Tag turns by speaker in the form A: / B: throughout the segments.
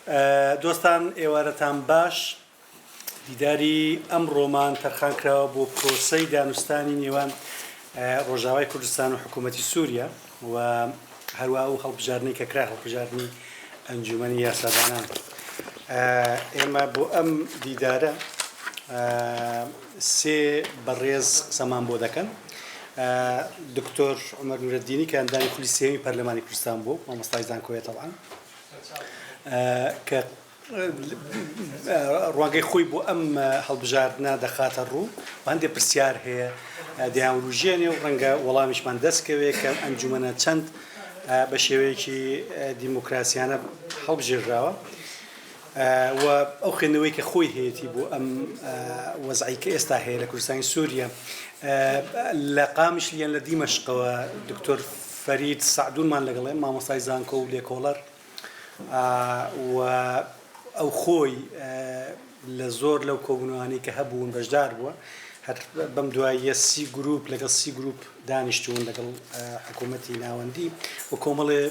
A: دۆستان ئێوارەتان باش دیداری ئەمڕۆمان تەرخان کراوە بۆ پرۆسەی دانوستانی نێوان ڕۆژاوای کوردستان و حکوومەتی سووریا و هەروە و هەڵبژاردنەی کە کرا هەڵبژاردننی ئەنجومەنی یاسادانان. ئێمە بۆ ئەم دیدارە سێ بەڕێز قسەمان بۆ دەکەن. دکتۆر عومەر نورەدینی کە ئەندامی خولی سێمی پەرلەمانی کوردستان بوو، مامۆستای زانکۆیە تەڵعان کە ڕوانگەی خۆی بۆ ئەم هەڵبژاردنە دەخاتە ڕوو و هەندێک پرسیار هەیە دیانوروژێنێ و ڕەنگە وەڵامیشمان دەستکەوێت کە ئەنجومەنە چەند بە شێوەیەکی دیموکراسیانە هەڵبژێراوە و ئەو خوێندنەوەی کە خۆی هەیەی بۆ ئەم وەزعی کە ئێستا هەیە لە کوردستانی سووریا لە قامشلیان لە دیمەشقەوە دکتۆر فەرید سعدونمان لەگەڵێ مامۆستای زانکۆ و لێکۆڵەر و ئەو خۆی لە زۆر لەو کۆبوونەوانی کە هەبوون بەشدار بووە هەر بەم دواییە سی گروپ لەگەڵ سی گروپ دانیشتوون لەگەڵ حکوومەتی ناوەندی و کۆمەڵێ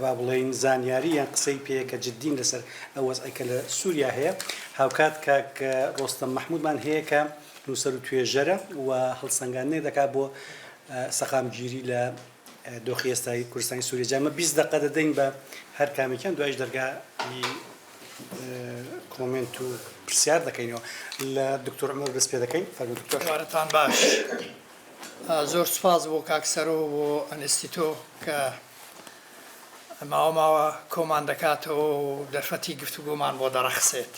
A: با بڵێین زانیاری یان قسەی پێ کە جددین لەسەر ئەو وەزعی کە لە سووریا هەیە. هاوکات کاک ڕۆستەم مەحموودمان هەیە کە نووسەر و توێژەرە و هەڵسەنگاندنێک دەکات بۆ سەقامگیری لە دۆخی ئێستای کوردستانی سووریا. جامە 20 دقیقە دەدەین بە هەر کامێکیان دوایش دەرگای کۆمنت و پرسیار دەکەینەوە. لە دکتۆر عومەر دەست پێ دەکەین.
B: کارتان باش. زۆر سوپاس بۆ کاکسەرۆ بۆ ئەنستیتۆ کە ماوە کۆمان دەکاتەوە و دەرفەتی گفتوگۆمان بۆ دەڕەخسێت.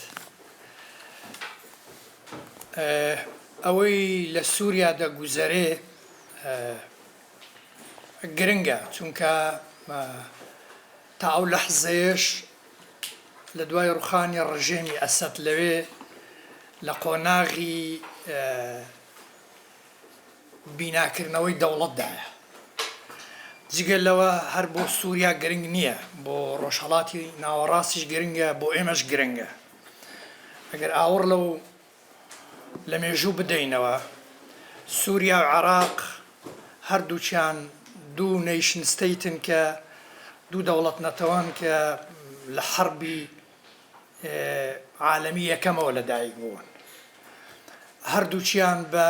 B: ئەوەی لە سووریا دەگوزەرێ گرنگە، چونکە تا ئەو لەحزەیەش لە دوای ڕوخانی ڕژێمی ئەسەد لەوێ لە قۆناغی بیناکردنەوەی دەوڵەتدایە. جگەل لەوە هەر بۆ سووریا گرنگ نییە، بۆ ڕۆژهەڵاتی ناوەڕاستیش گرنگە، بۆ ئێمەش گرنگە. ئەگەر ئاوڕ لەو لە مێژوو بدەینەوە، سووریا و عێراق هەردووچیان دوو نیشن ستەیتن کە دوو دەوڵەت نەتەوەن کە لە حەربی عالەمی یەکەمەوە لەدایک بوون. هەردووچیان بە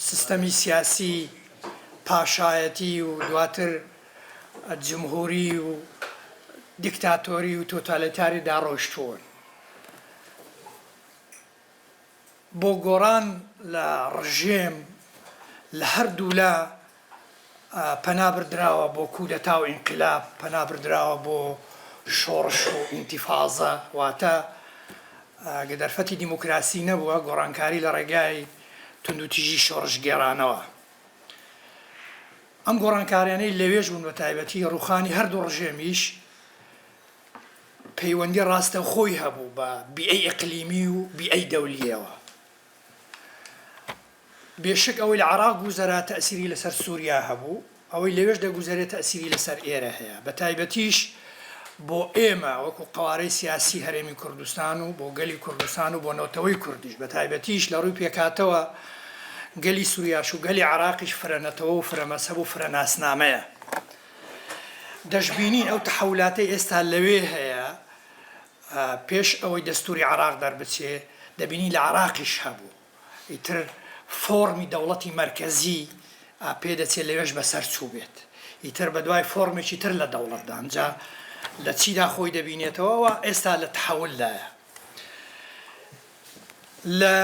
B: سیستەمی سیاسی پاشایەتی و دواتر جمهوری و دیکتاتۆری و تۆتالیتاری داڕۆیشتوون. بۆ گۆڕان لە ڕژێم لە هەردوو لە پەنابردراوە بۆ کودەتا و ئینقلاب، پەنابردراوە بۆ شۆڕش و ئینتیفازە، واتە ئەگە دەرفەتی دیموکراسی نەبووە گۆڕانکاری لە ڕێگای توندوتیژی شۆڕش گێڕانەوە. ئەم گۆڕانکاریانەی لەوێژ بوون بە تایبەتی ڕوخانی هەردوو ڕژێمیش پەیوەندی ڕاستە خۆی هەبوو بە بیئەی ئیقلیمی و بیئەی دەولیەوە. بێشک ئەوەی لە عێراق گوزەرا تەئسیری لەسەر سووریا هەبوو، ئەوەی لەوێش دەگوزارێت تەئسیری لەسەر ئێرە هەیە. بە تایبەتیش بۆ ئێمە وەکو قوارەی سیاسی هەرێمی کوردستان و بۆ گەلی کوردستان و بۆ نەوتەوەی کوردیش بە تایبەتیش لە ڕووی پێکاتەوە گەلی سووریاش و گەلی عێراقیش فرەنەتەوە و فرەمەسەب و فرەناسنامەیە. دەشبینین ئەو تەحولاتەی ئێستا لەوێ هەیە پێش ئەوەی دەستوری عێراق دەربچێ دەبینی لە عێراقیش هەبوو. ئیتر فۆرمی دەوڵەتی مەرکەزی پێدەچێت لەوێش بەسەر چوو بێت. ئیتر بە دوای فۆرمێکی تر لە دەوڵەتدا ئەنجا لە چیدا خۆی دەبینێتەوە و ئێستا لە تەحولدایە. لە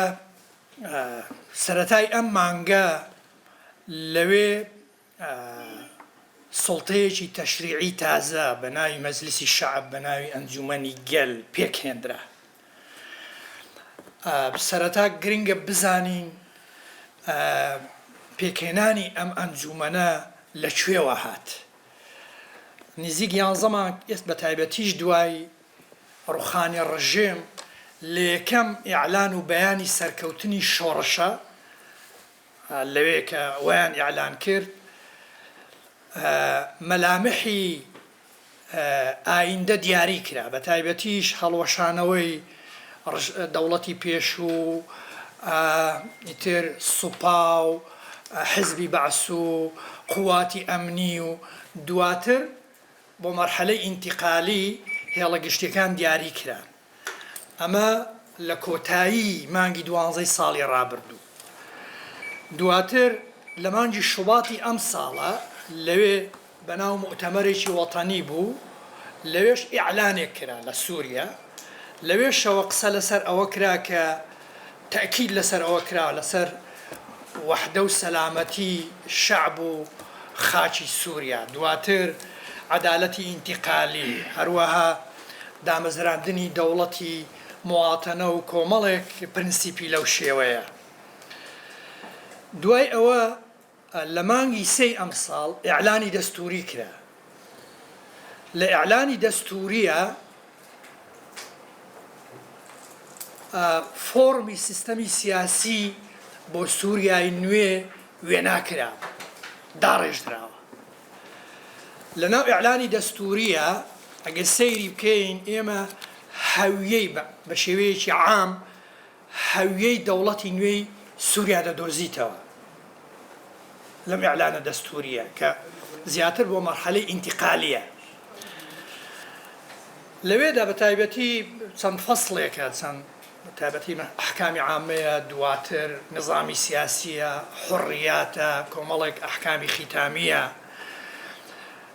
B: سەرەتای ئەم مانگە لەوێ سڵتەیەکی تەشریعی تازە بە ناوی مەجلیسی شەعب بە ناوی ئەنجومەنی گەل پێکهێنرا. سەرەتا گرنگە بزانین پێکهێنانی ئەم ئەنجومەنە لەکوێوە هات. نزیک 11 مانگ بە تایبەتیش دوای ڕوخانی ڕژێم لە یەکەم ئیعلان و بەیانی سەرکەوتنی شۆڕشە لەوێ کە ویان ئیعلان کرد مەلامحی ئایندە دیاری کرا، بە تایبەتیش هەڵوەشانەوەی دەوڵەتی پێشوو، ئیتر سوپا و حزبی بەعس و قواتی ئەمنی و دواتر بۆ مەرحەلەی ئینتیقالی هێڵە گشتیەکان دیاری کران ئەمە لە کۆتایی مانگی 12 ساڵی ڕابردوو دواتر لە مانگی شوباتی ئەم ساڵە لەوێ بەناو مؤتەمەرێکی وەتەنی بوو لەوێش ئیعلانێک کرا لە سووریا لەوێشەوە قسە لەسەر ئەوە کرا کە تەکید لەسەر ئەوە کرا لەسەر وەحدە و سەلامەتی شەعب و خاچی سووریا دواتر عەدالەتی ئینتیقالی هەروەها دامەزراندنی دەوڵەتی مواتەنە و کۆمەڵێک پرینسیپی لەو شێوەیە دوای ئەوە لە مانگی 3 ئەم ساڵ ئیعلانی دەستوری کرا لە ئیعلانی دەستوریە فۆرمی سیستەمی سیاسی بۆ سووریای نوێ وێناکرا داڕێژراوە لەناو ئیعلانی دەستوریە ئەگەر سەیری بکەین ئێمە هەویەی بە شێوەیەکی عام هەویەی دەوڵەتی نوێی سووریا دەدۆزیتەوە لەم ئیعلانە دەستوریە کە زیاتر بۆ مەرحەلەی ئینتیقالیە لەوێدا بە تایبەتی چەند فەسڵێکە چەند تایبەتی ئەحکامی عامەیە دواتر نظامی سیاسیە حڕیاتە کۆمەڵێک ئەحکامی ختامیە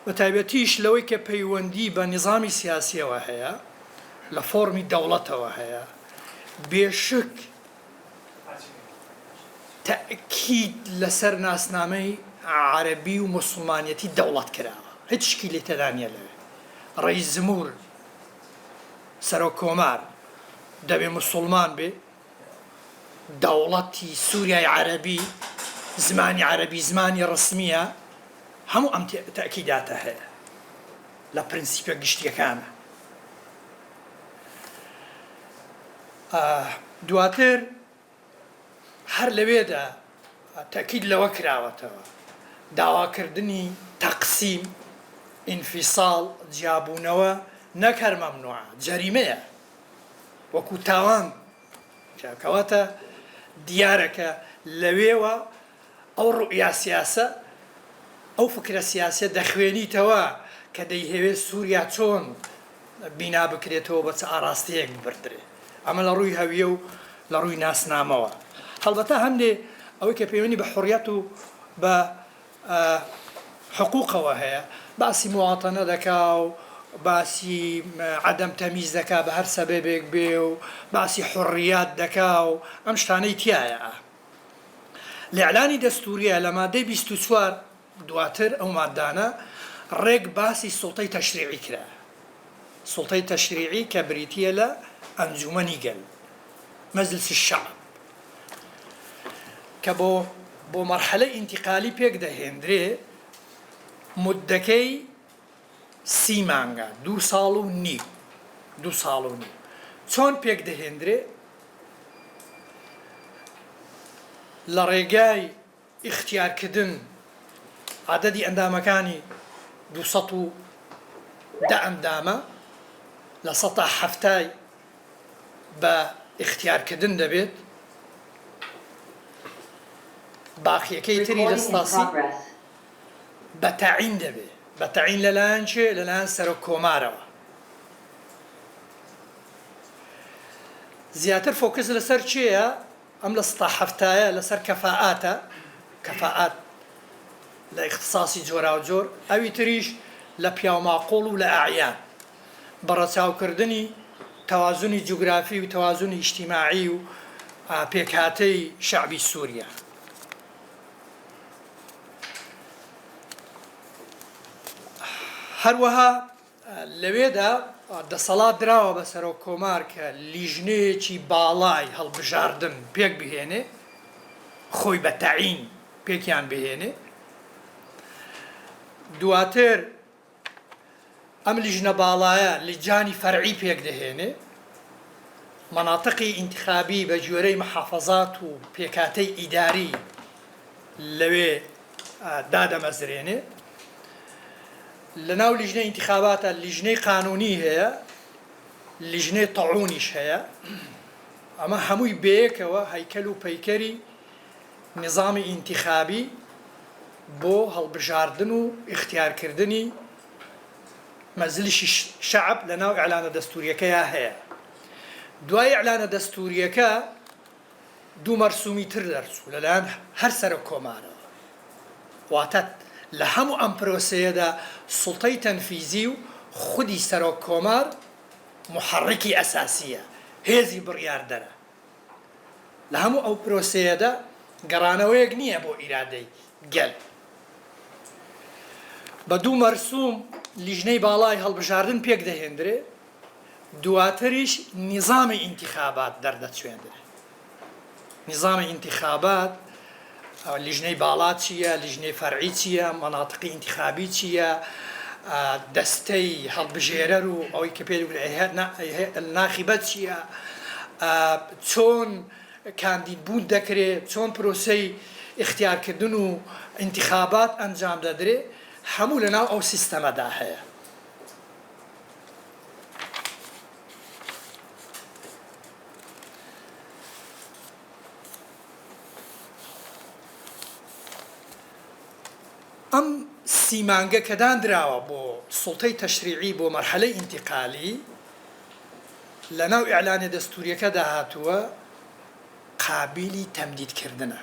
B: بە تایبەتیش لەوەی کە پەیوەندی بە نظامی سیاسیەوە هەیە لە فۆرمی دەوڵەتەوە هەیە بێشک تەکید لەسەر ناسنامەی عەرەبی و موسڵمانیەتی دەوڵەت کراوە هیچ شکی لێ تێدا نیە لەوێ ڕەیس جمهور سەرۆک کۆمار دەبێ موسڵمان بێ دەوڵەتی سووریای عەرەبی زمانی عەرەبی زمانی ڕسمیە هەموو ئەم تەکیداتە هەیە لە پرینسیپە گشتیەکانە دواتر هەر لەوێدا تەکید لەوە کراوەتەوە داواکردنی تەقسیم ئینفیساڵ جیابوونەوە نەک هەر مەمنوعە جەریمەیە وەکو تاوان کەواتە دیارەکە لەوێوە ئەو ڕوئیا سیاسە ئەو فکرە سیاسە دەخوێنیتەوە کە دەیهەوێت سووریا چۆن بینا بکرێتەوە بە چ ئاراستەیەک ببردرێ ئەمە لە ڕووی هەویە و لە ڕووی ناسنامەوە هەڵبەتە هەندێ ئەوەی کە پەیوەندی بە حوڕیەت و بە حقوقەوە هەیە باسی مواتەنە دەکا و باسی عەدەم تەمیز دەکا بە هەر سەبەبێک بێ و باسی حوڕیات دەکا و ئەم شتانەی تایە لە ئیعلانی دەستوریە لە مادەی 24 دواتر ئەو مادانە ڕێک باسی سوڵتەی تەشریعی کرا سوڵتەی تەشریعی کە بریتیە لە ئەنجومەنی گەل مەجلس الشعب کە بۆ مەرحەلەی ئینتیقالی پێک دەهێنرێ مودەکەی 30 مانگە 2 ساڵ و نیو 2 ساڵ و نیو چۆن پێک دەهێنرێ لە ڕێگای ئیختیارکردن عەدەدی ئەندامەکانی 210 ئەندامە لە 170 بە ئیختیارکردن دەبێت باقیەکەی تری دەستاسی بە تەعین دەبێت بە تەعین لەلایەن چێ لەلایەن سەرۆک کۆمارەوە زیاتر فۆکس لەسەر چێیە ئەم لە 170ە لەسەر کەفاءاتە کەفاءات لە ئیختیساسی جۆرا و جۆر ئەوی تریش لە پیاوماقۆڵ و لە ئاعیان بەڕەچاوکردنی تەوازنی جوگرافی و تەوازنی ئیجتیماعی و پێکهاتەی شەعبی سووریا هەروەها لەوێدا دەسەڵات دراوە بە سەرۆک کۆمار کە لیژنەیەکی باڵای هەڵبژاردن پێک بهێنێ خۆی بە تەعین پێکیان بهێنێ دواتر ئەم لیژنە باڵایە لیجانی فەرعی پێک دەهێنێ مەناطقی ئینتیخابی بە گوێرەی محافەزات و پێکاتەی ئیداری لەوێ دادەمەزرێنێ لەناو لیژنەی ئینتیخاباتە لیژنەی قانونی هەیە لیژنەی تەعونیش هەیە ئەمە هەمووی بەیەکەوە هەیکەل و پەیکەری نظامی ئینتیخابی بۆ هەڵبژاردن و ئیختیارکردنی مەزلیشی شعب لەناو ئیعلانە دەستوریەکەیە هەیە. دوای ئیعلانە دەستوریەکە دوو مەرسومی تر دەرچوو لەلایەن هەر سەرۆک کۆمارەوە. واتە لە هەموو ئەم پرۆسەیەدا سوڵتەی تەنفیزی و خودی سەرۆک کۆمار محرکی ئەساسیە، هێزی بڕیاردەرە. لە هەموو ئەو پرۆسەیەدا گەڕانەوەیەک نییە بۆ ئیرادەی گەل. بە دوو مەرسوم لیژنەی باڵای هەڵبژاردن پێک دەهێنرێ، دواتریش نیزامی ئینتیخابات دەردەچوێنرێ. نیزامی ئینتیخابات لیژنەی باڵا چییە، لیژنەی فەرعی چییە، مەناطقی ئینتیخابی چییە، دەستەی هەڵبژێرەر و ئەوەی کە پێ ناخیبەت چییە، چۆن کاندیدبوون دەکرێت، چۆن پرۆسەی اختیارکردن و ئینتیخابات ئەنجام دەدرێ، هەموو لەناو ئەو سیستەمەدا هەیە. ئەم سیمانگە کە دانراوە بۆ سوڵتەی تەشریعی بۆ مەرحەلەی ئینتیقالی لەناو ئیعلانە دەستوریەکەدا هاتووە قابلی تەمدیدکردنە.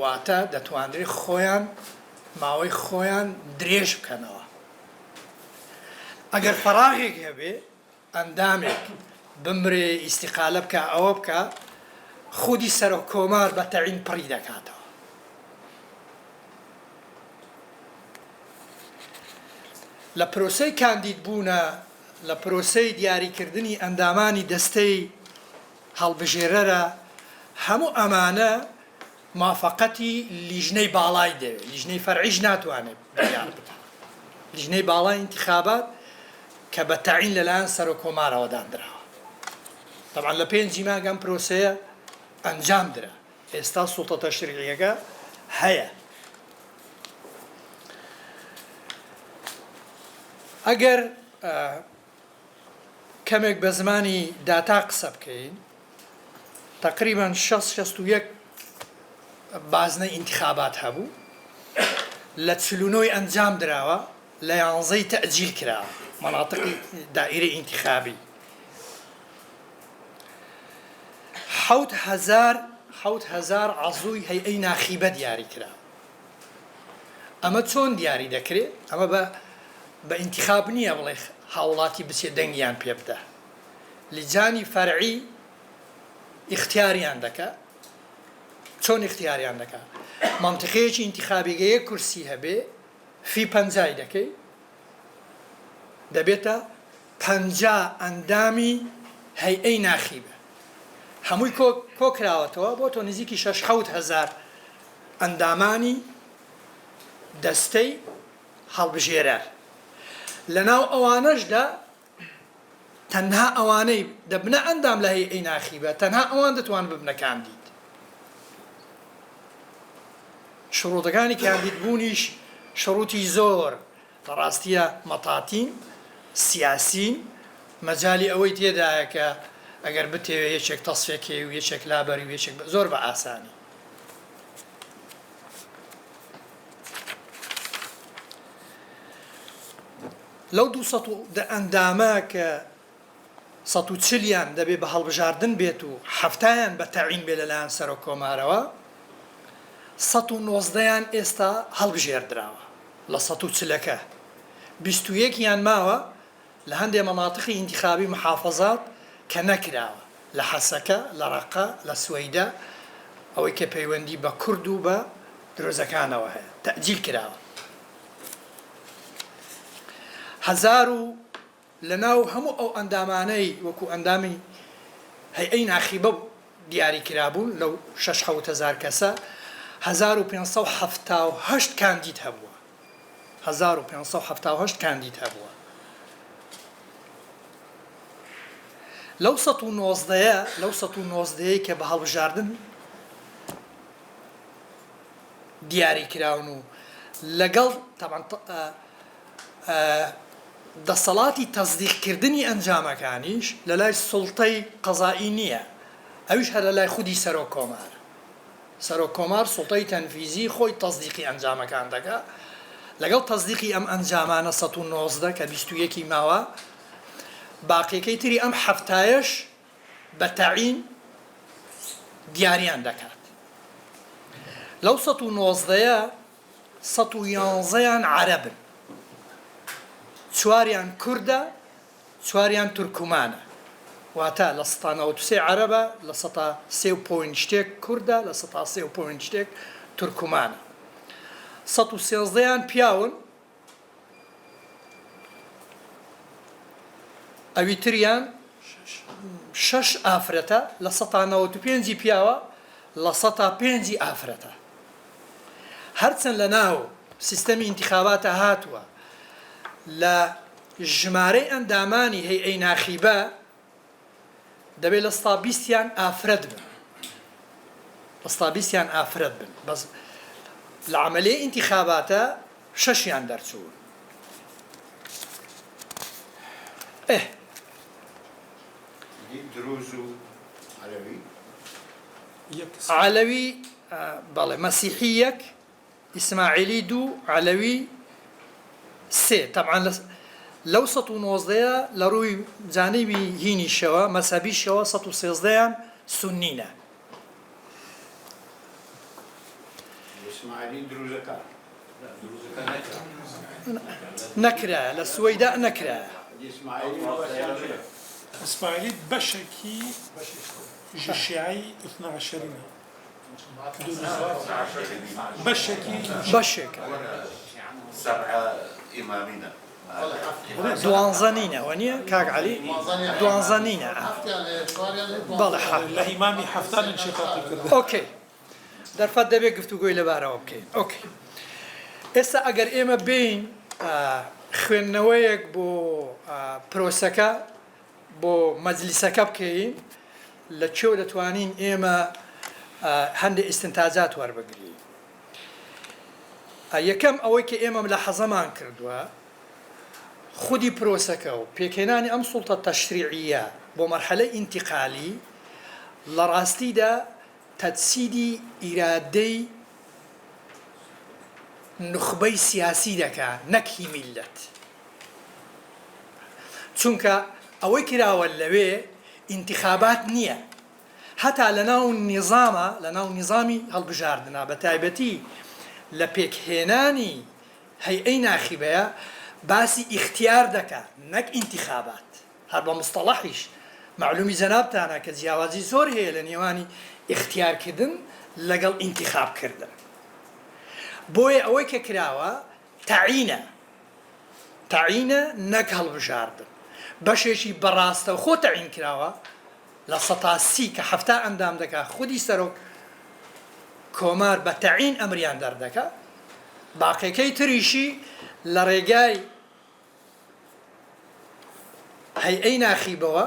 B: واتە دەتوانرێت خۆیان ماوەی خۆیان درێژ بکەنەوە. ئەگەر فەراغێک هەبێ ئەندامێک بمرێ ئیستیقالە بکە ئەوە بکە، خودی سەرۆک کۆمار بە تەعین پڕی دەکاتەوە. لە پرۆسەی کاندیدبوونە، لە پرۆسەی دیاریکردنی ئەندامانی دەستەی هەڵبژێرەرە، هەموو ئەمانە موافقەتی لیژنەی باڵای دەوێت. لیژنەی فەرعیش ناتوانێت بڕیار بدات. لیژنەی باڵای ئینتیخابات کە بە تەعین لەلایەن سەرۆک کۆمارەوە دانراوە. طبعا لە پێنجی مانگ ئەم پرۆسەیە ئەنجام درا. ئێستا سوڵتە تەشریعیەکە هەیە. ئەگەر کەمێک بە زمانی داتا قسە بکەین، تقریبا 61 بازنەی ئینتیخابات هەبوو، لە 49 ئەنجام دراوە، لە 11 تەئجیل کراوە مەناطقی دائیرەی ئینتیخابی. 7,000 عەزووی هەیئەی ناخیبە دیاری کراوە. ئەمە چۆن دیاری دەکرێت؟ ئەمە بە ئینتیخاب نییە بڵێ هاوڵاتی بچێت دەنگیان پێ بدە. لیجانی فەرعی اختیاریان دەکات. چۆن اختیاریان دەکات؟ مەنتیقەیەکی ئینتیخابیگەیە کورسی هەبێ، فی 50 دەکەی، دەبێتە 50 ئەندامی هەیئەی ناخیبە. هەمووی کۆکراوەتەوە بۆ تۆ نزیکی 6,000 ئەندامانی دەستەی هەڵبژێرەر. لەناو ئەوانەشدا تەنها ئەوانەی دەبنە ئەندام لە هەیئەی ناخیبە، تەنها ئەوان دەتوان ببنە کاندید. شروطەکانی کاندیدبوونیش شروطی زۆر بەڕاستیە مەتاتین، سیاسین، مەجای ئەوەی تێدایە کە ئەگەر بتێوێت یەکێک تەسفێکی و یەکێک لابەری و یەکێک زۆر بە ئاسانی. لەو 200 ئەندامە کە 140یان دەبێت بە هەڵبژاردن بێت و 70یان بە تەعین بێ لەلایەن سەرۆک کۆمارەوە، 119یان ئێستا هەڵبژێردراوە لە 140ەکە. 21یان ماوە لە هەندێک مەناطقی ئینتیخابی محافەزات کە نەکراوە، لە حەسەکە، لە ڕەقە، لە سوەیدە، ئەوەی کە پەیوەندی بە کورد و بە درۆزەکانەوە هەیە، تەئجیل کراوە. 1000 لەناو هەموو ئەو ئەندامانەی وەکو ئەندامی هەیئەی ناخیبە دیاری کرابوون لەو 6,000 کەسە، 1578 کاندید هەبووە. 1578 کاندید هەبووە. لەو 119 کە بە هەڵبژاردن دیاری کراون و لەگەڵ دەسەڵاتی تەزدیقکردنی ئەنجامەکانیش لە لای سوڵتەی قەزایی نییە، ئەویش هەر لە لای خودی سەرۆک کۆمارە. سەرۆک کۆمار سوڵتەی تەنفیزی خۆی تەزدیقی ئەنجامەکان دەکات، لەگەڵ تەزدیقی ئەم ئەنجامانە 1990 کە 21 ماوە باقیەکەی تری ئەم هەفتایەش بە تەعین دیاریان دەکات. لەو 1990ە 111یان عەرەبن، 4یان کوردە، 4یان تورکمانە، واتە لە 93 عەرەبە، لە 3 شتێک کوردە، لە 3 شتێک تورکمانە. 113یان پیاون، ئەوی تریان 6 ئافرەتە، لە 195 پیاوە، لە 105 ئافرەتە. هەرچەند لە ناو سیستەمی ئینتیخاباتە هاتووە لە ژمارەی ئەندامانی هەیئەی ناخیبە دەبێت لە 120یان ئافرەت بن، لە 120یان ئافرەت بن، بەس لە عەمەلیەی ئینتیخاباتە 6یان دەرچوون.
C: دروز و
B: عەلەوی بەڵێ مەسیحی 1، ئیسماعیلی 2، عەلەوی 3. طبعا لەو 1990ە لە ڕووی جانیبی هینیشەوە مەسەبیشەوە 113یان سونینە.
C: ئیسماعیلی دروزەکە
B: نەکرا، لە سوەیدا نەکرا.
D: إسماعيلي بشكي شيعي 12
B: بەشێک
C: سبعة إمامنا
B: دوانزەنینە وە نییە کاک عەلی؟ دوانزەنینە بەڵێ
D: الإمام حفتان انشقاقي كرده.
B: ئۆکەی دەرفەت دەبێت گفتوگۆی لەبارەوە بکەین. ئۆکەی ئێستا ئەگەر ئێمە بین خوێندنەوەیەک بۆ پرۆسەکە بۆ مەجلیسەکە بکەین لە چێو دەتوانین ئێمە هەندێک ئیستنتاجات وەربگرین. یەکەم ئەوەی کە ئێمە لە حەزەمان کردووە خودی پرۆسەکە و پێکهێنانی ئەم سوڵتە تەشریعیە بۆ مەرحەلەی ئینتیقالی لە ڕاستیدا تەجسیدی ئیرادەی نخبەی سیاسی دەکا نەکی میلەت، چونکە ئەوەی کراوە لەوێ ئینتیخابات نییە، هەتا لەناو نیزامە، لەناو نیزامی هەڵبژاردنە بە تایبەتی لە پێکهێنانی هەیئەی ناخیبەیە باسی ئیختیار دەکات نەک ئینتیخابات. هەر بە مستەڵەحیش معلومی جەنابتانە کە جیاوازی زۆر هەیە لە نێوانی ئیختیارکردن لەگەڵ ئینتیخابکردن. بۆیە ئەوەی کە کراوە تەعینە نەک هەڵبژاردن، بەشێکی بەڕاستە خۆ تەعین کراوە لە 130 کە 7 ئەندام دەکات خودی سەرۆک کۆمار بە تەعین ئەمریان دەردەکە، باقیەکەی تریشی لە ڕێگای هەیئەی ناخیبەوە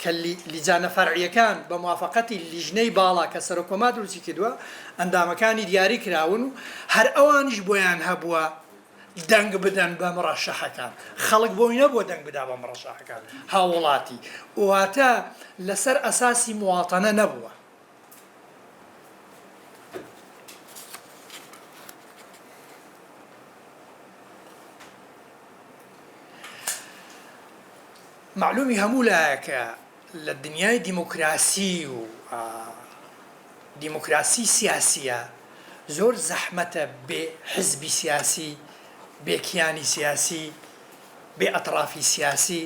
B: کە لیجانە فەرعیەکان بە موافقەتی لیژنەی باڵا کە سەرۆک کۆمار دروستی کردووە ئەندامەکانی دیاری کراون و هەر ئەوانیش بۆیان هەبووە دەنگ بدەن بە مڕەشەحەکان. خەڵک بۆی نەبووە دەنگ بدا بە مڕەشەحەکان هاوڵاتی، واتە لەسەر ئەساسی مواتەنە نەبووە. معلومی هەموو لایەکە لە دنیای دیموکراسی و دیموکراسی سیاسیە زۆر زەحمەتە بێ حزبی سیاسی، بێ کیانی سیاسی، بێ ئەطرافی سیاسی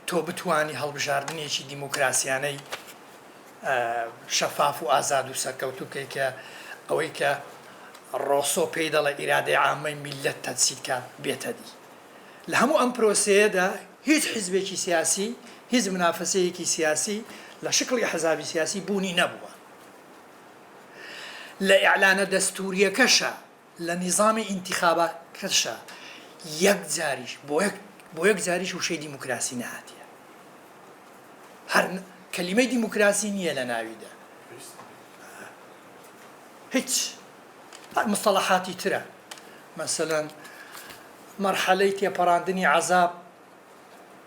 B: تۆ بتوانی هەڵبژاردنێکی دیموکراسیانەی شەفاف و ئازاد و سەرکەوتو بکەی کە ئەوەی کە ڕۆسۆ پێی دەڵێ ئیرادەی عامەی میلەت تەجسیدکە بێتە دی. لە هەموو ئەم پرۆسەیەدا هیچ حزبێکی سیاسی، هیچ منافسەیەکی سیاسی لە شکلی حەزابی سیاسی بوونی نەبووە. لە ئیعلانە دەستوریەکەشە، لە نیزامی ئینتیخابەکەشە بۆ یەک جاریش وشەی دیموکراسی نەهاتیە. هەر کەلیمەی دیموکراسی نییە لە ناویدا، هیچ مستەڵەحاتی ترە، مەسەلەن مەرحەلەی تێپەڕاندنی عەزاب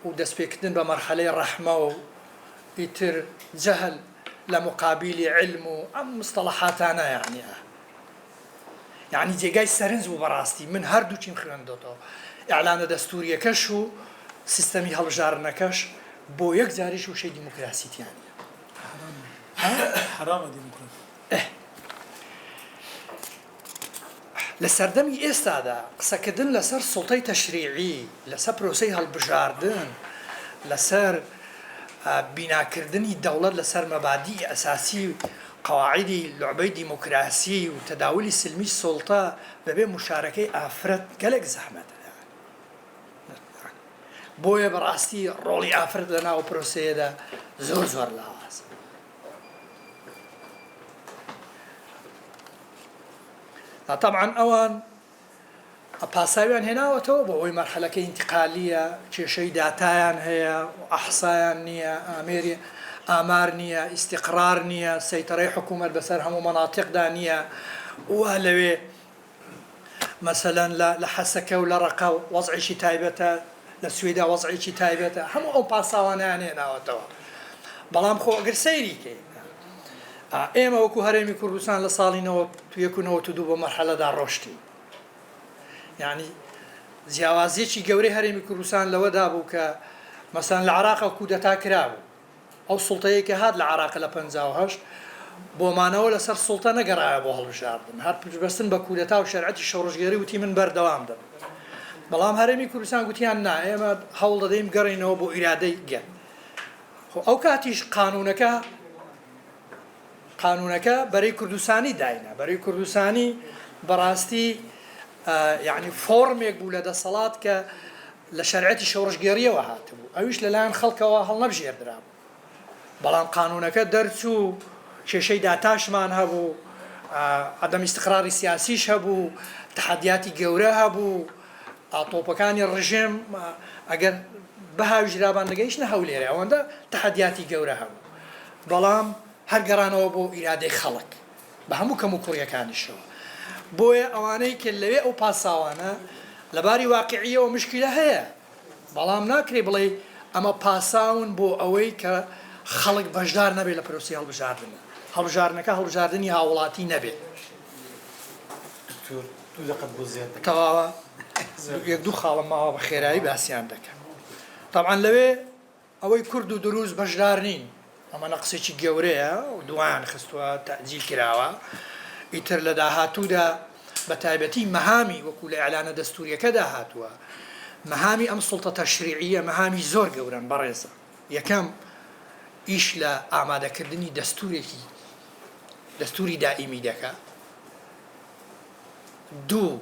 B: و دەستپێکردن بە مەرحەلەی ڕەحمە و ئیتر جەهل لە مقابلی علم و ئەم مستەڵەحاتانە یعنی يعني جێگای سەرنج بوو بەڕاستی من هەردووچیم خوێندەوە ئیعلانە دەستوریەکەش و سیستەمی هەڵبژارنەکەش بۆ یەک جاریش وشەی دیموکراسیتیان
D: حرام ديمقراطية.
B: لە سەردەمی ئێستادا قسەکردن لەسەر سوڵتەی تەشریعی لەسەر پرۆسەی هەڵبژاردن لەسەر بیناکردنی دەوڵەت لەسەر مەبادی ئەساسی قواعدی لعبەی دیموکراسی و تەداولی سلمی سوڵتە بەبێ مشارەکەی ئافرەت گەلێک زەحمەتە بۆیە بەڕاستی ڕۆڵی ئافرەت لە ناو پرۆسەیەدا زۆر زۆر لاوازە طبعا ئەوان پاساویان هێناوەتەوە بۆ ئەوەی مەرحەلەکەی ئینتیقالیە کێشەی داتایان هەیە ئەحسایان نییە ئامار نییە ئیستیقرار نییە سەیطرەی حکوومەت بەسەر هەموو مەناطیقدا نییە وا لەوێ مەسەلەن لە حەسەکە و لە ڕەقە وەزعێکی تایبەتە لە سوێدا وەزعێکی تایبەتە هەموو ئەو پاساوانیان هێناوەتەوە بەڵام خۆ ئەگەر سەیری کەین ئێمە وەکو هەرێمی کوردستان لە ساڵی 1992 بۆ مەرحەلەدا ڕۆشتی یعنی جیاوازیەکی گەورەی هەرێمی کوردستان لەوەدا بوو کە مەسەن لە عێراقا کودەتا کرابوو ئەو سوڵتەیەکە هات لە عێراق لە 58 بۆمانەوە لەسەر سوڵتە نەگەڕایە بۆ هەڵبژاردن هەر پشتبەستن بە کودەتا و شەرعەتی شەڕۆژگەری وتی من بەردەوام دەبم بەڵام هەرێمی کوردستان گوتیان نا ئێمە هەوڵ دەدەین گەڕینەوە بۆ ئیرادەی گەن ئەو کاتیش قانونەکە بەرەی کوردستانی داینە بەرەی کوردستانی بەڕاستی یعنی فۆرمێک بوو لە دەسەڵات کە لە شەرعەتی شەڕۆژگەریەوە هاتبوو ئەویش لەلایەن خەڵکەوە هەڵنەبژێردرا بەڵام قانونەکە دەرچوو کێشەی داتاشمان هەبوو عەدەم ئیستیقراری سیاسیش هەبوو تەحەدیاتی گەورە هەبوو ئاتۆپەکانی ڕژێم ئەگەر بەهاویژرابان دەگەیشتە هەولێرە ئەوەندە تەحەدیاتی گەورە هەبوو بەڵام هەر گەڕانەوە بۆ ئیرادەی خەڵک بە هەموو کەم و کوڕیەکانیشەوە بۆیە ئەوانەی کە لەوێ ئەو پاساوانە لەباری واقعیەوە مشکلە هەیە بەڵام ناکرێ بڵێ ئەمە پاساون بۆ ئەوەی کە خەڵک بەشدار نەبێت لە پرۆسی هەڵبژاردنە هەڵبژاردنەکە هەڵبژاردننی هاوڵاتی نەبێت تەواوە یەک دوو خاڵم ماوە بە خێرایی باسییان دەکەم طبعا لەوێ ئەوەی کورد و دروست بەشدار نین ئەمە نەقسێکی گەورەیە و دوایان خستووە تەعجیل کراوە ئیتر لە داهاتوودا بە تایبەتی مەهامی وەکو لە ئیعلانە دەستوریەکەدا هاتووە مەهامی ئەم سوڵتە تەشریعیە مەهامی زۆر گەورەن بەڕێزە یەکەم ئیش لە ئامادەکردنی دەستوری دائیمی دەکا دوو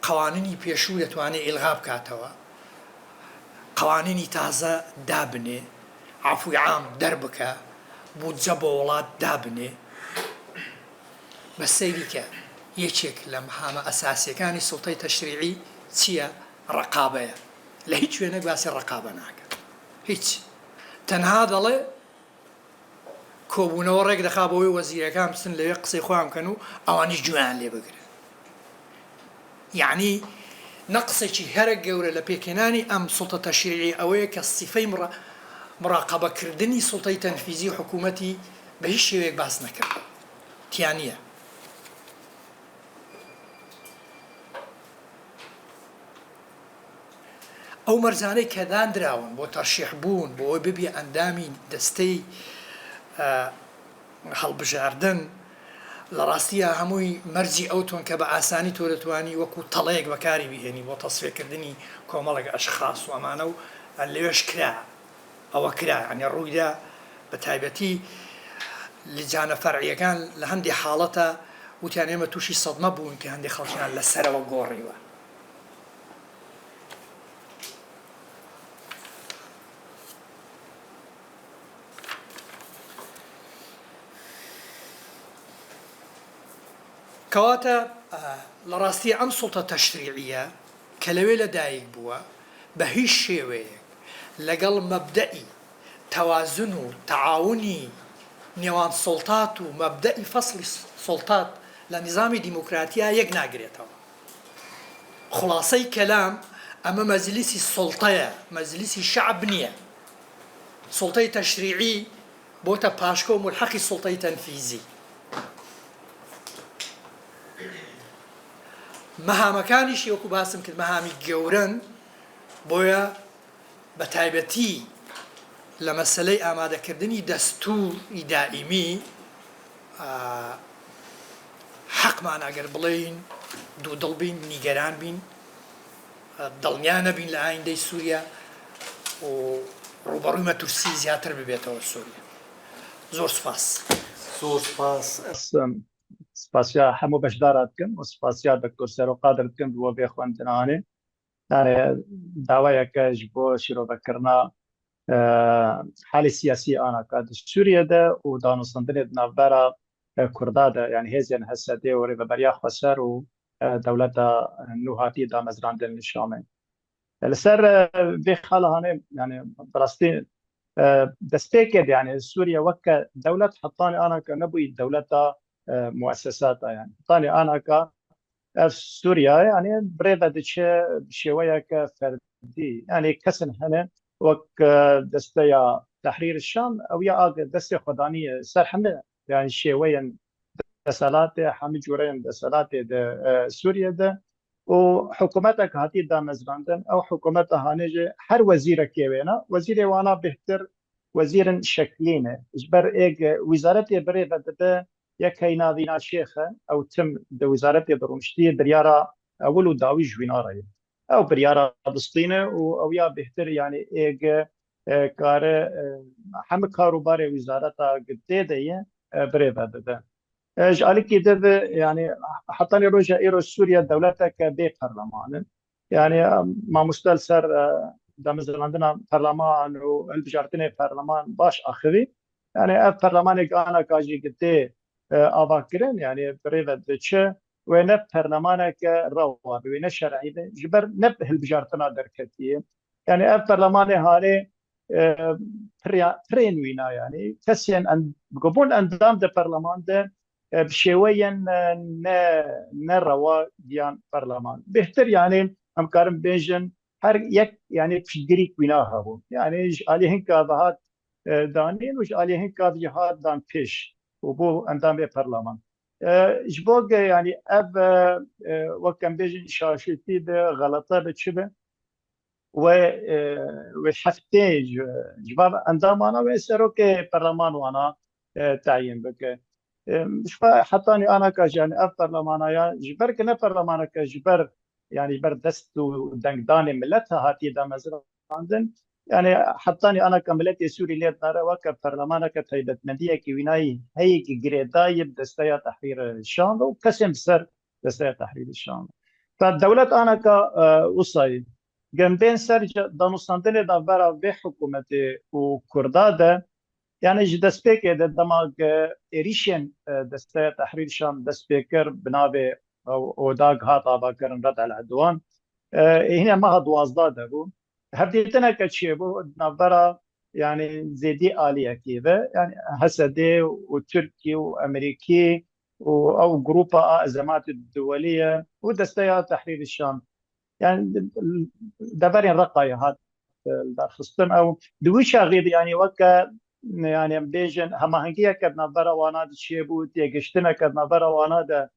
B: قوانینی پێشوو دەتوانێت ئیلغا بکاتەوە قوانینی تازە دابنێ عەفوی عام دەربکە بودجە بۆ وڵات دابنێ بە سەیری کە یەکێک لە مەهامە ئەساسیەکانی سوڵتەی تەشریعی چییە؟ ڕەقابەیە لە هیچ شوێنێک باسی ڕەقابە ناکات هیچ تەنها دەڵێ کۆبوونەوە ڕێک دەخا بۆی وەزیرەکان بچن لەوێ قسەی خۆیان بکەن و ئەوانیش گوێیان لێ بگرن یعنی نەقسێکی هەرە گەورە لە پێکێنانی ئەم سوڵتە تەشریعی ئەوەیە کە سیفەی مراقەبەکردنی سوڵتەی تەنفیزی حکوومەتی بە هیچ شێوەیەک باس نەکرد تیانە ئەو مەرجانەی کە دانراون بۆ تەرشیح بوون بۆ ئەوەی ببێ ئەندامی دەستەی هەڵبژاردن لە ڕاستیە هەمووی مەرجی ئەوتۆن کە بە ئاسانی تۆ دەتوانی وەکو تەڵەیەک بەکاری بهێنی بۆ تەسوێکردنی کۆمەڵێک ئەشخاص و ئەمانە و لەوێش کرا ئەوە کرا ینی ڕوویدا بە تایبەتی لیجانە فەرعیەکان لە هەندێک حاڵەتە وتیان ئێمە تووشی سەدمە بوون کە هەندێک خەڵکیان لەسەرەوە گۆڕیوە کەواتە لە ڕاستی ئەم سوڵتە تەشریعیە کە لەوێ لەدایک بووە بە هیچ شێوەیەک لەگەڵ مەبدەئی تەوازن و تەعاونی نێوان سوڵتات و مەبدەئی فەسڵی سوڵتات لە نظامی دیموکراتیا یەک ناگرێتەوە خلاصەی کەلام ئەمە مەجلیسی سوڵتەیە مەجلیسی شەعب نییە سوڵتەی تەشریعی بۆتە پاشکە و ملحەقی سوڵتەی تەنفیزی مەهامەکانیشی وەکو باسم کرد مەهامی گەورن بۆیە بە تایبەتی لە مەسلەی ئامادەکردنی دەستووری دائیمی حەقمان ئەگەر بڵێین دوودڵ بین نیگەران بین دڵنیا نەبین لە ئایندەی سووریا و ڕوبەڕووی مەترسی زیاتر ببێتەوە سووریا. زۆر سوپاس.
A: زۆر سپاس.
E: سپاسیا هەموو بەشداراتکەم و سپاسیا دکتۆر سەرۆقادرتکەم بۆ بێ خوێندنانێ یانێ داوایەکەش بۆ شیرۆڤەکردنا حالی سیاسی ئاناکا سووریەدا و دانوستاندنێ ناوبەرە کوردادا یعنی هێزیان هەسەدێ و ڕێبەبەریا خۆسەر و دەوڵەتە نوهاتی دامەزراندن شامێ لەسەر بێ خاڵەهانێ یعنی بەڕاستی دەستپێکێت یعنی سووریا وەکە دەوڵەت حەتانی ئاناکە نەبووی دەوڵەتە مؤسساتە یعنی حەتانی ئاناکە سووریا یعنی برێدە دچێ شێوەیەکە فەردی یعنی کەسن هەنێ وەک دەستەیە تەحریر الشام ئەو یا ئاگە دەستی خۆدانیە سەر هەمێ یعنی شێوەیەن دەسەڵاتێ هەموو جۆرەیان دەسەڵاتێ سووریەدا و حکوومەتێک هاتی دامەزراندن ئەو حکوومەتە هانێژێ هەر وەزیرەکێ وێنە وەزیرێ وانە بهتر وەزیرن شەکلینە ژبەر ئێگ ویزارەتێ برێ بەدەدە یەک هەیناوینا شێخە ئەو تم دە ویزارەتێ دڕونشتی بریارە ئەول و داوی ژویناڕەیە ئەو بریارە بستینە و ئەو یا بهتر یعنی ئێگ کارە هەموو کاروبارێ ویزارەتە گدێ دەیە برێ بەدەدە جالکی دب يعني حتى روجا إيرو سوريا دولتها كبي برلمان يعني ما مستل سر دامزل عندنا برلمان والبجارتين برلمان باش أخذي يعني برلمان أنا كاجي قتة أفكرن يعني بريفة دتشة وين برلمان كرواب وين شرعي جبر نبه البجارتنا دركتيه يعني برلمان هاري ترين وينا يعني كسين أن قبول أندام ده برلمان ده بشوية نروا ديان برلمان بهتر يعني هم كارم بيجن هر يك يعني بشجريك بناها هو يعني عليهن كابهات دانين وش عليهن كابجهات دان فيش وبو أندام برلمان جبوق يعني أب وكم بيجن شاشتي ده غلطة بتشبه وحفتي جباب أندامانا ويسروك برلمان وانا تعيين بك مش حتى أنا كجاني برلمانيا جبر كنا برلمانك جبر يعني بردست ودنقداني ملتها هاتي دا مزرعندن يعني حتى أنا كملتي سوري ليت نارا وك برلمانك تايبت مدية كويناي هي جريداي بدستيا تحرير الشام وكسم سر دستيا تحرير الشام فالدولة أنا كوصاي جنبين سر دانوستاندن دا برا بحكومتي وكرداده يعني دستپێکێ دەماگ ئێریشێن دەستە تەحریر شام دەستپێکر بناوێ ئۆداگ هات ئاواکردن ڕەت العدوان هنا ماها دوازدا دەبوو هەردێتنەکە چێ بوو ناوبەرە يعني زێدی ئالیەکی بە يعني هەسەدێ و تورکی و ئەمریکی و ئەو گروپە ئەزەمات الدولية و دەستەیە تەحریر شام يعني دەبەرێن ڕقایە هات دەرخستن ئەو دوی شاغید يعني وەکە يعني بيجن هماهنگيه كدنا برا وانا تشيبو تيگشتنا كدنا برا وانا ده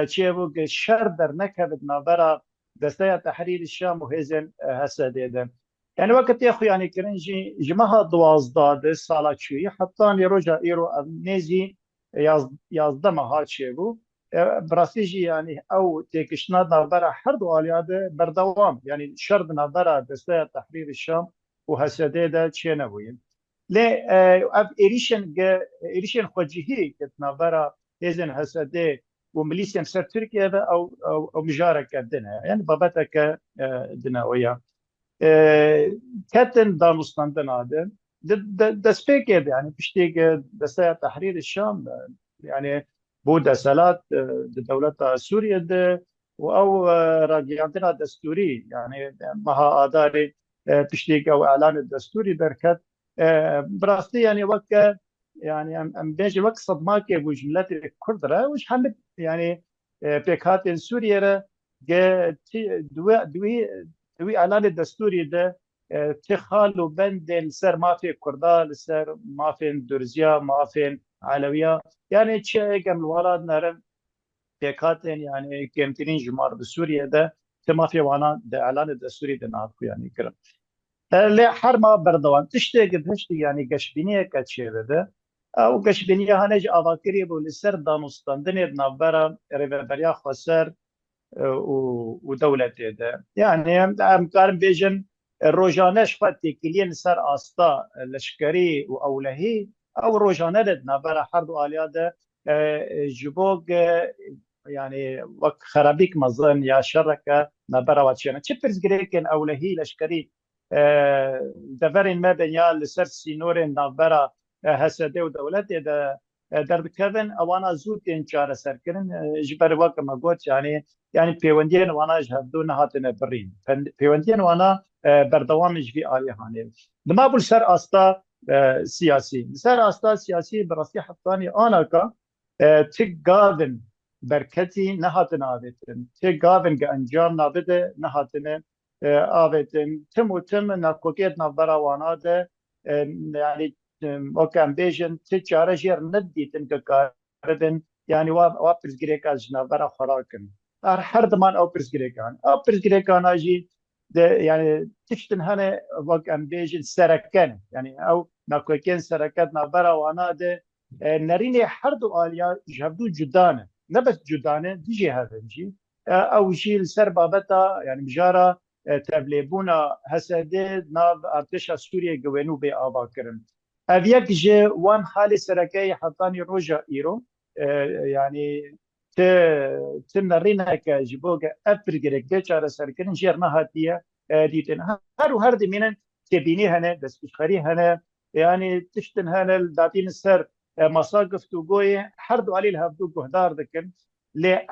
E: تشيبو شر در نكدنا برا دستيا تحرير الشام وهزن هسديدن يعني وقت يا اخو يعني كرنجي جماعه دوازداد سالا شوي حتى يروجا ايرو نيزي يازدما هات شيبو براسيجي يعني او تيگشتنا برا حرد والياده بردوام يعني شر برا دستيا تحرير الشام وهسديده تشينوين لی اب ایریشن خواجهی کتنا برا هزن حسده و ملیسیم سر ترکیه و او مجارک کردنه یعنی بابتا که دناویا کتن دانوستاندن آدم دسپیکه يعني پشتی که دسته تحریر الشام يعني بود سالات دولت سوريا ده او راجعتنا دستوري يعني مها آداري پشتی که او اعلان الدستوري دركت براستي يعني وقت يعني ام بيجي وقت صدماك وجملات الكرد را وش حمد يعني بيكات سوريا دوي اعلان الدستوري ده تخالوا بند سر ما في كردال سر ما في درزيا ما في علوية يعني شيء كم الولاد نرم بيكاتن يعني كمترين جمار بسوريا ده تما في وانا ده اعلان الدستوري ده نعرفه يعني كلام لا حرمه بردوان تشتي يعني قشبينيه كاتشي ده او قشبينيه هنج اذاكري بو لسر دانوستان دنيا نابرا ريفريا خسر ودولته ده يعني امكان بيجن روجانش فاتي كلين سر استا لشكري واولهي او روجانه نابرا حرب الياده جبوگ يعني وك خرابيك مظن يا شركة نبرا واتشينا تشبرز جريكن أو لهي لشكري دفرين ما بينيا لسر سينورين نبرا هسده ودولتي ده درب كذن أوانا زود إنشار سركن جبر وك ما قلت يعني بيوندين وانا جهدون هاتنا برين بيوندين وانا بردوام جبي آلي هاني لما بقول سر أستا سياسي سر أستا سياسي براسي حطاني أنا كا تقاذن بركتي نهاتن آبتن تقاذن كأنجام نابده نهاتن آبتن تم نقوكيت نبرا واناده يعني وكان بيجن تجارة جير ندي تنكاردن يعني وابرز جريكا جنابرا خراكن هردمان أوبرز جريكان أجي يعني تشتن هنا وكان بيجن سركن يعني أو نقوكين سركت نبرا واناده نريني حردو آليا جهدو جدانه نبت جدانه ديجي هذا الجي او جيل سر بابتا يعني مجارة تبليبونا هسده ناب ارتشا سوريا جوينو بي آبا كرن اويك جي وان حالي سركي حطاني روجا ايرو يعني تنرينا كجبوغ افرقرق بيچاره سركن جيرنا هاتيه ديتن هر دمينن تبيني هنا بس بشخري هنا يعني تشتن هنا داتين السر مساقف توقوي حردو علي الهبدو قهدار ذكن لي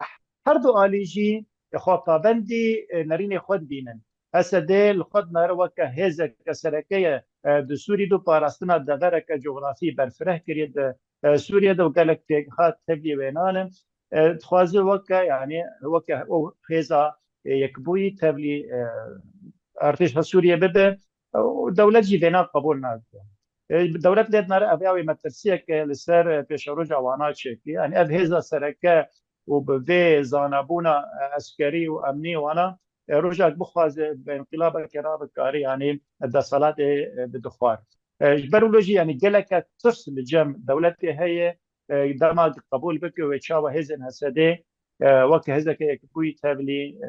E: حردو علي جي خطابندي نريني خود بينن هسه دي الخد نروك هزة كسركية دسوري دو باراستنا دغرك جغرافي برفره كريد سوريا دو قالك تيخات تبلي وينانم تخوازي وكا يعني وكا هزة يكبوي تبلي ارتش سوريا ببه ودولة جي فينا قبول ناكو دولت لدنا أبيعوي مترسيك لسر بيشروج عوانات شكلي يعني أبهزة سركة وبفي زانبونا عسكري وأمني وأنا رجعت بخواز بانقلاب كراب الكاري يعني الدصالات بدخوار جبرولوجي يعني جلك ترس لجم دولتي هي دما قبول بك ويتشاوى هزن هسدي وك هزك يكبوي تابلي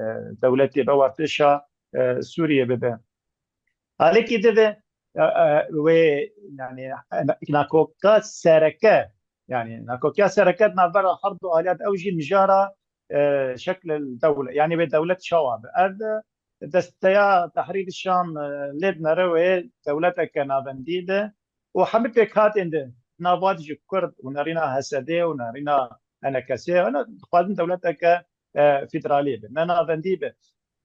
E: دولتي بوارتشا سوريا ببان عليك ده و يعني ناكوكا سركة يعني ناكوكا سركة نبرة حرب آليات أوجي مجارة شكل الدولة يعني بدولة شواب هذا دستيا تحرير الشام لبنى روي دولتك نافنديدة وحمد بكات عند نافادج كرد ونرينا هسدي ونرينا أنا كسي أنا قادم دولتك فيدرالية نافنديدة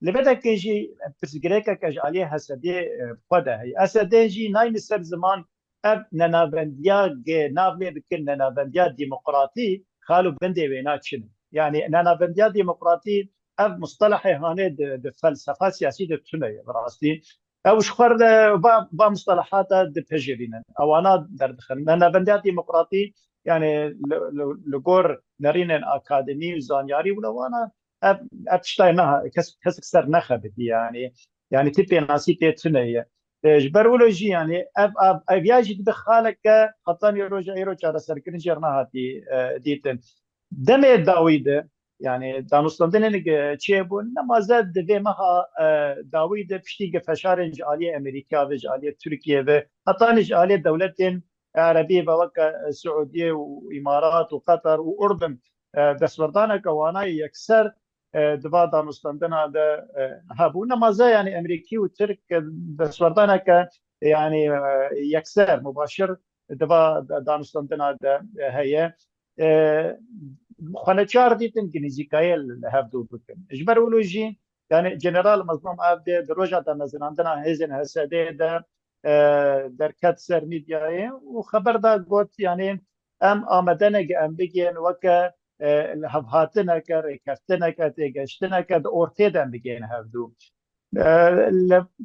E: لبدك يجي برسجريكا كج عليه هسدي قدا هي اسدي جي ناين سر زمان اب نانافنديا نافلي بكن نانافنديا ديمقراطي خالو بندي وينات شنو يعني نانافنديا ديمقراطي اب مصطلح هاني فلسفه سياسيه تشنو براستي او شخر با مصطلحات دبهجرين او انا دردخل نانافنديا ديمقراطي يعني لغور نرين اكاديمي زانياري ولو انا ابشتاينها كسك سر نخبت يعني تبي ناسيتي تسنية جبرولوجي يعني اب ياجي بخالك خطاني روجا ايرو چارا سركن جرنا هاتي ديتن دمي داويد يعني دانوستاندن تشيبو نما زاد في مها داويد بشتي فشارنج عليه امريكا وج عليه تركيا و حطانج عليه دولتين عربيه وك السعوديه وامارات وقطر واردن بس وردانا كوانا يكسر دبا دانوستاندنا ده هابو نمازا يعني امريكي وترك بس وردانا ك يعني يكسر مباشر دبا دانوستاندنا ده هي خانچار دیتن انگلیسی کایل هفدو بکن اجبرولوژی يعني جنرال مظلوم عبده دروجة نزلاندنا هزن هسده در کت سر میدیای و خبر دا گوت يعني ام آمدنه ام بگین وکا هفهاتنا که رکفتنا که تگشتنا که اورته دم بگین هفدو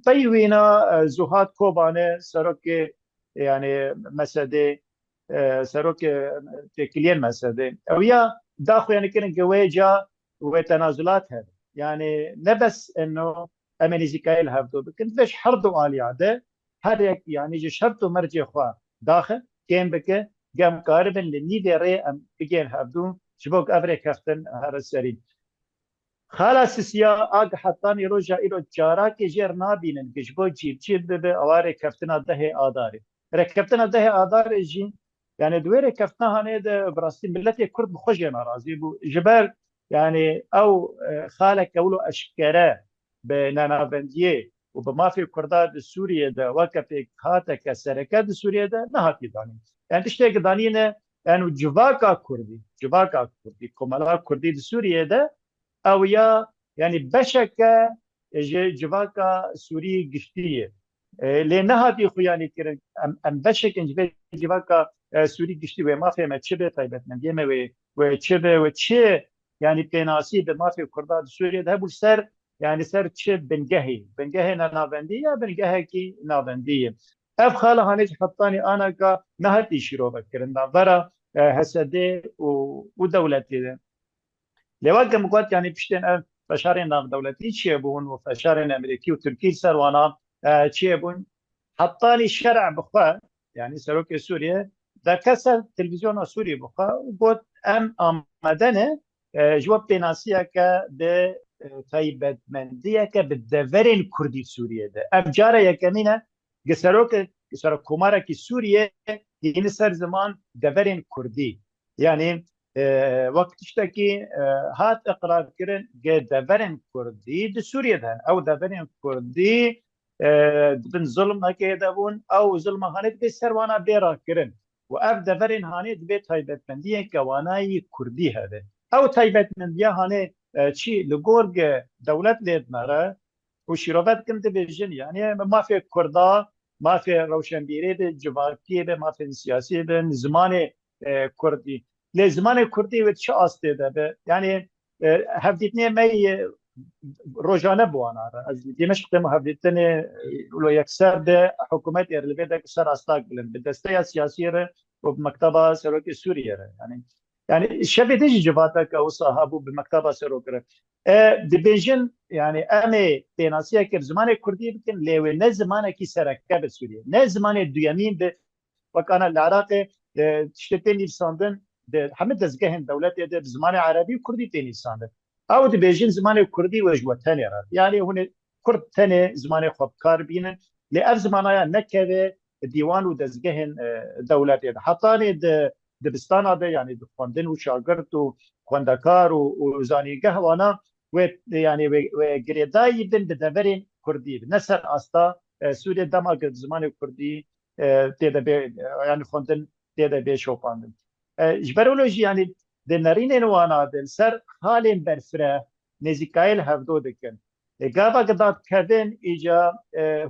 E: بيوينا زهاد كوبانه سرك يعني مسده سروك تكلين مسده او يا داخل يعني كنا جواجا وتنازلات هذا يعني نبس انه امني زكايل هبدو بكن فيش حرضوا على عاده هذا يعني جو شرط مرجع خوا داخل كان بك قام قاربا للنيدي ري ام بيجين هبدو شبوك افري كفتن هذا السرين خلاص سيا اج حطاني روجا الى جاراك جير نابين كشبو جيب اواري كفتنا ده اداري ركبتنا ده اداري جين يعني دويري كفتنا هني ده براستي ملتي كرد بخوجي ناراضي بو جبال يعني او خالك قولو اشكره بنانا بنديه وبما في كرداد سوريا ده وقت هاتا كسركات سوريا ده نهاتي داني يعني تشتاق دانينا يعني جواكا كردي كمالا كردي سوريا ده او یا يعني بشكه جواكا سوري قشتيه لنهاتي خياني كرن ام بشك انجبه جواكا سوري قشتي وما في ما تشبه طيبت من ديما وتشبه وتشي يعني بيناسي بما في كرداد سوريا ده سر يعني سر تشب بنجهي نابنديه بنجهي كي نابنديه اف خاله هانيج حطاني انا كا نهاتي شروع بكرن نظره هسدي ودولتي لواقع مقوات يعني بشتين فشارين ناف دولتي تشيبون وفشارين امريكي وتركي سروانا تشيبون حطاني الشرع بخوا يعني سروك سوريا ذا كسر تلفزيون سوري بخوا وقلت آمدنه جواب بيناسيا ك ب تايبت مندية ك بالدفرين كردي سوريا ده ام جارة يكمينة سروك كمارة كي سوريا ينسر زمان دفرين كردي يعني وقت اشتكي هات اقرار كرن دفرن كردي دي سوريا دهن او دفرن كردي بن ظلم هكي دابون او ظلم هانيت بي سروانا بيرا كرن واف دفرن هانيت بي تايبت مندية كواناي كردي هذا او تايبت مندية هاني شي لغورج دولت ليد مرة وشيروفات كنت بيجن يعني ما في كردا ما في روشنبيري بجواكي ما في سياسي زمان كردي لزمان كردي وتش أصله ده يعني هفديتني ماي روجانه بوانا از دمشق ما هفديتني لو يكسر ده حكومة إرلبي ده كسر أصلاق بلن بالدستة سياسية وبمكتبة سروك سوريا يعني الشبه تيجي جباتك أو صاحبه بمكتبة سروك دبيجن يعني أمي تناسيه كر زمان كردي بكن ليه نزمان كي سركب سوريا نزمان الديامين ده وكان العراق تشتتني ساندن همه دزگاه دولت ده زمان عربي كردي تاني ساندن او دي بيجين زمان كردي وجوه تاني راد يعني هون كرد تاني زمان خبكار بينن لأف زمانايا نكوه ديوان ودزگاه دولت ده حطاني دبستان ده يعني خواندن وشاگرد وخواندکار وزانيگه وانا و يعني وگريداي بدن بدورين كردي نسر استا سوريا دماغ زمان كردي تيدا يعني خواندن تيدا بي شوپاندن جبرولوژی يعني دنرین وانا دل سر حالین برفره نزیکایل هفدو دکن گاوا قدرت کردن ایجا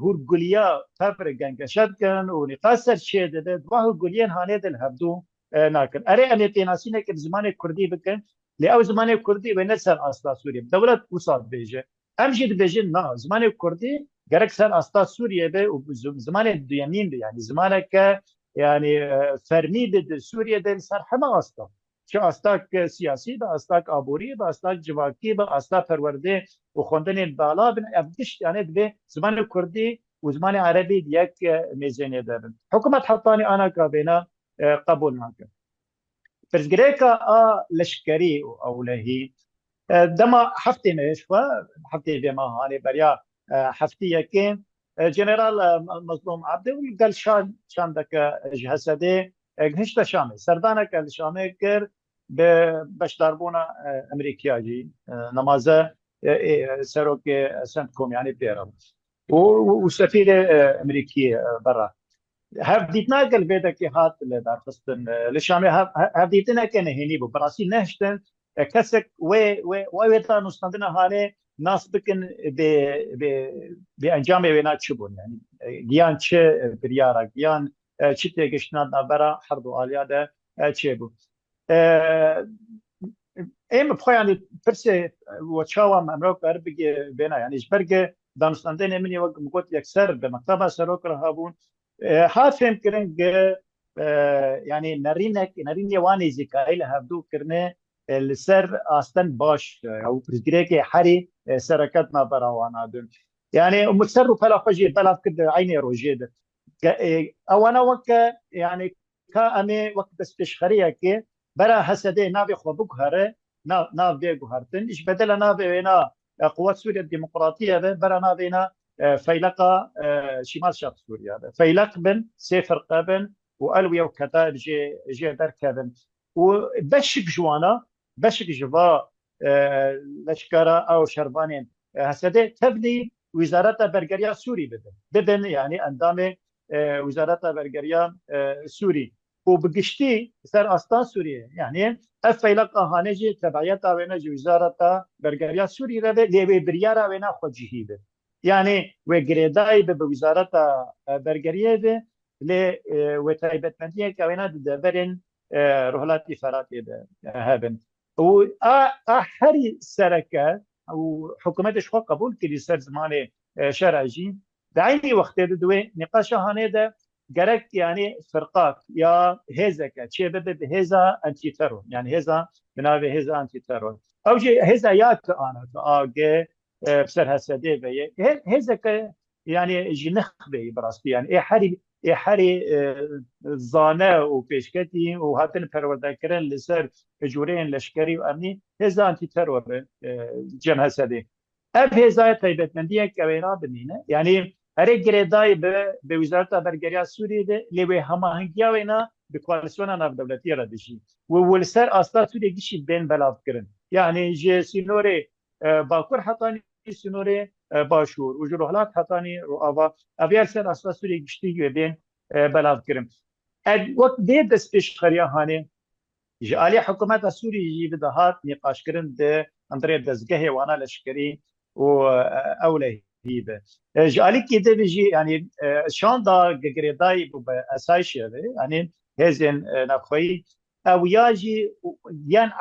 E: هورگولیا تفر گنگشت کن و نقاصر شید ده و هورگولین هانه دل هفدو ناکن اره امیتیناسی نکن زمان کردی بکن لأو زمان کردی و نسر اصلا سوریه دولت وصاد بیجه امجد بیجه نه زمان کردی گرک سر اصلا سوریه به و زمان دویمین يعني زمانك يعني فرمي بد سوريا دل سر همه استا چه استاك سياسي با استاك عبوري با استاك جواكي با استاك پرورده و خوندن بالا بن ابدش يعني به زمان كردي و زمان عربي يك ميزانيه دارن حكومه حطاني انا كابينا قبول ناكن فرزگريكا لشكري او لهي دما حفتي مشوا حفتي بما هاني بريا حفتي يكين جنرال مظلوم عبده قال شان دك جهسده هشتا شامي سردانا قال شامي كر باش داربونا امريكا جي نمازه سروك سنتكم يعني بيرم وسفيره امريكيه برا هفديتنا قال بيدك هات لدار خستن لشامي هفديتنا كان هني براسي نهشتن كسك ويتا نستندنا هاني ناس بكن بانجام وينات شبون يعني جيان تشي بريارا جيان تشي تيجشنا برا حرب عاليه ده تشيبو ايم بخو يعني برسي وتشاوا ممروك اربي بينا يعني جبرجه دانستاندين مني وقت يكسر بمكتبه سروك رهابون حافم كرنج يعني نرينك نريني واني زكايل هبدو كرنه السر أصلا باش أو برزجريك حري سركتنا براوانا دون يعني متسر فلا خجي بلا كد عيني روجيد او انا وك يعني كامي وقت استشخاريه كي برا حسدي نابي خبوك هره نابي غهرتن ايش بدل نابي هنا قوات سوريا الديمقراطيه برا نابينا فيلقه شمال شرق سوريا فيلق بن سيفر قبن والويا وكتاب جي دركبن وبشك جوانا بشك جوا لشكرا او شربانين حسدي تبني وزاره برگریا سوری بدن يعني اندام وزارت برگریا سوری و بگشتی سر استان سوریه يعني افیلق هانجی تبعیت اونا وزارت برگریا سوری را لیوی بریارا اونا خوجهی به يعني وگریدای به وزارت برگریه به ل و تایبتمندی که اونا دبرن رحلاتی فراتی به هبن و هری سرکه او حکومتش خو قبول کړي سر زمانه شرعي بعيني وقت دوي نقاش هانه ده جرك يعني فرقات يا هزك شيء بهزا انتي ترون يعني هزا بنابه هزا انتي ترون او شيء هزا ياك انا اجي بسر هسدي بي هزك يعني جنخ بي براستي يعني اي حري زانه وبيشكتي وهاتن پروردكرن لسر جورين لشكري وامني هزا انتي ترور جم هسدي اف هزا تایبتمندی کوینا بنینه يعني هر گردای به وزارت برگریا سوریه ده لیوی هماهنگیا وینا به کوالسیون ناف دولتی را دشی و ولسر اصلا سوریه گیشی بین بلاف کرن يعني جي سينوري باكور حطاني سينوري باشور وجروهلات حطاني رؤابا ابيال سر اصلا سوریه گیشتی بین بلاف کرن وقت دي دستش خريا هاني جالي حكومات سوريا بدهات نقاش كرن ده اندري دزگه وانا لشكري واولى هيبه جالي كده بيجي يعني شان دا جريداي اسايشه يعني هزن نخوي او ياجي يعني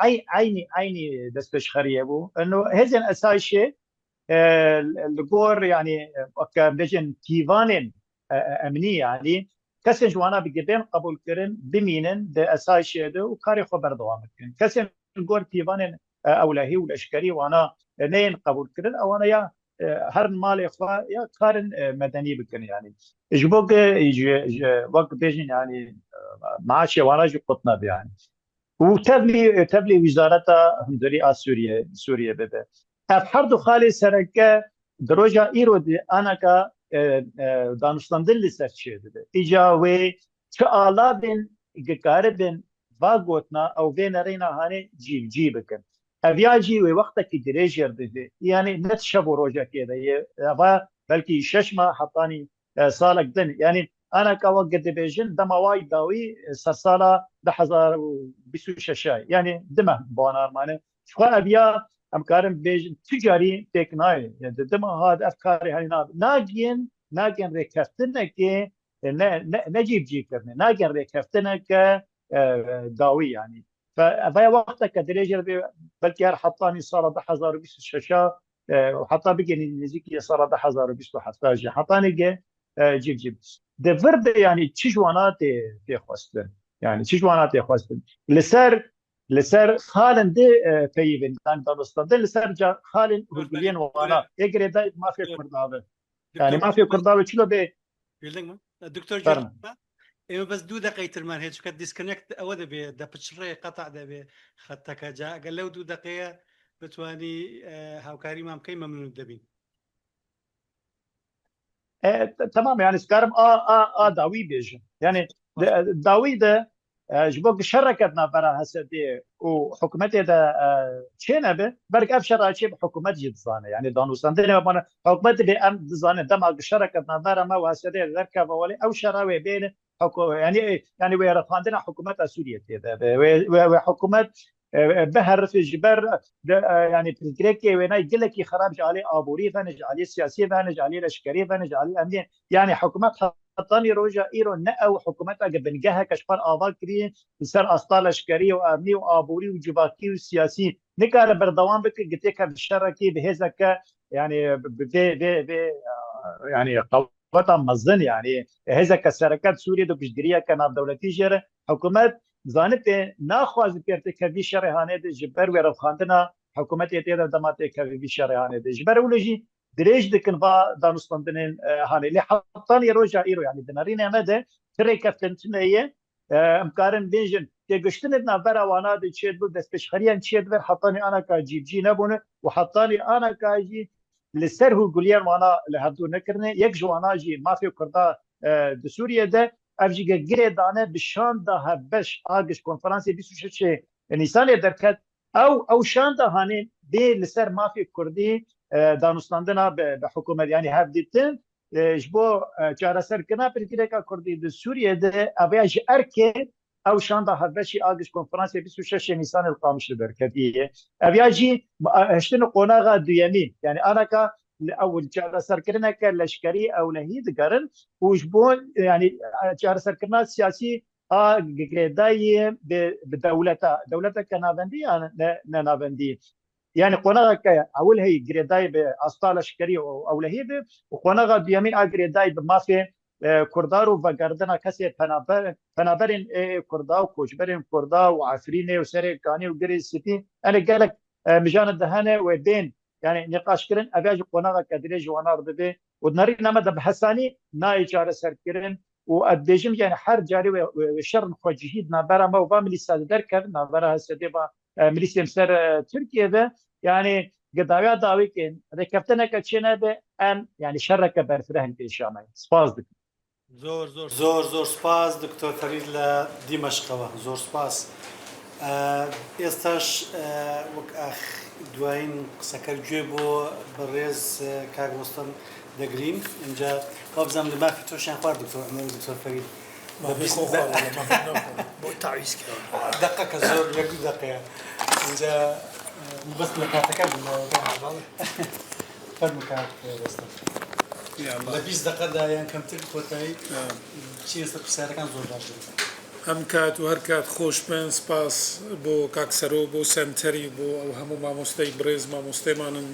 E: عيني دستش خريبو انه هزن اسايشه الجور يعني بيجن تيفانين امني يعني كسن جوانا بجدين قبول كرن بمينن ده اسايشه ده وكاري خبر دوام كرن كسن الجور تيفانين اولهي والاشكري وانا نين قبول كرن او انا يا هر مال اخوا يا قارن مدني بكن يعني جبوك وقت بيجن يعني معاشي وانا جو قطنا يعني وتبلي وزارتها هندري سوريا بده فرد خالي سركه دروجا ايرو انا كا دانشتندن لسه بده اجا و چالابن گکاربن واغوتنا او بينرينا هاني جيب بكن افياجي وقتك دريجر ده يعني نتشبو روجا كده بلكي ششمه حطاني صالك دن يعني انا كوقت بيجن دما وايد داوي سرساله 2026 يعني دمه بونار مانه شو ابيا امكارم بيجن تجاري تكناي يعني دما هذا افكاري هاي ناجين ريكفتنا كي نجيب جيكرنا ناجين ريكفتنا ك داوي يعني ففي وقتك دريجر بلكي حطاني صار 2026 وحطا بقي نزيكي صار 2027 حطاني جيب ده فرد يعني تشجوانات تخواستن يعني تشجوانات تخواستن لسر خالن دي فيبن كان دانستان لسر جا خالن هجلين وانا يقري دا ما في كردابه يعني ما في كردابه شلو بي
A: دكتور جورج ايوه بس 2 دقائق ترمان هيك كانت ديسكونكت او ده بتشري قطع ده خطك جاء قال له 2 دقائق بتواني هاوكاري مام كيما من الدبين
E: تمام يعني سكارم داوي بيجن يعني داوي ده جبوك شركتنا برا هسدي وحكومتي ده شينا به برك ابشر شيء بحكومات جدزانه يعني دانوستان ده حكومتي بام دزانه دم شركتنا برا ما وهسدي ذكر ولي او شراوي بين يعني ويرفعنا حكومات سوريا كده وحكومات بهر في جبر يعني بريكي وينا يقول لك خراب عليه ابوري فنج عليه سياسي فنج عليه لشكري فنج عليه امنيه يعني حكومات حطاني روجا ايرو نأو حكومات بنجاها كشفر اضاء كري بسر اسطال لشكري وامني وابوري وجباكي وسياسي نقال بردوام بك قلت لك بالشركي بهزك يعني يعني قوة مزن يعني هزك الشركات سوريا دو بجدريا كان دولتي جرى حكومات زانت ناخواز پرتکوی شرحانه ده جبر و رفخاندنا حکومت ایتیدا دمات کوی شرحانه ده جبر ولجی دريج دكن با دانستاندنين هاني اللي حطاني روجا ايرو يعني دنارين امده تري كفتن تنيه امكارن بينجن تيغشتن نافرا وانا دي تشيد بو دسبشخريان تشيد ver حطاني انا كاجيب جي نبونه وحطاني انا كاجي لسر هو جوليان وانا لهدو نكرنه يك جوانا جي ما في كردا سوريا ده افجي جري دانه بشان ده هبش اگش کنفرانسي 26 نيسان دركت او شان ده هاني دي لسر ما في كردي دانستاندنا به حکومت یعنی هفدیتن جبو چارەسەر کنا پرکرێکا کوردی د سوریه ده اویاج ارکه او شاندا هەبەشی ئاگش کنفرانسی 26 نیسان القامش دەرکەتیه اویاجی هشتن قۆناغا دویەمین یعنی ئاناکا اول چارەسەرکردنەکە لەشکری ئەولەهی دەگەرن و جبو یعنی چارەسەرکردنا سیاسی گرێدایی دەولەتە کە ناوەندی یان ناوەندی يعني قناغا اول هي جريداي باستال شكري او لهيب وقناغا بيمين اجريداي بمافي كردارو وغاردنا كسي فنابرين كرداو كوجبرين كرداو وعفريني وسري كاني وجري سيتي انا قالك مجان الدهانه وبين يعني نقاش كرن ابيج قناغا كدريج ونار دبي ودنري نما بحساني ناي جار سركرن وادجم يعني حر جاري وشر خوجهيد نابرا ما وباملي سادر كان نابرا سديبا ملیسیم سر ترکیه ده يعني قضايا داوي كين ركبتنا كتشينا ده ام يعني شرك برفرهن في الشامي سباس دك
A: زور سپاس دکتۆر فەرید لە دیمەشقەوە زۆر سپاس ئێستاش وەک دوایین قسەکە گوێ بۆ بەڕێز کاک ڕۆستەم دەگرین اینجا وا بزانم لە مافی تۆشیان خوارد دکتۆر فەرید دقەکە زۆر یەک دقەیە اینجا بەس لە کاتەکە فەرموو کاک ڕۆستەم لە 20 دقەدا یان کەمتر کۆتایی چی ئێستا پرسیارەکان زۆر باشن
D: ئەم کات و هەر کات خۆش بن سپاس بۆ کاکسەرۆ بۆ سنتەری بۆ ئەو هەموو مامۆستای برێز مامۆستەیمانن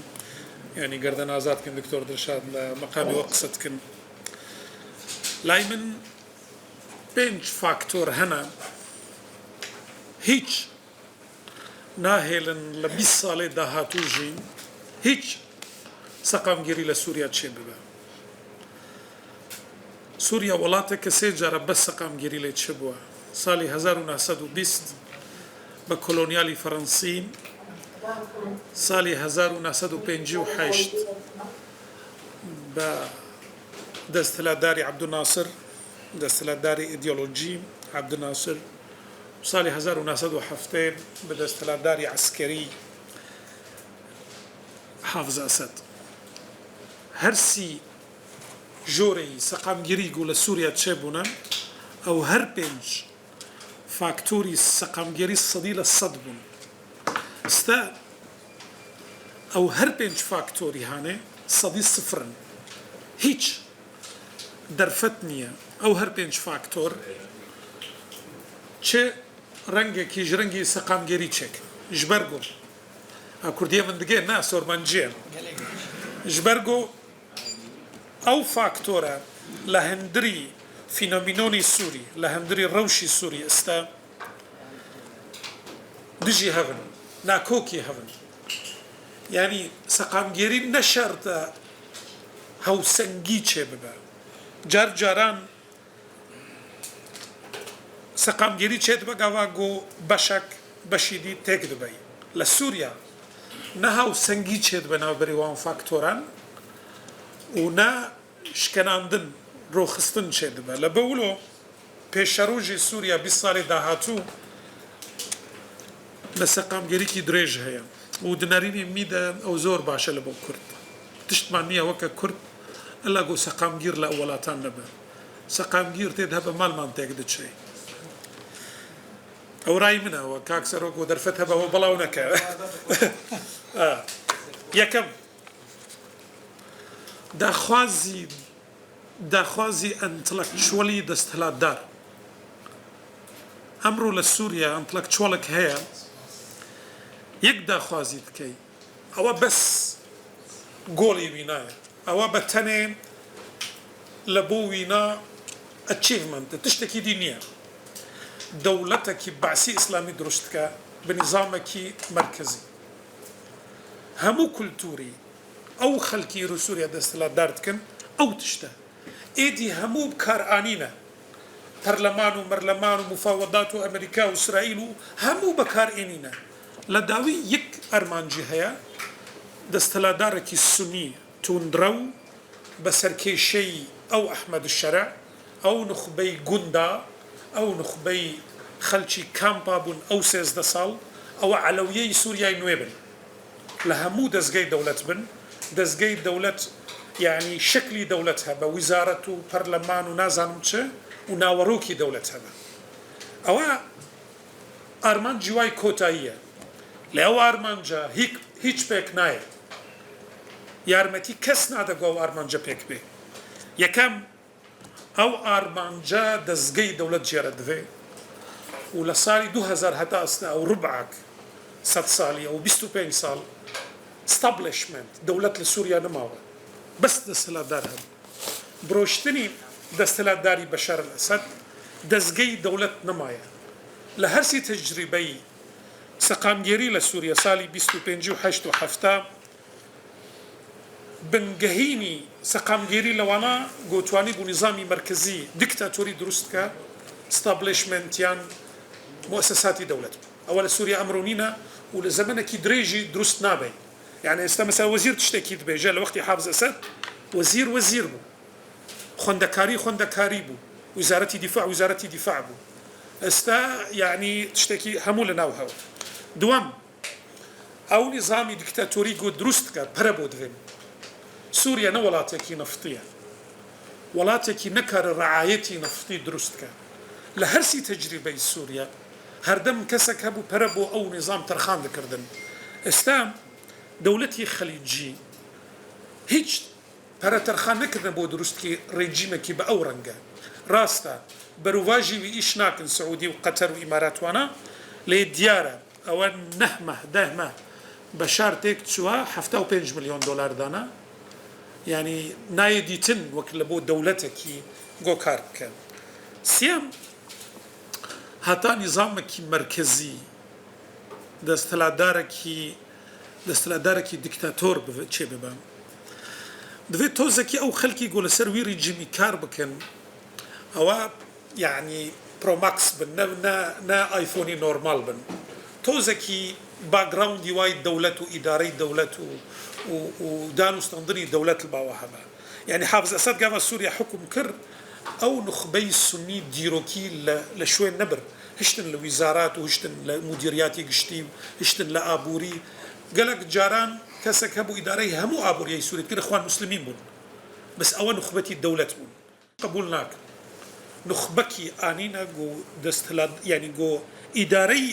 D: ینی گەردەن ئازادکن دکتۆر دڵشاد لە مەقامی وە قسەتکن لای من 5 فاکتۆر هەنا هیچ ناهێڵن لە 20 ساڵێ داهاتووژین هیچ سەقامگیری لە سووریا چێ ببە سووریا وڵاتێکە سێ جارە بەس سەقامگیری لێ چ بووە ساڵی 1920 بە کۆلۆنیالی فەڕەنسی ساڵی 1958 بە دەستهەلاتداری عەبدولناسر دەستهەلاتداری ئیدیۆلۆجی عەبدولناسر ساڵی 1970 بە دەستهەلاتداری عەسکەری حافز ئەسەد هەرسی جۆرەی سەقامگیری گوو لە سووریا چێبوونە ئەو هەر 5 فاکتۆری سەقامگیری 100% بوون ئێستا ئەو هەر 5 فاکتۆری هانێ 100 هیچ دەرفەت نییە ئەو هەر 5 فاکتۆر چه ڕەنگێکی ژرەنگی سەقامگیری چێک ژبەرگۆ کوردیە من دگێ نا سۆرمەنجێن ژبەرگۆ ئەو فاکتۆرە لە هەندری فینۆمینۆنی سووری لە هەندری ڕەوشی سووری ئێستا دژی هەبن ناکۆکی هەبن ینی سەقامگیری نەشەرتە هەوسەنگی چێ ببە جاران سەقامگیری چێت بەگاوا گۆ بەشەک بەشیدی تێک دەبەی لە سووریا نە هەوسەنگی چێت بەناوبەری وان فاکتۆران و نە شکەناندن ڕۆخستن چێ دەبە لە بەولۆ پێشەڕۆژی سووریا 20 ساڵی داهاتوو لە سەقامگیریکی درێژ هەیە و دنەرینی میدە ئەو زۆر باشە لە بۆ کورد تشتمان نییە وەکە کورد ئەلا گۆ سەقامگیر لە وڵاتان نەبە سەقامگیر تێت هەبە ماڵمان تێک دەچێ ئەو ڕای منەوە کاکسەرۆ گۆ دەرفەت هەبەوە بەڵاو نەکە یەکەم داخوازی ئەنتەلەکچوەلی دەستهەلاتدار ئەمڕۆ لە سووریا ئەنتەلەکچوەڵێک هەیە یەک داخوازی بکەی ئەوە بەس گۆڵی وینایە ئەوە بە تەنێ لە بۆ وینا ئەچیڤمەنتە تشتێکی دی نییە دەوڵەتێکی باسی ئیسلامی دروستکە بنظامێکی مرکزی هەموو کولتوری ئەو خەڵکی سووریا دەستەڵاتدار دکن ئەو تشتە ئێدی هەموو بکارئانینە پەرلەمان و مەرلەمان و مفاوەدات و ئەمریکا و ئیسرائیل و هەموو بەکارئێنینە لە داوی یەک ئەرمانجی هەیە دەستەڵاتدارێکی سونی توندرە و بەسەرکێشەی ئەو ئەحمەد الشەرع ئەو نخبەی گوندا ئەو نخبەی خەلکی کامپا بوون ئەو 13 ساڵ ئەوە عەلەویەی سووریای نوێ بن لە هەموو دەستگای دەوڵەت بن دەستگای دەوڵەت یعنی شکلی دەوڵەت هەبە ویزارەت و پەرلەمان و نازانم چه و ناوەڕۆکی دەوڵەت هەبە ئەوە ئارمان جیوای کۆتاییە لە ئەو ئارمانجا هیچ پێک نایە یارمەتی کەس نادەگۆ ئەو ئارمانجە پێک بێ یەکەم ئەو ئارمانجە دەستگەی دەوڵەت جێرە دەوێ و لە ساڵی 2000 هەتا ئەستا ئەو ڕوبعک 100 ساڵی ئەو 25 ساڵ ستابلشمنت دەوڵەت لە سووریا نەماوە بەس دەستەڵاتدار هەبوو برۆشتنی دەستەڵاتداری بەشار ئەسەد دەستگەی دەوڵەت نەمایە لە هەرسی تەجریبەی سەقامگێری لە سووریا ساڵی 25 و 8 و 7 بنگەهینی سەقامگێری لەوانە گۆتوانی بوو نظامی مرکزی دیکتاتۆری دروستکە ستابلشمنتیان مؤسساتی دەوڵەت ئەوە لە سووریا ئەمڕۆنینە و لە زەمەنێکی درێژی دروست نابێ يعني ئێستا مەسەلا وەزیر تشتێکی دبێژە لە وەختی حافظ ئەسەد وەزیر بوو خوێندەکاری بوو وزارەتی دیفاع بوو ئێستا یعنی تشتێکی هەموو لە ناو هەوە دووەم ئەو نظامی دیکتاتۆری گۆ دروستکە پەرە بۆ دەوێن سووریا نە وڵاتێکی نەفتیە وڵاتێکی نەکارە ڕعایەتی نەفتی دروستکە لە هەرسی تەجریبەی سووریا هەردەم کەسێک هەبوو پەرە بۆ ئەو نظام تەرخان دەکردن ئێستا دەوڵەتی خەلیجی هیچ پەرە تەرخان نەکردن بۆ دروستکی ڕێجیمێکی بە ئەو ڕەنگە ڕاستە بەروواژی ئیش ناکەن سعودی و قەتەر و ئیماراتوانە لێ دیارە ئەوە دەهمە بەشار تێک چووە 75 ملیۆن دۆلار دانا یعنی نایە دیتن وەک لە بۆ دەوڵەتێکی گۆکار بکەن سێم هەتا نیزامێکی مرکزی دەستەڵاتدارێکی دیکتاتۆر چێ ببن دەوێت تۆزێکی ئەو خەڵکی گۆ لەسەر وی ریجیمی کار بکەن ئەوە یعنی پرۆماکس بن نە ئایفۆنی نۆرمال بن تۆزێکی باگراوندی وای دەوڵەت و ئیدارەی دەوڵەت و دانوستاندنی دەوڵەت باوە هەبە یعنی حافظ ئەسەد گاوە سووریا حکم کرد ئەو نخبەی سونی دیرۆکی لە شوێن نەبر هشتن لە ویزارات و هشتن لە مدیریاتی گشتی و هشتن لە ئابووری گەلک جاران کەسێک هەبوو ئیدارەی هەموو ئابووریای سووریا کرد خوان مسلمین بوون بەس ئەوە نخبەتی دەوڵەت بوون قبول ناکەن نخبەکی ئانینە گۆ دەستەڵات یعنی گۆ ئیدارەی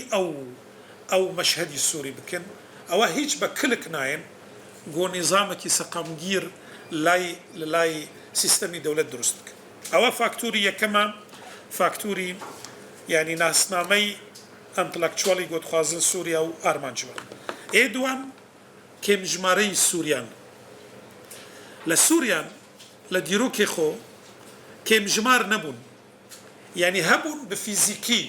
D: ئەو مەشهەدی سووری بکەن ئەوە هیچ بە کلک نایەن گۆ نظامێکی سەقامگیر لای سیستەمی دەوڵەت دروست بکەن ئەوە فاکتوری یەکەمە فاکتوری یعنی ناسنامەی ئەنتەلەکچوەڵی گۆتخوازن سووریا و ئارمانجوە ئێدوان کێمژمارەی سووریان لە سووریان لە دیرۆکێ خۆ کێمژمار نەبوون یعنی هەبوون بە فیزیکی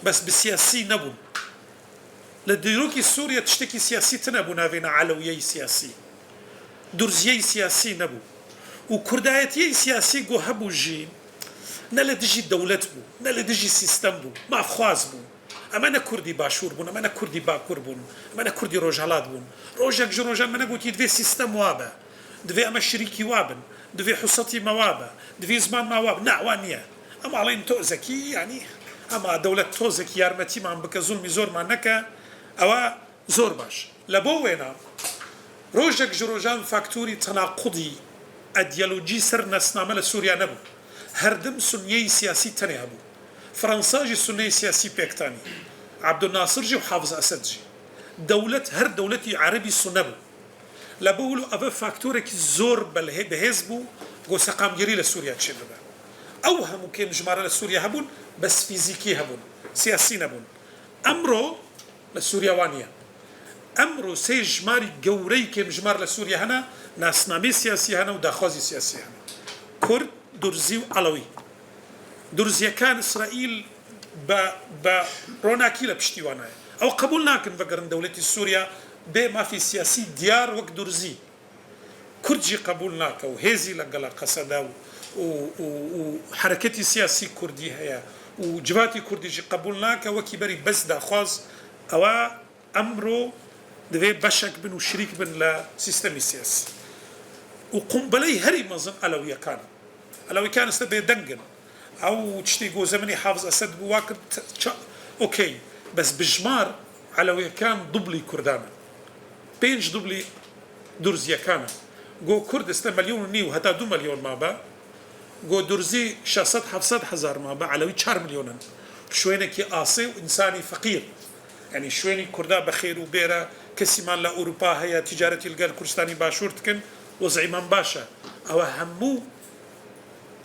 D: بەس بە سیاسی نەبوون لە دیرۆکی سووریا تشتێکی سیاسی تنەبوو ناوێنە عەلەویەی سیاسی دورزیەی سیاسی نەبوو و کوردایەتیەی سیاسی گۆ هەبوو ژی نە لە دژی دەوڵەت بوو نە لە دژی سیستەم بوو مافخواز بوو ئەمە نە کوردی باشوور بوون ئەمە نە کوردی باکوور بوون ئەمە نە کوردی ڕۆژهەڵات بوون ڕۆژێک ژ ڕۆژان منە گوتی دوێ سیستەم وابە دوێ ئەمە شریکی وابن دوێ حوسەتی مەوابە دوێ زمان ماواب ناوان نییە ئەمە ئەڵێن تۆزەکی ینی ئەمە دەوڵەت تۆزێکی یارمەتیمان بکە زوڵمی زۆرمان نەکە ئەوە زۆر باش لە بۆ وێنە ڕۆژێک ژ ڕۆژان فاکتوری تەناقودی ئەدیەلۆجی سەر نەسنامە لە سووریا نەبوو هەردەم سونیەی سیاسی تەنێ هەبوو فرەنساژی سونەی سیاسی پێکتانی عەبدولناسرجی و حافظ ئەسەدجی دەوڵەت هەر دەوڵەتی عەرەبی سونە بوو لە بەولو ئەوە فاکتۆرێکی زۆر بەهێز بوو گۆ سەقامگیری لە سووریا چێ ببە ئەو هەموو کێمژمارە لە سووریا هەبوون بەس فیزیکی هەبوون سیاسی نەبوون ئەمڕۆ لە سووریا وانە ئەمڕۆ سێ ژماری گەورەی کێمژمار لە سووریا هەنا ناسنامەی سیاسی هەنا و داخوازی سیاسی هەنا کورد دورزی و عەلەوی دورزیەکان ئیسرائیل بە ڕۆناکی لە پشتیوانایە ئەو قبول ناکەن بەگەڕن دەوڵەتی سووریا بێ مافی سیاسی دیار وەک دورزی کورجی قبول ناکە و هێزی لەگەڵە قەسەدا و حرەکەتی سیاسی کوردی هەیە و جواتی کوردیشی قبول ناکە وەکی بەری بەس داخواز ئەوە ئەمڕۆ دەوێت بەشێک بن و شریک بن لە سیستەمی سیاسی و قومبەلەی هەری مەزن ئەلەویەکان ئێستا بێدەنگن ئەو شتی گۆ زەمەنی حافز ئەسەد بوو وا کرد ئۆکەی بەس بژمار ئەلەویەکان دوبلی کوردانە 5 دوبلی دورزیەکانە گۆ کورد ئێستا 1.5 ملیۆن هەتا 2 ملیۆن مابە گۆ دورزی 600-700 هزار مابە ئەلەوی 4 ملیۆنن شوێنێکی ئاسێ و ئینسانی فەقیر يعني شوێنی کووردا بەخێر و بێرە کەسیمان لە ئەوروپا هەیە تیجارەتی لەگەڵ کوردستانی باشوور دکن وەزعیمان باشە ئەوە هەموو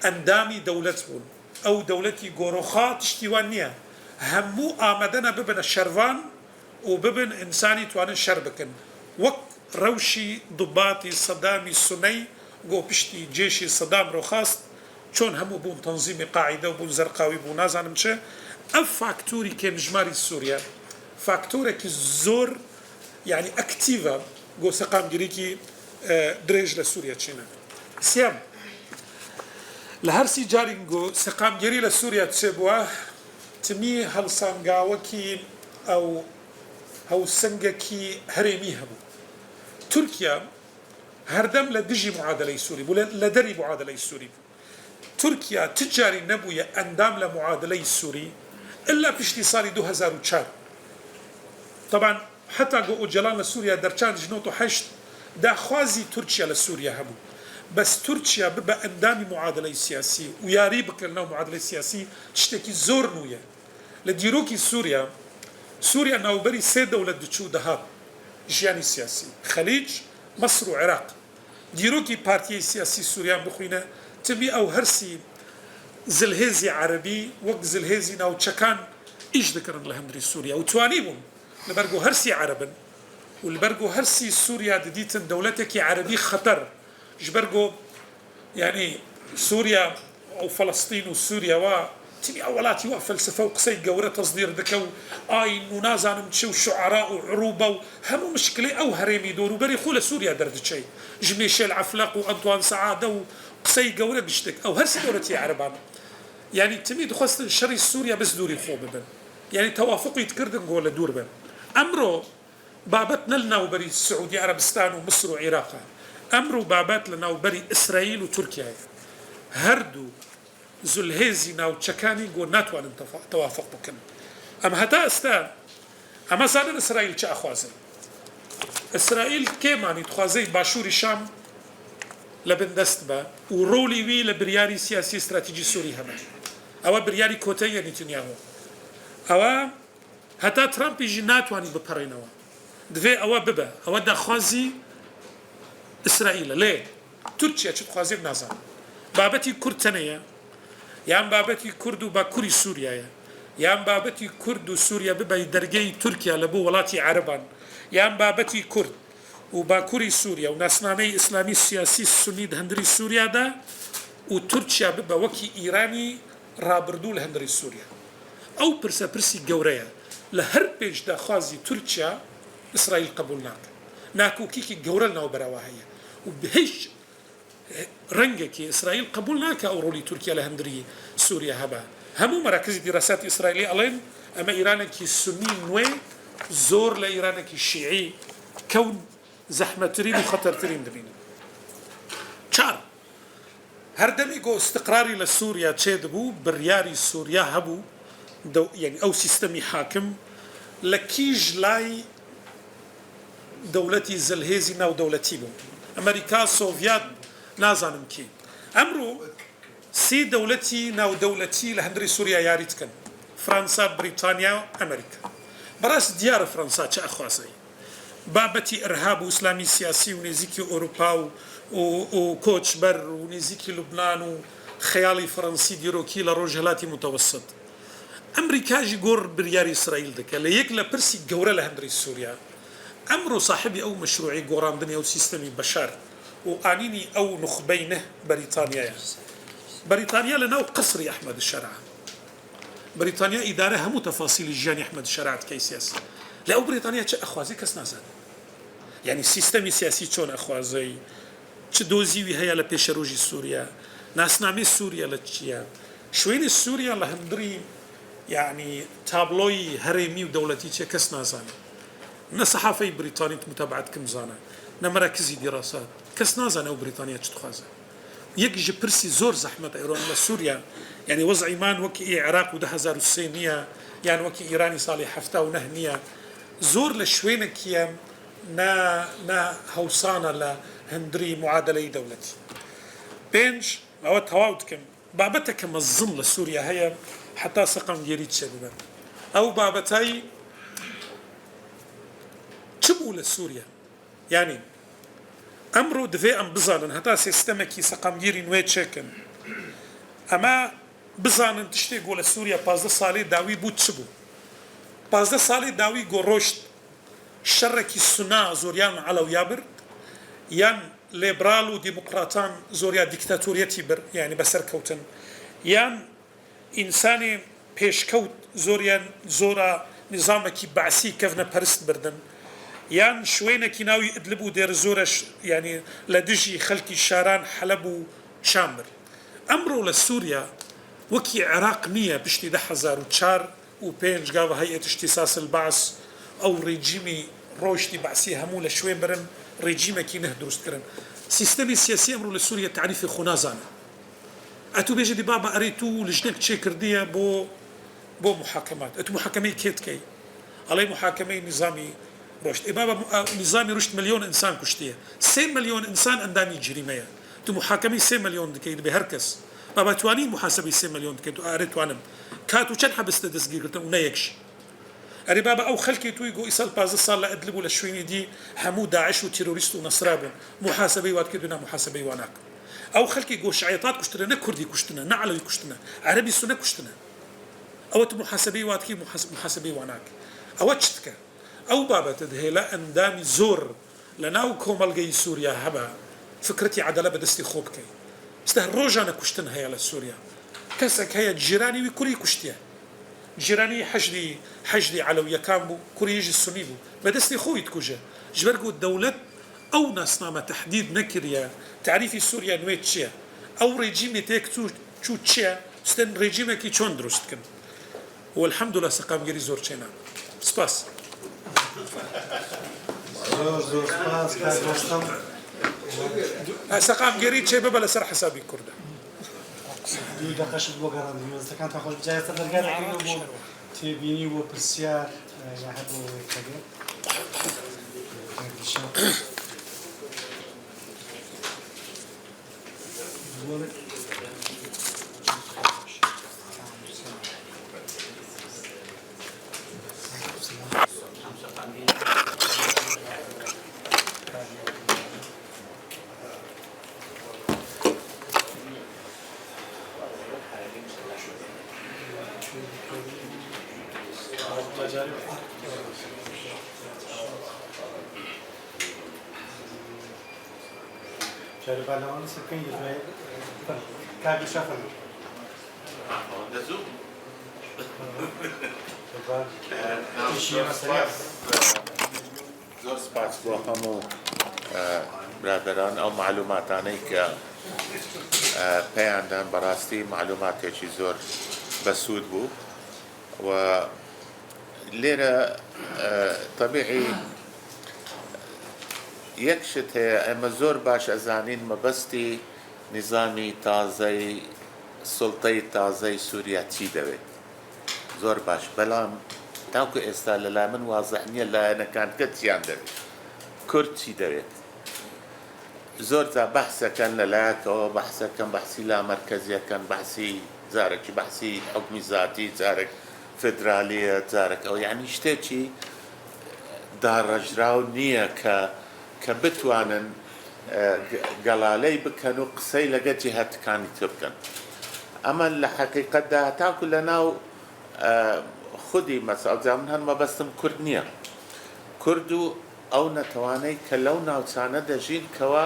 D: ئەندامی دەوڵەت بوون ئەو دەوڵەتی گۆڕۆخا تشتیوان نییە هەموو ئامادەنە ببنە شەروان و ببن ئینسانی توانن شەر بکەن وەک ڕەوشی دووباتی سەدامی سونەی گۆ پشتی جێشی سەدام ڕۆخاست چۆن هەموو بوون تەنزیمی قاعیدە و بوون زەرقاوی بوو نازانم چێ ئەف فاکتوری کێمژماری سووریا فاکتۆرێکی زۆر یعنی ئەکتیڤە گۆ سەقامگیریکی درێژ لە سووریا چینە سێم لە هەرسی جارین گۆ سەقامگیری لە سووریا چێ بووە تمی هەڵسانگاوەکی ئەو هەوسەنگێکی هەرێمی هەبوو تورکیا هەردەم لە دژی معادلەی سووری بوو لە دەری معادلەی سووری بوو تورکیا تجاری نەبوویە ئەندام لە معادلەی سووری إلا پشتی ساڵی 2004 طبعا حتى قو أوجلان لسوريا درچان جنوتو حشت داخوازي تركيا لسوريا هبو بس تركيا ببا اندامي معادلة سياسي وياري بكلنا معادلة سياسي تشتكي زور نويا لديروكي سوريا ناوبري سي دولة دچو دهاب جياني سياسي خليج مصر وعراق ديروكي بارتي سياسي سوريا بخوينا تبي أو هرسي زلهيزي عربي وقت زلهيزي ناو تشكان إيش ذكرن لهندري سوريا وتوانيبهم لبرجو هرسي عربا والبرجو هرسي سوريا ديتن دولتك عربي خطر جبرجو يعني سوريا او فلسطين وسوريا وا تبي اولاتي وفلسفه وقصي جوره تصدير دكو انه نازان مشو شعراء وعروبه هم مشكله او هريمي دورو بري خول سوريا درد شيء جميشيل عفلق وانطوان سعاده وقصي جوره بشتك او هرسي دولتي عربان يعني تمي دخلت شري سوريا بس دوري خوببن يعني توافق يتكردن جوه دور بن أمره بابتنا لنا وبري السعودية عربستان ومصر وعراق أمره بابات لنا وبري إسرائيل وتركيا هردو زلهيزينا وتشكاني قول ناتوان توافق بكن أما هتا استان أما صار إسرائيل شا أخوازي إسرائيل كيماني تخوازي باشوري شام لبن دستبا ورولي وي لبرياري سياسي استراتيجي سوري هما أو برياري كوتايا نتنياهو أو هتا ترامب يجي ناتواني ببرينوا دفي أو ببا أو داخوازي إسرائيل ليه تركيا تخوازي بنازان بابتي كردتنية يام بابتي كردو باكوري سوريا يام بابتي كردو سوريا ببا درجي تركيا لبو ولاتي عربان يام بابتي كرد وباكوري سوريا وناسنامي إسلامي سياسي السني هندري سوريا دا وتركيا ببا وكي إيراني رابردو لهندري سوريا أو برسي جوريا لهر بيج داخوازي تركيا إسرائيل قبولناك ناكو كيكي جورلنا وبرواهية وبهيش رنجك إسرائيل قبولناك أو رولي تركيا لهندري سوريا هبا همو مراكز دراسات إسرائيلية ألين أما إيرانك السني نوي زور لإيرانك الشيعي كون زحمة ترين وخطر ترين دبين شار هردمي جو استقراري لسوريا تشيدبو برياري سوريا هبو يعني أو سيستمي حاكم لكيج لاي دولتي زلهيزينا ودولتي بو أمريكا سوفيات نازانم كي أمرو سي دولتي ناو دولتي لهندري سوريا ياريتكن فرنسا بريطانيا أمريكا براس ديار فرنسا چه أخواسي بابتي إرهاب وإسلامي سياسي ونزيكي أوروبا وكوتش بر ونزيكي لبنان وخيالي فرنسي ديروكي لروجهلاتي متوسط أمريكا جي قور برياري إسرائيل دكا ليك لبرسي قورة لهندري سوريا أمرو صاحبي أو مشروعي قوران دنيا أو سيستمي بشار وآنيني أو نخبينه بريطانيا لنا قصري أحمد الشرع بريطانيا إدارة هم تفاصيل الجاني أحمد شرعت كي سياسي لا بريطانيا أخوازي كس نازل يعني السيستم السياسي شون أخوازي تدوزي وهي لبيشروجي سوريا ناس نامي سوريا لتشيا شوين السوريا لهندري يعني تابلوي هرمي ودولتي كس نازل نصحافي بريطانيا متابعة كمزانة نمراكز دراسات كس نازل أو بريطانيا تتخازن يجي برسي زور زحمة إيران لسوريا يعني وضع إيمان وكي العراق وده هزار السينية يعني وكي إيراني صالح حفتا ونهنية زور لشوينك يا نا هوصانا لهندري معادلة دولتي بينج أو تواودكم بابتك مظن لسوريا هي حتى سقم جريد شدنا أو بابتاي تبو لسوريا يعني أمرو دفي أم بزانن هتا سيستمكي سقام جيري نوي تشيكن أما بزانن تشتي قول سوريا 15 سالي داوي بو تشبو 15 سالي داوي قول روشت شركي السنا زوريان على ويابرد يان ليبرالو ديمقراطان زوريا ديكتاتوريتي بر يعني بسر كوتن يان إنساني بيش كوت زوريان زورا نظامكي بعسي كفنا برست بردن يان شوينة كناوي ادلبو دير زورش يعني لدجي خلكي شاران حلبو شامر أمرو لسوريا وكي عراق نية بشتي 2004 وبينج قاوة هيئة اشتساس البعث أو ريجيمي روشتي بعثي همولة شوين برن ريجيمي كي نهدرست كرن سيستمي السياسي أمرو لسوريا تعريف خنازانا أتو بيجي دي بابا أريتو لجنك تشي كردية بو محاكمات أتو محاكمي كيت كي علي محاكمي نظامي رشد بابا نظامي رشد مليون إنسان كشتيه 2 مليون إنسان أندامي جريمية تو محاكمي 2 مليون دكيد بهركس بابا توانين محاسبي 2 مليون دكيد أريد توانم كاتو كان حبس تدسجير قلت ونيكش أري بابا أو خلكي تو يقول إسال باز صار لا أدلبوا للشويني دي همو داعش وتيروريست ونصرابون محاسبي وات كدنا محاسبي واناك أو خلكي يقول شعيطات كشتنا كردي كشتنا نعلوي كشتنا عربي سنة كشتنا أو محاسبي وات كي محاسبي واناك أو تشتكى أو بابا تدهيلا أندامي زور لناو كومالجي سوريا هبا فكرتي عدالة بدستي خوبكي استهل روجانا كشتن هيا لسوريا كسك هيا جيراني وكوري كشتيا جيراني حجدي علوية كامبو كوري يجي السنيبو بدستي خوي تكوجا جبرقو الدولة أو ناس نامة تحديد نكريا تعريفي سوريا نويتشيا أو ريجيمي تيك تو تشيا استن ريجيمي كي چون درست كن والحمد لله سقام جري زور چينا سباس
A: زور سپاس کاک ڕۆستەم
D: سقام گەری چێ ببە لەسەر حسابی کوردە
A: دوو دەقەشت بۆ گەڕاندن وێستەکانتان خۆش بجایە سەر دەرگاکەوە بۆ تێبینی بۆ پرسیار یا هەر بۆ کەگە جاري بالوان سكين يجوي كاغي شافن
C: دزو زۆر سپاس بۆ هەموو برادران ئەو معلوماتانەی کە پێیاندان بەڕاستی معلوماتێکی زۆر بەسوود بوو و لێرە طبیعی یەک شت هەیە ئێمە زۆر باش ئەزانین مەبەستی نظامی تازەی سوڵتەی تازەی سووریا چی دەوێت زۆر باش بەڵام تاوکو ئێستا لەلای من وازح نییە لایەنەکان کە چیان دەوێت کورد چی دەوێت زۆر جا بەحسەکەن لەلایەکەوە بەحسەکەن بەحسی لا مەرکەزیەکەن بەحسی جارێکی بەحسی حکمی زاتی جارێک فدرالیە جارێک ئەو یعنی شتێکی داڕەژراو نییە کە بتوانن گەڵالەی بکەن و قسەی لەگە جیهەتەکانی تر بکەن ئەمە لە حەقیقەتدا تاکو لەناو خودی مەسەڵ من هەر مەبەستم کورد نییە کورد و ئەو نەتەوانەی کە لەو ناوچانە دەژین کەوە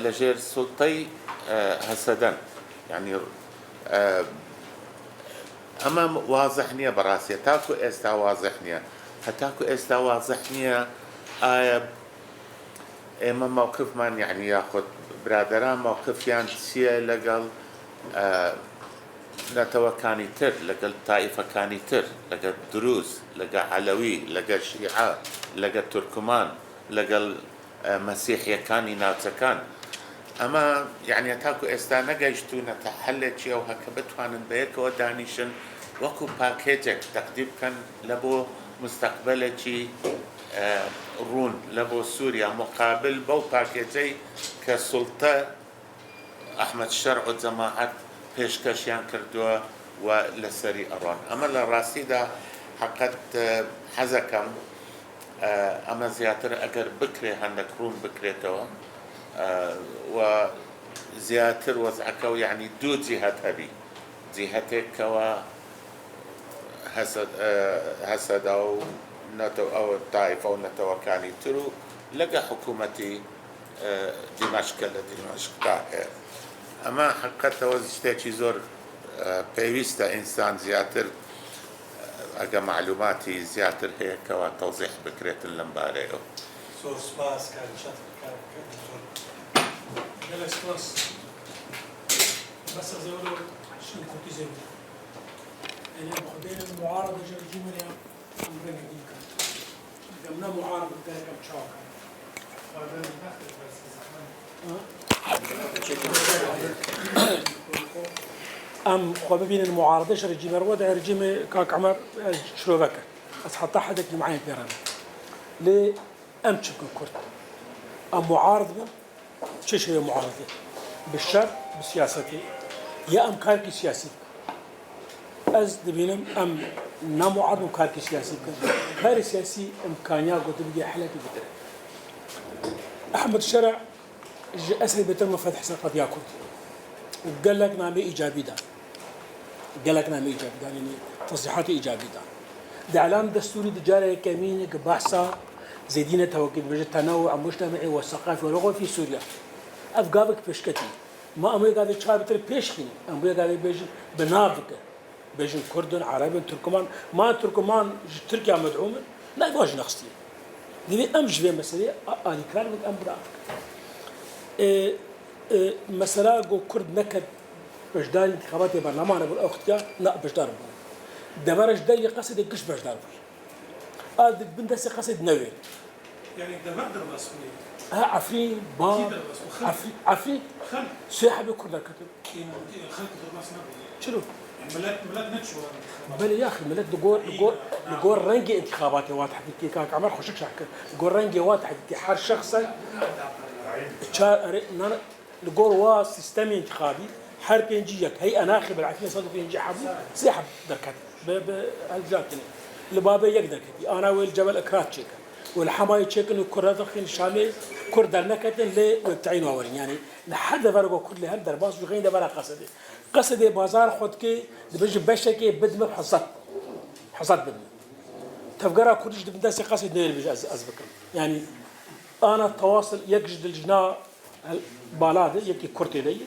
C: لەژێر سوڵتەی هەسەدەن یعنی أما واضح نية براسي تاكو إستا واضح نية هتاكو إستا واضح نية إما موقف من يعني ياخد برادران موقف يعني سيا لقل نتوى كاني تر لقل طائفة كاني تر لقل دروز لقل علوي لقل شيعة لقل تركمان لقل مسيحية كاني ناوتكان أما يعني تاكو إستانا جيشتو نتحلت شيء وهكبتوان بيك ودانيشن وكو باكيجك تقديم كان لبو مستقبل شيء رون لبو سوريا مقابل بو باكيجي كسلطة أحمد الشرع وجماعة بيشكشيان كردوا ولسري أرون أما للراسيدة حقت حزكم أما زياتر أجر بكري هندك رون بكري توا وزياتر وزعكو يعني دو جهات هبي جهتك كوا هسد أو نتو أو الطائفة أو نتوكاني ترو لقى حكومتي دمشق لدمشق طاهر أما حقا وزشتي زور بيويستا إنسان زياتر أجا معلوماتي زياتر هيك وتوضيح بكرة اللمباريو
A: زۆر سپاس کاری چەند
D: Gel spas. بس زورو شن كوتي زين. يعني بخدين المعارضة جل جملة أمرنا ديك. قمنا معارضة ذلك بشاك. فهذا ناخذ بس أم خبابين المعارضة شر الجمر وده رجيم كاك عمر شلوفك. أصحى حدك معين بيران. ليه أم تشكل كرد. أم معارض من شيء هي معارضة بالشر بسياستي يا أم كارك سياسي أز دبينم أم نمعارض وكارك سياسي كارك سياسي إمكانية قد بيجي حالك بدر أحمد الشرع أسري بتم فتح قد يأكل وقال لك نعمل إيجابي ده قال لك نعمل إيجابي ده يعني تصريحات إيجابي ده إعلان دستوري تجاري كمين بحثا زيدينة توكيد بجد تنوع مجتمعي والثقافي واللغوي في سوريا أفقابك بشكتي ما أمري قاعد يتشابه ترى بيشكني أمري قاعد يبيجي بنافك بيجي كردن عربي تركمان ما تركمان تركيا مدعومة لا يواجه نقصتي دي أمش في مسألة أنا كلامك أمر مسألة جو كرد نكد بجدار انتخابات برلمان أبو الأختيار لا بجدار دمرج داي قصد كش بجدار هذا بندس قصد نوير يعني دمردر مسؤولية
C: عفرين با عفرين سيحب يكون ذا كتب
D: خلق الناس
C: شنو
D: ملات نتشو
C: بل يا اخي ملات دقور رنجي انتخاباتي واضحه كي كاك عمر خوشك شحك دقور رنجي واضحه اتحاد شخصي دقور وا سيستم انتخابي حرب ينجيك هي ناخب العفرين صدق ينجي حبو سيحب دركت بهالجاتني البابا يقدر كتي انا والجبل اكرات شيك والحماية تشيكن وكرة خين شامل كرد النكتة اللي وبتعين وورين يعني لحد فرقوا كل هالدرباس وغين ده برا قصدي بازار خد كي بيجي بشكي بدم حصاد بدم تفقرا كلش بدنسي قصد نيل بيجي أزبكم يعني أنا التواصل يجد الجنا بالاد يكي كرتي دي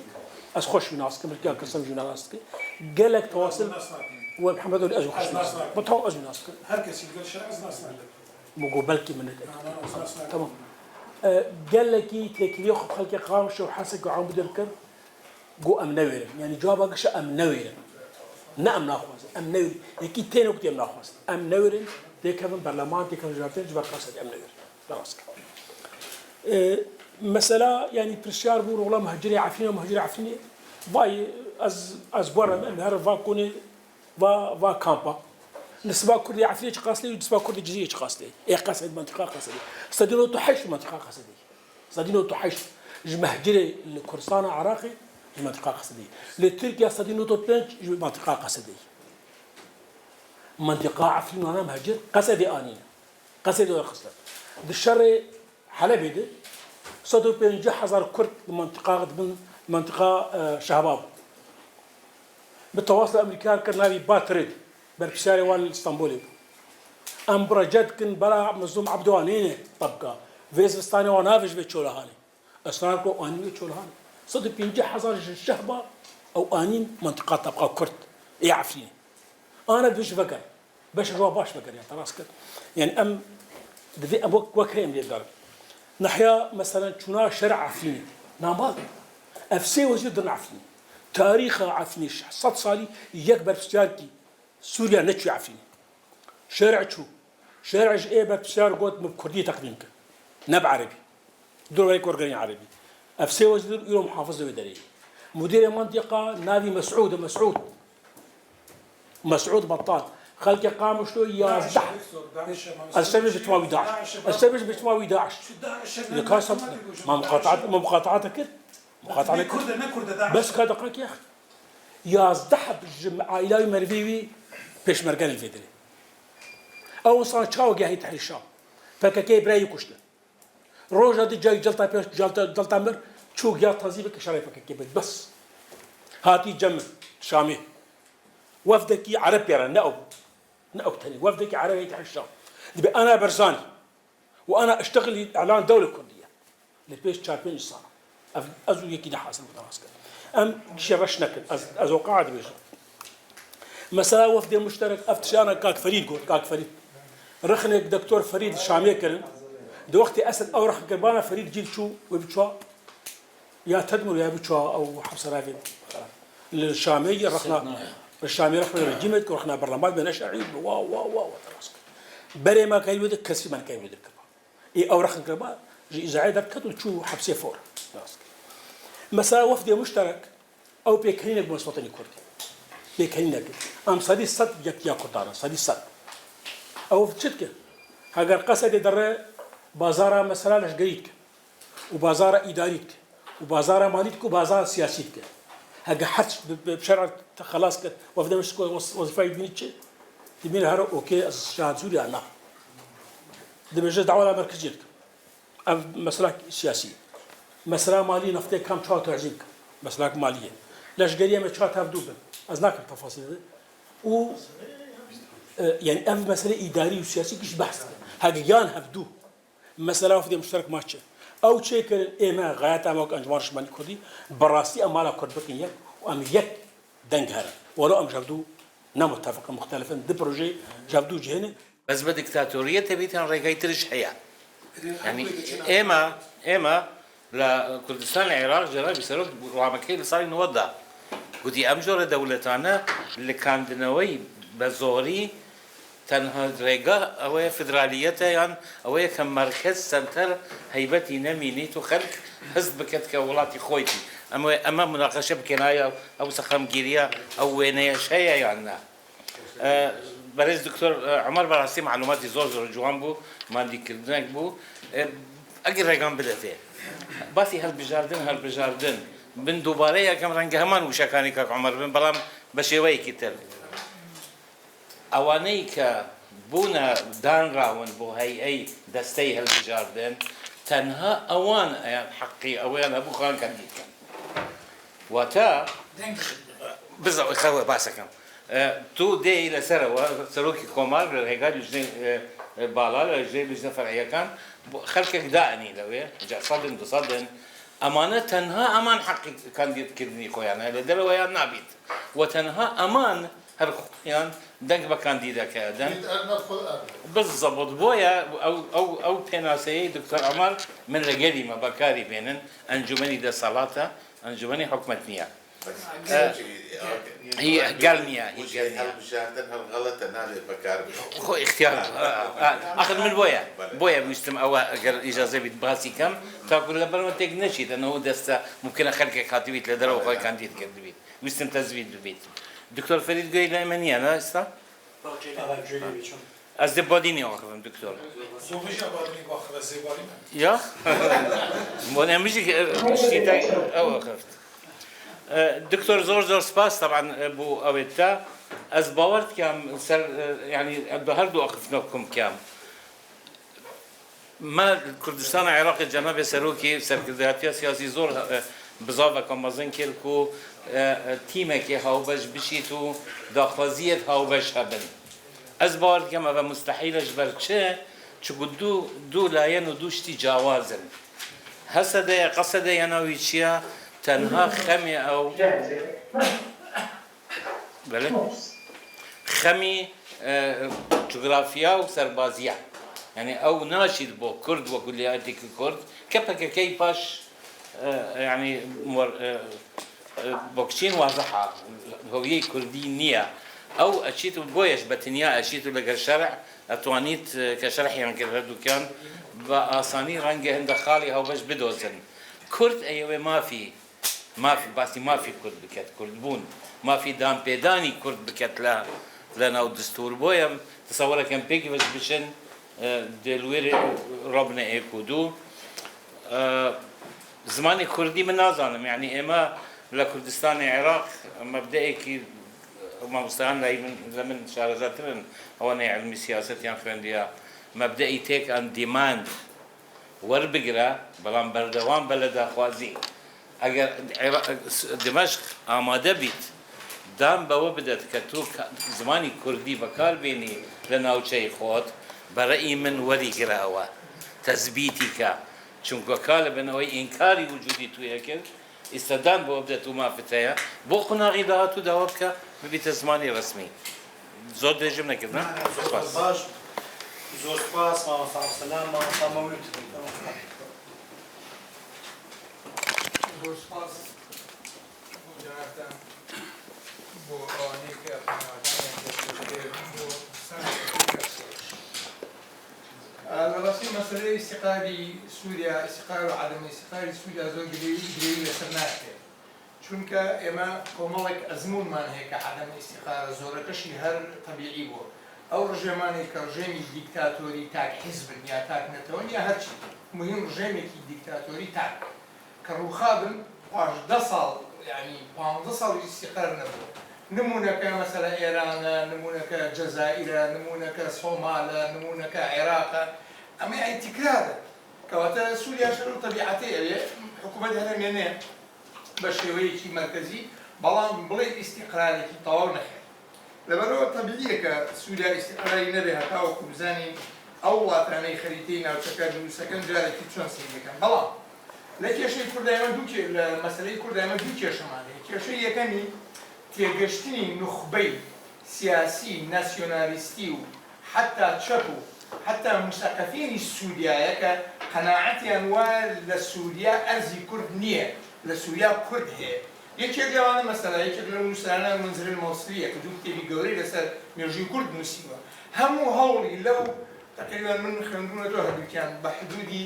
C: أسخش من ناسك مركان كسم جنا ناسك قالك تواصل ومحمد ولي أزوخش بطو أزو ناسك
D: هركس يقول شيء أزناس مالك
C: مقابلتي من تمام قال لك تكليخ خلق قام شو حسك وعم بدركر جو أم نوير يعني جوابك شو أم نوير نعم ناخذ أم نوير يكي تين وقت أم ناخذ أم نوير تكمل برلمان تكمل جوابتين جبر قصد أم نوير راسك مسألة يعني برشار بور والله مهجري عفيني باي از برا من هذا فاكوني va kampa نسبة كردية عفرية قاصلي ونسبة كردية جزية قاصلي إيه قاصد منطقة قاصلي صدينو تحش منطقة قاصلي صدينو تحش جمهجري الكردستان عراقي منطقة قاصلي لتركيا صدينو تبلنج منطقة قاصلي منطقة عفرين وانا مهجر قاصدي آنين قاصدي وقصد بالشر حلبي ده صدو بين جحزر كرد من منطقة شهباب بالتواصل الأمريكي كان نبي باتريد بركشاري والإسطنبولي أمبرجت كن برا مزوم عبدوانين طبقة فيزستاني ونافج بيتشولا هالي أسراركو أني بيتشولا هالي صدق بينجح حصار الشهبة أو أنين منطقة طبقة كرد يعفني
F: انا بيش فكر باش جوا باش فكر يعني تراس كده يعني ام بدي ابوك وكريم يقدر نحيا مثلا شنا شرع عفيني نعم افسي وزير دنا عفيني تاريخ عفيني 100 صالي يكبر بسيارتي سوريا نتشي عفيني شارع شو شارع ايه بسيار قلت بكردية تقديمك نب عربي دور عليك ورقاني عربي افسي وزير يوم محافظة ادارية مدير المنطقة نادي مسعود بطال خلق قام شلو يازدح السبب بتساوي 11 السبب بتساوي 11 اللي كاسب ما مقاطعتك مقاطعتك بس كذا دقيقة يا اخي يازدح عائلة مربيوي بيش مرقان الفيدري او صار تشاو جاي تحت الشام فكاكي براي كشله روجا دي جاي جلطه بيش جلطه مر شو جا تنظيمك شرايفك كيف بس هاتي جمع شامي وفدك عرب يرى نأب تاني وفدك عربي تحت الشام انا برزاني وانا اشتغل اعلان دوله كرديه لبيش تشاربين صار ازو يكي ده حاصل متماسك ام شرش نكل ازو قاعد بيش مثلا وفد مشترك افتشانا كاك فريد رخنك دكتور فريد الشامي كرن دو وقت اسد او رخ قربانا فريد جيل شو وبتشوا يا تدمر يا بتشوا او حبس رافين للشامي رخنا الشامي رخنا رجيمت ورخنا برلمان بين اشعري واو تراسك بري ما كان يودك كسي ما كان يودك اي او رخ قربان اذا عيدت كتو تشو حبسي فور مثلا وفد مشترك او بيكهينك بمسوطني كردي بيكهينك ام صدي صد يا كردانا صدي صد او في تشتكه هاجر قصدي در بازار مثلا لشقريتك وبازار اداريتك وبازار ماليتك وبازار سياسيتك هاجا حدش بشرع خلاص وفد مش وظيفه يبنيتش تبين هرو اوكي الشهاد سوريا لا دي بجد دعوه مركزيتك مسلك سياسي مسألة مالية نفتي كم شهر تعزيك مسألة مالية لاش قريه ما شهر تبدوبن أزناك التفاصيل دي و يعني أف مسألة إدارية وسياسية كش بحث هاجيان هبدو مسألة وفدي مشترك ماتش أو شيء كان إما غاية أماك أنجمار شمالي كردي براسي أمالا كرد بكين يك وأم يك دنجهرة ولو أم جابدو نمتفق مختلفا دي بروجي جابدو جهني
C: بس بديكتاتورية تبيتها رجعترش حياة يعني إما لكردستان العراق جرى بيسرق وعمكي اللي صار نوضع ودي أمجر دولتنا اللي كان دنوي بزوري تنها رجع أو فدراليته يعني أو كمركز سنتر هيبتي نميني تخلق حزب بكت كولاتي خويتي أما مناقشة بكناية أو سخام جيريا أو وينيا شيء يعني برز دكتور عمر براسي معلوماتي زور جوان بو ما دي كردناك بو أجر رقم بدأته باسي هالبجاردن من دوباره كم رنگ همان وشکانی که عمر بن بلام بشوی کتر اوانی که بونا دان راون بو هی ای دستی هالبجاردن تنها اوان حقي اوان ابو خان كان ديكن وتا بزاو خوا باسكم تو دي لسروا سروكي كومار هيغاد لجنه بالا لجنه فرعيه كان خلقك دائني لو جا صدن أمانة تنها أمان حقي كان يذكرني خويانا لدرجة ويا نابيت وتنها أمان هالخويان دنك بكانديدا كأدن بالضبط بويا أو بيناسي دكتور عمر من رجالي ما بكاري بينن أنجمني ده صلاة أنجمني حكمتنيا هي قالنيا هالبجاردن هالغلط أنا بكار خو اختيار أخذ من بويا بيستم أو إجازة بتباسي كم تقول لبرا ما تجنشي لأنه هو دستا ممكن أخلك كاتبيت لدرا وخاي كانديد كاتبيت بيستم تزويد بالبيت دكتور فريد قايل لي مني أنا استا از دبادینی آخرم دکتر.
D: زوجي أبادني باخر الزبالين.
C: يا. وانا مشي شتاي أو خفت. دكتور زور سباس طبعا أبو أويتا از باورت كام سر يعني بهردو أخفناكم كام. ما كردستان العراق الجنوب سروكي سركرداتيا سياسي زور بزاف كم مازن كيركو تيمك هاوبش بشيتو داخوازية هاوبش هبن. از باورت كام أبا مستحيل أجبر چه دو لاين ودوشتي جوازن. هسه قصد يناوي شيا تنها خمي أو بله
G: خەمی جغرافیا و سەربازیە يعني ئەو ناشید بۆ کورد وەکو لایەتێکی کورد کەپەکەکەی پاش يعني بۆ کچین وازەحە هۆیەی کوردی نییە ئەو ئەچیت و بۆیەش بە تەنیا ئەچیت و لەگەر شەرع ئەتوانیت کە شەرحیان کرد هەردووکیان بە ئاسانی ڕەنگە هەندە خاڵی هەڵبەش بدۆزن کورد ئەوێ مافی باسی مافی کورد بکات کوردبوون مافی دامپێدانی کورد بکات لە ناو دستور بۆیە تەسەوەرەکەم پێکی بەس بچن دلوێری ڕەبنە ئێک و دوو زمانی کوردی من نازانم یعنی ئێمە لە کوردستانی عێراق مەبدەیەکی مامۆستایان لە من شارەزاترن ئەوانەی علمی سیاسەتیان خوێندیە مەبدەئی تێک ئەن دیماند وەربگرە بەڵام بەردەوام بە لە داخوازی ئەگەر دمەشق ئامادە بیت دام بەوە بدەت کە تۆ زمانی کوردی بەکاربێنی لە ناوچەی خۆت بەڕێی من وەریگرەوە تەزبیتی کە چونکە کا لە بنەوەی ئینکاری وجودی تویە کرد ئیسەدان بۆ بدەت و مافت هەیە بۆ قوناغی داهات و داوا بکە ببیتە زمانی ڕسمی زۆر درێژم نەکردن
A: باش زۆر سپاس مامۆستا حوسەنان مامۆستا مەولود
H: زۆر سپاس بۆ جەنابتان بۆ ئەوانەی کە قەناعەتیان بۆ لەڕاستی مەسەلەی ئیستیقلالی سووریا ئیستیقلال و عەدەمی ئیستیقلالی سووریا زۆر گرێی لەسەر ناکرێت چونکە ئێمە کۆمەڵێک ئەزمونمان هەیە کە عەدەمی ئیستیقلال زۆرەکەشی هەر طەبیعی بووە ئەو ڕژێمانێک کە ڕژێمی دیکتاتۆری تاک حیزبن یا تاک نەتەوەن یا هەرچی مهم ڕژێمێکی دیکتاتۆری تاک کە ڕووخابن پاش 10 ساڵ یعنی 15 ساڵی ئیستیقلال نەبووە نمونەکە مەسەلە ئێرانە نمونەکە جەزائیرە نمونەکە سۆمالە نمونەکە عێراقە ئەمە یعنی تیکرارە کەواتە سووریا شەر و تەبیعەتی ئەوێ حکوومەت هەرێمێنێ بە شێوەیەکی مەرکەزی بەڵام بڵێ ئیستیقلالێکی تەواو نەخێت لەبەرەوە طەبیعیە کە سووریا ئیستیقلالی نەبێ هەتاوەکو بزانین ئەو وڵاتانەی خەریتەی ناوچەکە دروستەکەن جارێکی چۆن سیر دەکەن بەڵام لە کێشەی کوردایمە لە مەسەلەی کوردایمە دوو کێشەمان هەیە کێشەی یەکەمی تێگەشتنی نخبەی سیاسی ناسیۆنالیستی و حتا چەپ و حتا موسەقەفینی سووریایە کە قەناعەتیان وایە لە سووریا ئەرزی کورد نییە لە سووریا کورد هەیە یەکێک لەوانە مەسەلا یەکێک لە نووسانە منزل المەوسڵیە کە دوو کتێبی گەورەی لەسەر مێژووی کورد نووسیوە هەموو هەوڵی لەو تقریبا من خوێندوونەوە هەردووکیان بە حدودی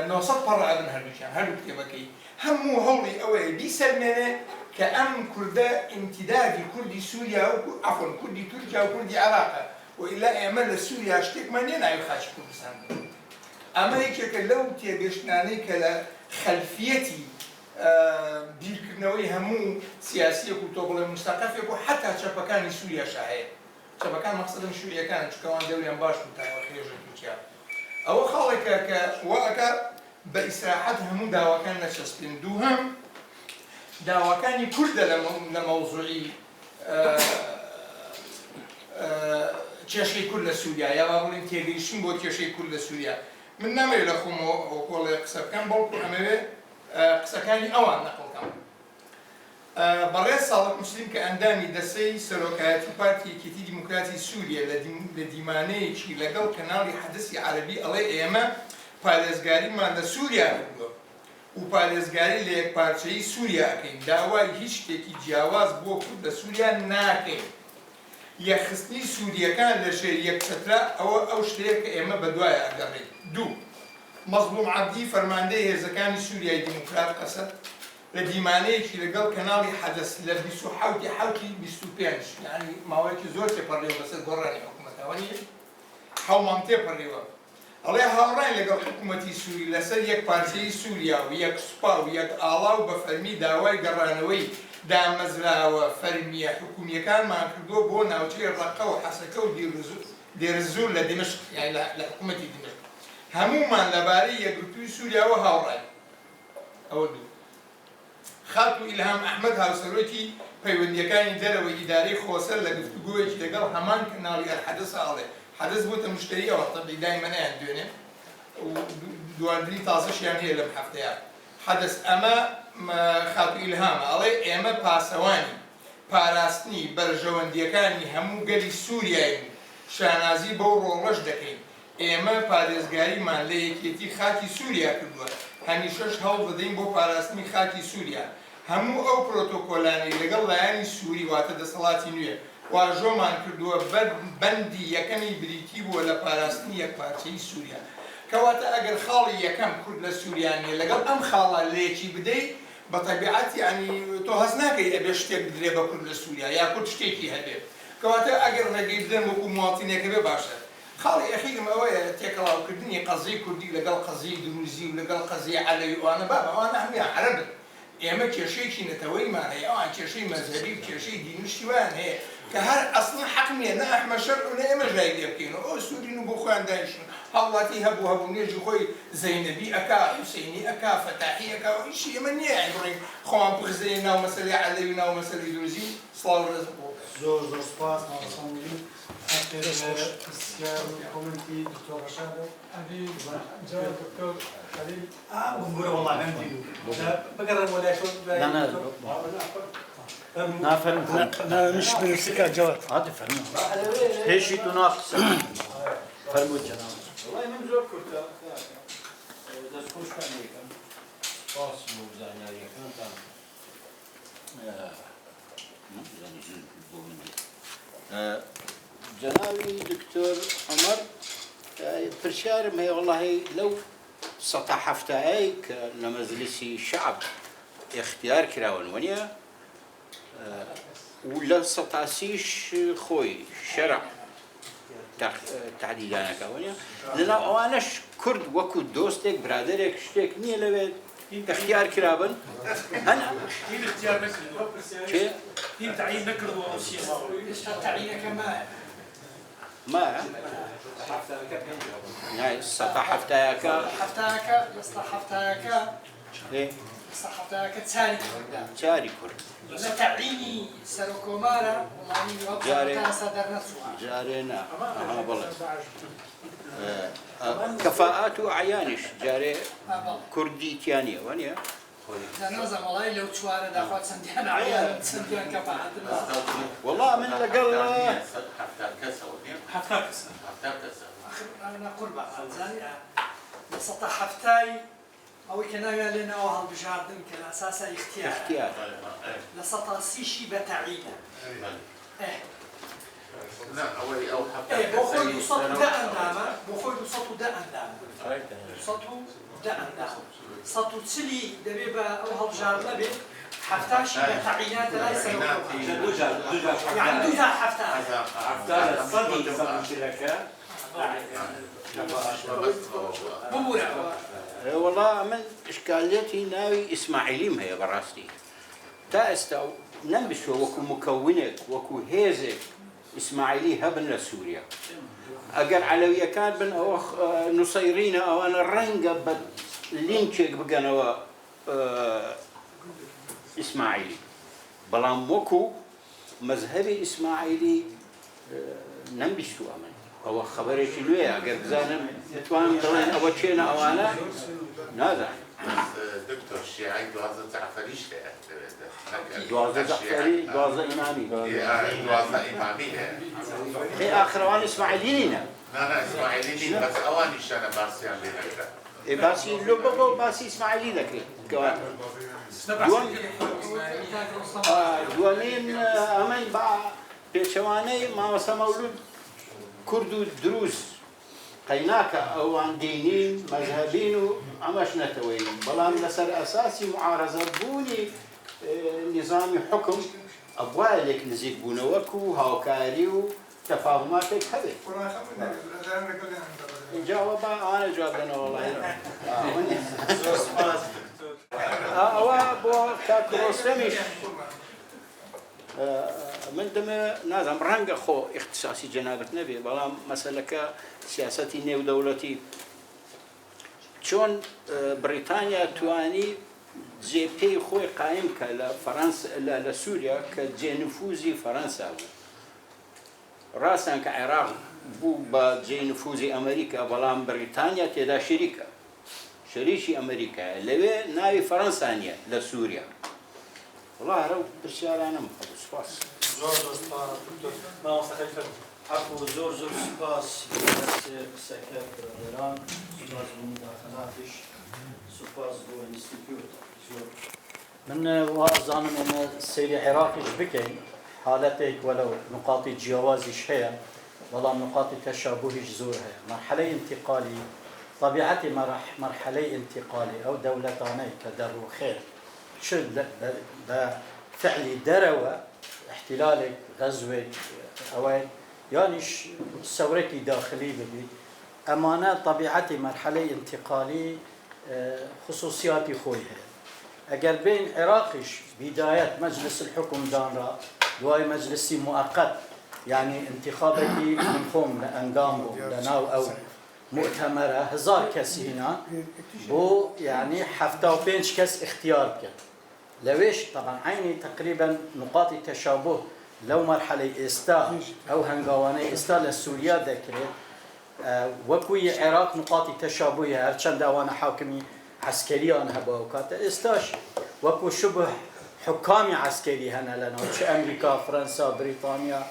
H: 900 پەڕەبن هەردووکیان هەردوو کتێبەکەی هەموو هەوڵی ئەوەیە بیسەلمێنێ کە ئەم کوردە ئیمتیدادی کوردی سووریا و عەفوەن کوردی تورکیا و کوردی عێراقە وئیلا ئێمە لە سووریا شتێکمان نییە ناوی خاچی کوردستان ئەمە یەکێکە لەو تێگەشتانەی کە لە خەلفیەتی بیرکردنەوەی هەموو سیاسیەک و تۆ بڵێ مستەقەفێک و حتا چەپەکانی سووریاشا هەیە چەپەکان مەقسەدم شووریەکانن چونکەوان دەوریان باش بوو خێژە تورکیا ئەوە خاڵێکە کە وەکە بە ئیسراحەت هەموو داواکان نەچەسپێن دووهەم داواکانی کوردە لە مەوزوعی کێشەی کورد لە سووریا یا با بڵێن تێگەیشتن بۆ کێشەی کورد لە سووریا من نامەوێت لە خۆمەوە کۆڵێ قسە بکەم بەڵکو ئەمەوێت قسەکانی ئەوان نەقڵکەم بەڕێز ساڵح موسلیم کە ئەندامی دەسەی سەرۆکایەتی پارتی یەکێتی دیموکراتی سووریا لە دیمانەیەکی لەگەڵ کەناڵی حەدەسی عەرەبی ئەڵێ ئێمە پارێزگاریمان لە سووریا کردووە و پارێزگاری لە یەکپارچەیی سووریا ئەکەین داوای هیچ شتێکی جیاواز بۆ کورد لە سووریا ناکەین یەخستنی سووریەکان لە شێر یەکچەترا ئەو شتەیە کە ئێمە بەدوایە ئەگەڕێین دوو مەزلوم عەبدی فەرماندەی هێزەکانی سووریای دیموکرات قەسەد لە دیمانەیەکی لەگەڵ کەناڵی حەدەس لە 27/25 یعنی ماوەیەکی زۆر تێپەڕێوە بەسەر گۆڕانی حکوومەتەوە نیە حەومان تێپەڕێوە ئەڵێ هاوڕای لەگەڵ حکوومەتی سووری لەسەر یەک پارچەی سووریا و یەک سوپا و یەک ئاڵا و بە فەرمی داوای گەڕانەوەی دامەزراوە فەرمیە حکوومیەکانمان کردووە بۆ ناوچەی ڕەقە و حەسەکە و دێرزوور لە دمشق یعنی لە حکوومەتی دمشق هەموومان لەبارەی یەکگرتووی سووریاوە هاوڕای ئەوە دوو خات و ئیلهام ئەحمەد هاوسەرۆکی پەیوەندیەکانی دەرەوەی ئیدارەی خۆسەر لە گفتوگۆیەکی لەگەڵ هەمان کەناڵی ئەلحەدەس ئاڵێ حەدەس بۆتە مشتری ئەوە تەبی دایمە نەیان دوێنێ دواندری تازەشیان هەیە لەم هەفتەیە حەدەس ئەمە خات و ئیلهامە ئەڵێ ئێمە پاراستنی بەرژەوەندیەکانی هەموو گەلی سووریای شانازی بەو ڕۆڵەش دەکەین. ئێمە پارێزگاریمان لە یەکێتی خاکی سووریا کردووە، هەمیشەش هەوڵ دەدەین بۆ پاراستنی خاکی سووریا. هەموو ئەو پرۆتۆکۆلانەی لەگەڵ لایانی سووری واتە دەسەڵاتی نوێ واژۆمان کردووە بەندی یەکەمی بریتی بووە لە پاراستنی یەکپارچەی سووریا. کەواتە ئەگەر خاڵی یەکەم کورد لە سووریانیە لەگەڵ ئەم خاڵە لەیەکی بدەیت بەتەبیعەت یعنی تۆ هەست ناکەی ئەبێ شتێک بدرێ بە کورد لە سووریا یا کورد شتێکی هەبێت. کەواتە ئەگەر ڕێگەی بدەن وەکو موڵاتینێکە بێ باشە. خاڵی ئەخیرم ئەوەیە تێکەڵاوکردنی قەزەی کوردی لەگەڵ قەزەی دروزی و لەگەڵ قەزەی عەلەوی ئەوانە ئەوانە هەمویان عەرەبن. ئێمە کێشەیەکی نەتەوەیمان هەیە، ئەوان کێشەی مەذهەبی و کێشەی دینیشتیوان هەیە کە هەر ئەسڵی حەق نییە، نە ئەحمە شەرع و نە ئێمە ژای لێ بکەین. ئەو سوورین و بۆ خۆیان دانیشتن هەوڵاتی هەبوو نوێژی خۆی زەینەبی ئەکا، حوسێنی ئەکا، فەتاحی ئەکا، ئیشی ئێمە نییە بڕین خۆمان بغزێنین ناو مەسەلەی عەلەوی ناو مەسەلەی دروزی. سڵاو و ڕێز بۆ
A: زۆر سپاس ماوەسەڵی پرسیار و کۆمنتی دکتۆر ڕەشاد بگورە وەڵام بگەڕێم وە لای
B: مش برسكا جواد
I: هذا فرمو هيشي تناقص فرمو جناب
A: والله من زۆر کورتە دەستخۆش کارێکم باس زانیاریەکانتان
I: جنابي دكتور عمر برشارم هي والله لو سطح حفتايك لمجلس الشعب اختيار كراون ونيا ولا سطاسيش خوي شرع تعديلنا كونيا لنا اوانش كرد وكو دوستك برادرك شتك ني لبيت اختيار كرابن انا
D: اختيار نكرد
I: شيء
D: تعيين نكرد
B: تعيين كمان
I: ما ناي سطح حفتايك
B: يصلح حفتاك
I: ايه
B: يصلح حفتاك تسالي
I: جاري كرد
B: لا تعيني سلوكومارا والله
I: جاري
B: صدرنا
I: جارينا اها بلد كفاءات وعيانش جاري كردي تيانية وانيا
B: نظم والله لو تشوارد اخوات سنديان عيال سنديان كفاءات
I: والله من لقل
B: حفتاك انا قربة سطح حفتاي أو كنا لنا أو هالبجاردن كلا أساسا اختيار لسطا سيشي بتعينا
C: لا أو حتى
B: بخوي صوت دا أندامة بخوي صوت دا أندامة صوت دا أندامة صوت تسلي دبيبا أو هالبجاردن بي حفتاشي بتعينات لا يسلوك يعني دوجا حفتاش
I: صدي شركة والله من إشكاليتي ناوي إسماعيليم هي براستي تأستو نمشي وكو مكونك وكو هيزك إسماعيلي هبن لسوريا أقل علوية كان بن أو نصيرين أو أنا رنقة لينشيك بقنا إسماعيلي بلام وكو مذهبي إسماعيلي نمشي أمن أو خبري شنوية أقل بزانم نتوان دلين أو تشينا أو أنا نازع
C: دكتور الشيعي دوازة زعفريش
I: دوازة زعفري دوازة إمامي
C: دوازة إمامي
I: هي آخر وان إسماعيليين
C: لا إسماعيليين بس أواني شانا بارسيان بينكرا
I: باسي لبقو باسي إسماعيلي ذكي كمان دوانين أمن با بيشواني ما وصل مولود كردو دروز قيناك أو عن دينين مذهبين وعمش نتوين بلام لسر أساسي معارضة بوني نظام حكم أبوالك نزيد بونوكو هاوكاري وتفاهماتك هذه جواب أنا جواب أنا والله أوا بو كاكروسمش من دم نازم رنگ خو اختصاصي جنابت نبي بلام مسألة سياستي نيو دولتي چون بريطانيا تواني جي بي خوي قائم كلا فرنسا لسوريا كجي نفوذي فرنسا راسا كعراق بو بجي نفوذي امريكا بلام بريطانيا تدا شريكي امريكا لوي ناوي فرنسانيا لسوريا والله رو برسيار أنا مخلص باس
A: زۆر مامۆستا خەلیفە
J: عفو زور سپاس سەکرێتەران سپاس بۆ مداخەلاتش سپاس بۆ ئینستیتیوت زۆر من وازانم ئێمە سەیری عێراقیش بکەین حالەتێک وەلەو نقاطی جیاوازیش هەیە بەڵام نقاطی تەشابوهیش زۆر هەیە مەرحەلەی انتقالی طبيعتي مرحلة انتقالي أو دولتاني كدرو خير شو بفعل دروة احتلالك غزوك أوين يعني ثورتي داخلي بدي أمانة طبيعتي مرحلة انتقالي خصوصياتي خويها أجل بين عراقش بداية مجلس الحكم دانرا دواي مجلسي مؤقت يعني انتخابتي من خوم لأنقامو لناو أو مؤتمرة هزار كس هنا بو يعني 75 كس اختيار كان لويش طبعا عيني تقريبا نقاط التشابه لو مرحلة استا او هنغواني استا لسوريا ذكرت وكوي عراق نقاط التشابه هرچند اوانا حاكمي عسكري انا هباوكات استاش وكو شبه حكامي عسكري هنا لنا امريكا فرنسا بريطانيا